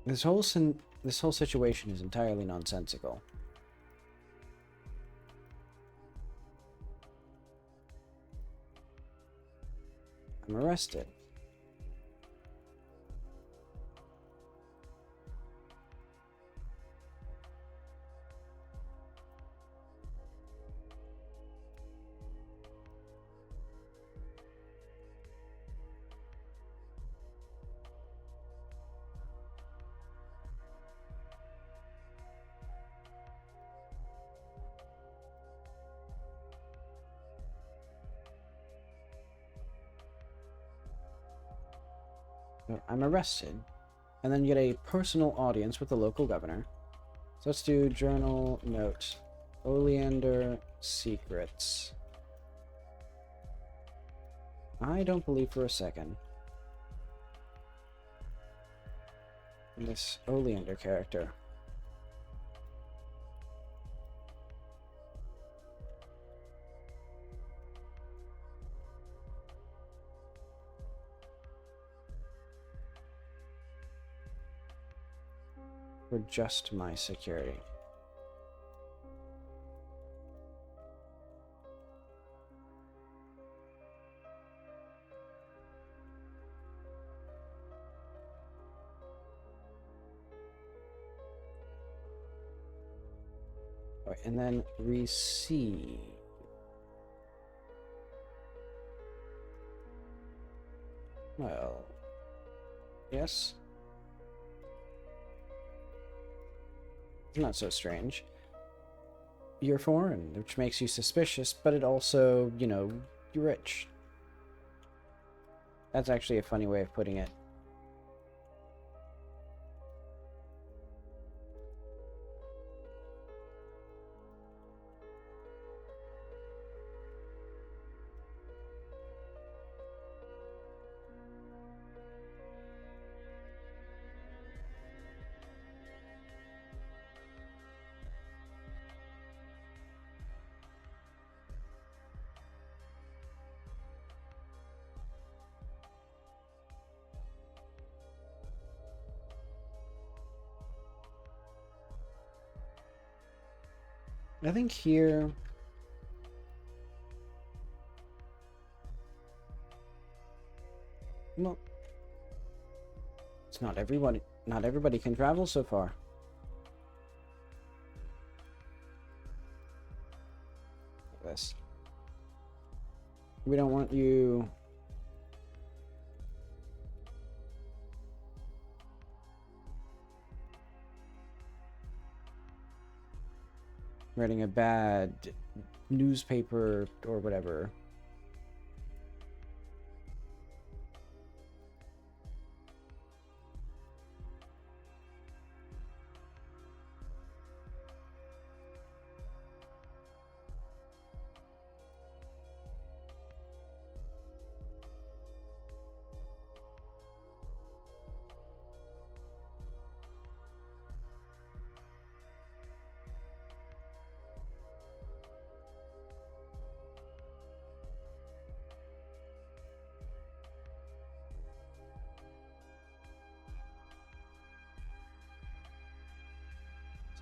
This whole situation is entirely nonsensical. I'm arrested. I'm arrested, and then get a personal audience with the local governor. So let's do journal note Oleander secrets. I don't believe for a second in this Oleander character. For just my security. Right, and then receive. Well, yes. Not so strange. You're foreign, which makes you suspicious, but it also, you know, you're rich. That's actually a funny way of putting it. I think here... Well, it's not everybody can travel so far. This. We don't want you writing a bad newspaper or whatever.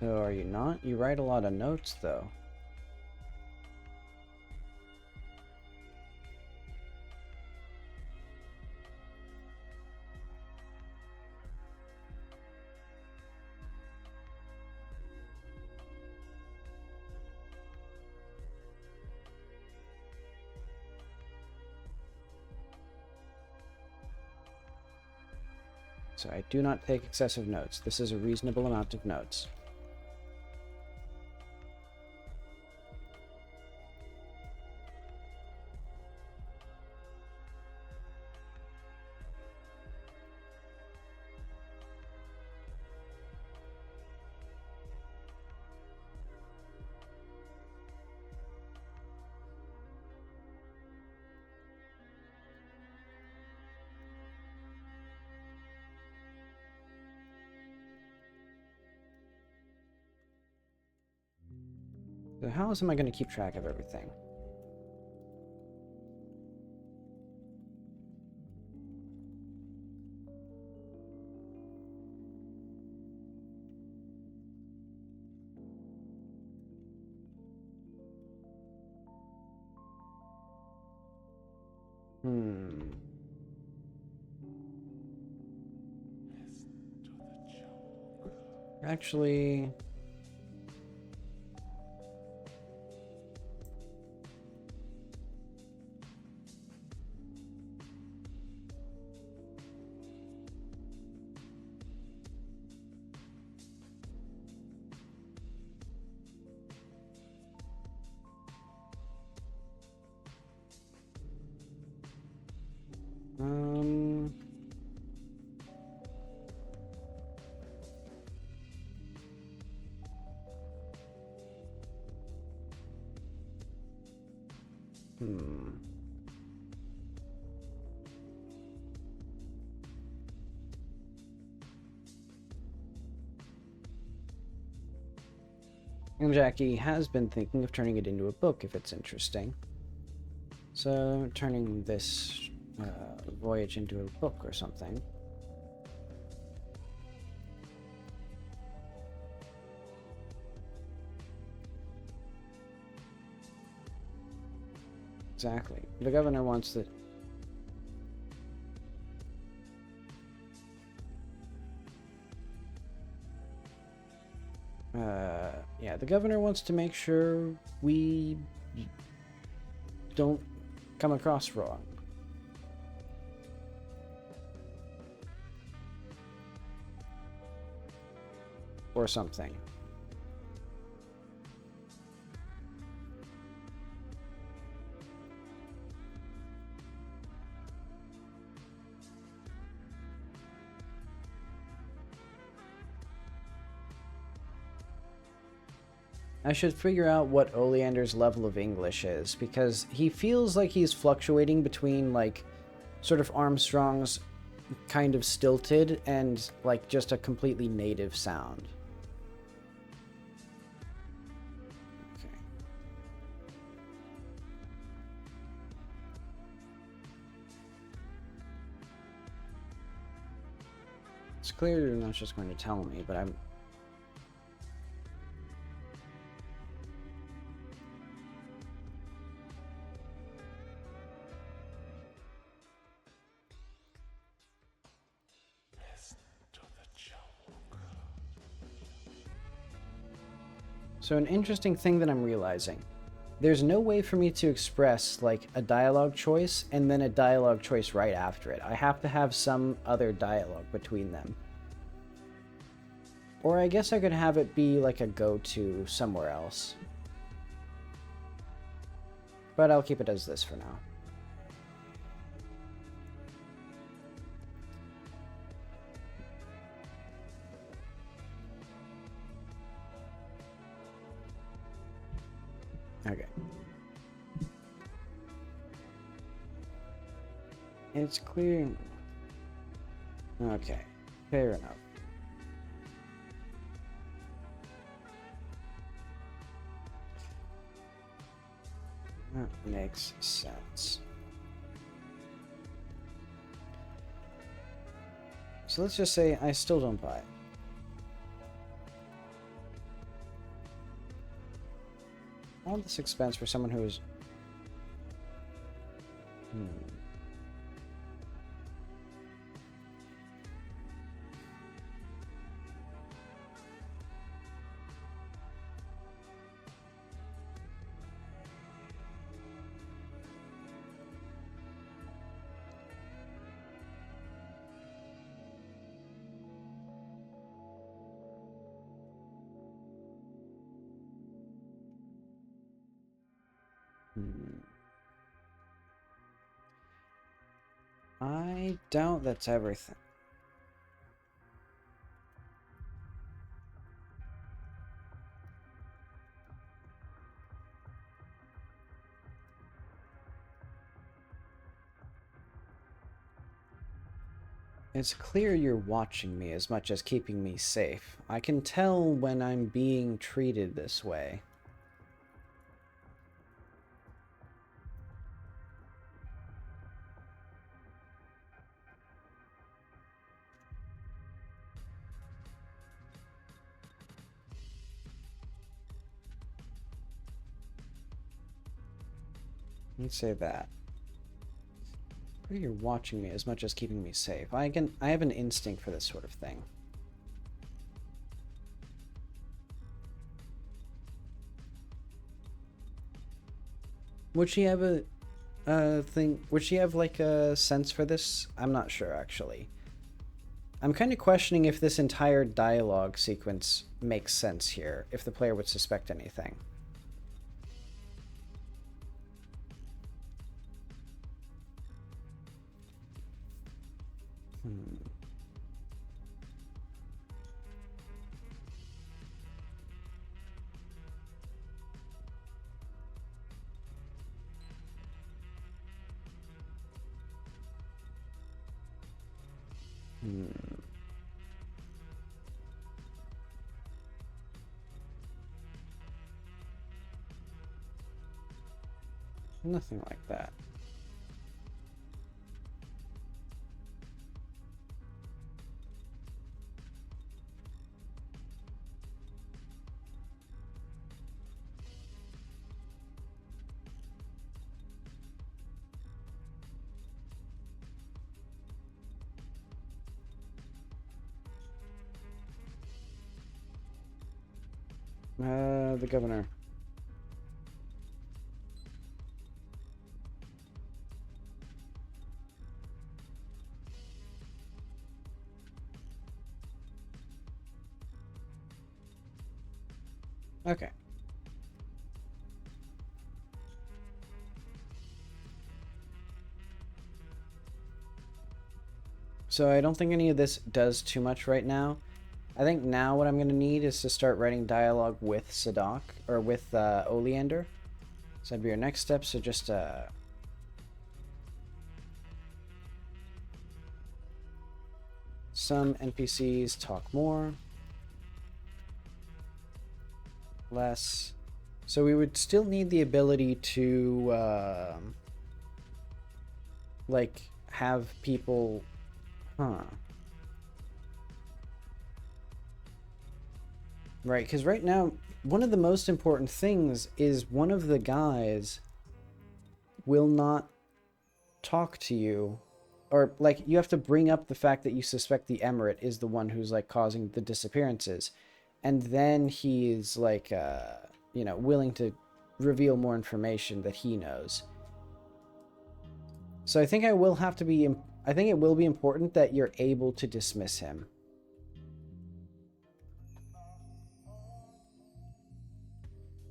So are you not? You write a lot of notes, though. So I do not take excessive notes. This is a reasonable amount of notes. So how am I going to keep track of everything? Actually... Hmm. And Jackie has been thinking of turning it into a book if it's interesting. So, turning this voyage into a book or something. Exactly. The governor wants the... yeah, the governor wants to make sure we don't come across wrong. Or something. I should figure out what Oleander's level of English is, because he feels like he's fluctuating between, like, sort of Armstrong's kind of stilted and, like, just a completely native sound. Okay. It's clear you're not just going to tell me, but I'm... So an interesting thing that I'm realizing, there's no way for me to express like a dialogue choice and then a dialogue choice right after it. I have to have some other dialogue between them. Or I guess I could have it be like a go-to somewhere else. But I'll keep it as this for now. Okay. It's clear. Okay, fair enough. That makes sense. So let's just say I still don't buy it. All this expense for someone who is... I doubt that's everything. It's clear you're watching me as much as keeping me safe. I can tell when I'm being treated this way. Let's say that. You're watching me as much as keeping me safe. I have an instinct for this sort of thing. Would she have a thing? Would she have like a sense for this? I'm not sure actually. I'm kind of questioning if this entire dialogue sequence makes sense here, if the player would suspect anything. Nothing like that. The governor. Okay. So I don't think any of this does too much right now. I think now what I'm going to need is to start writing dialogue with Sadaq, or with Oleander. So that'd be our next step, so just some NPCs talk more. Less. So we would still need the ability to, like, have people... Huh. Right, because right now, one of the most important things is one of the guys will not talk to you. Or, like, you have to bring up the fact that you suspect the Emirate is the one who's, like, causing the disappearances. And then he's, like, you know, willing to reveal more information that he knows. So I think I will have to be... I think it will be important that you're able to dismiss him.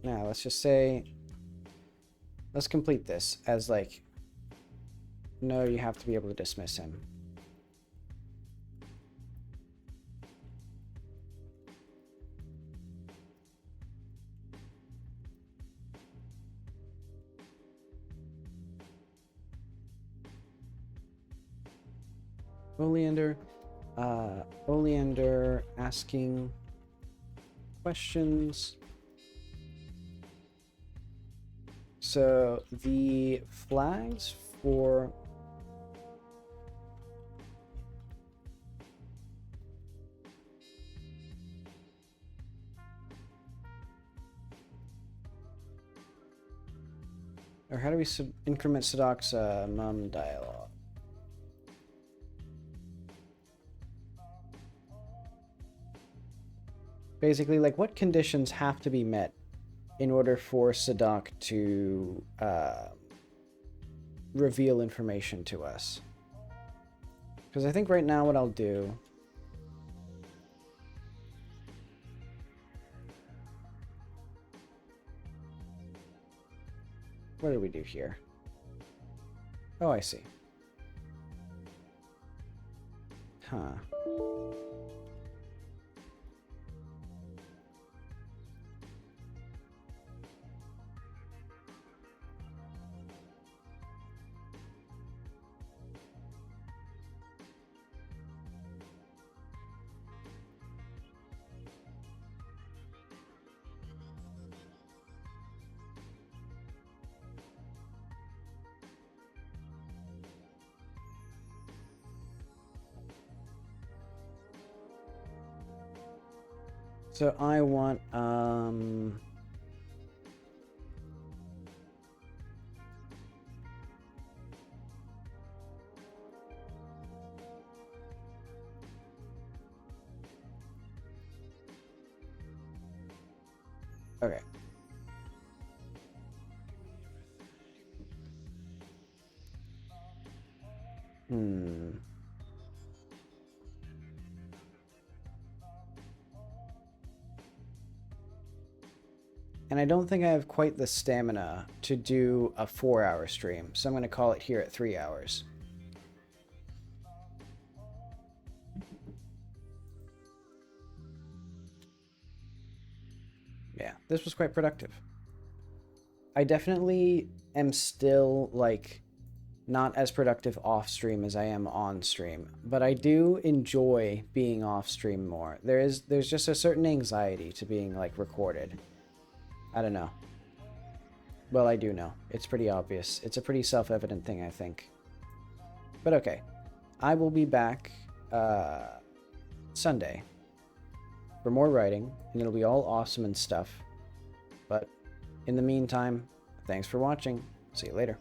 Now, let's just say... Let's complete this as, like... No, you have to be able to dismiss him. Oleander asking questions. So the flags for or how do we increment Sadaq's mum dialogue? Basically, like, what conditions have to be met in order for Sadaq to reveal information to us? Because I think right now what I'll do... What do we do here? Oh, I see. Huh. So I want, okay. And I don't think I have quite the stamina to do a 4-hour stream, so I'm going to call it here at 3 hours. Yeah, this was quite productive. I definitely am still, like, not as productive off stream as I am on stream, but I do enjoy being off stream more. There's just a certain anxiety to being like recorded. I don't know. Well, I do know. It's pretty obvious. It's a pretty self-evident thing, I think. But okay. I will be back Sunday for more writing, and it'll be all awesome and stuff. But in the meantime, thanks for watching. See you later.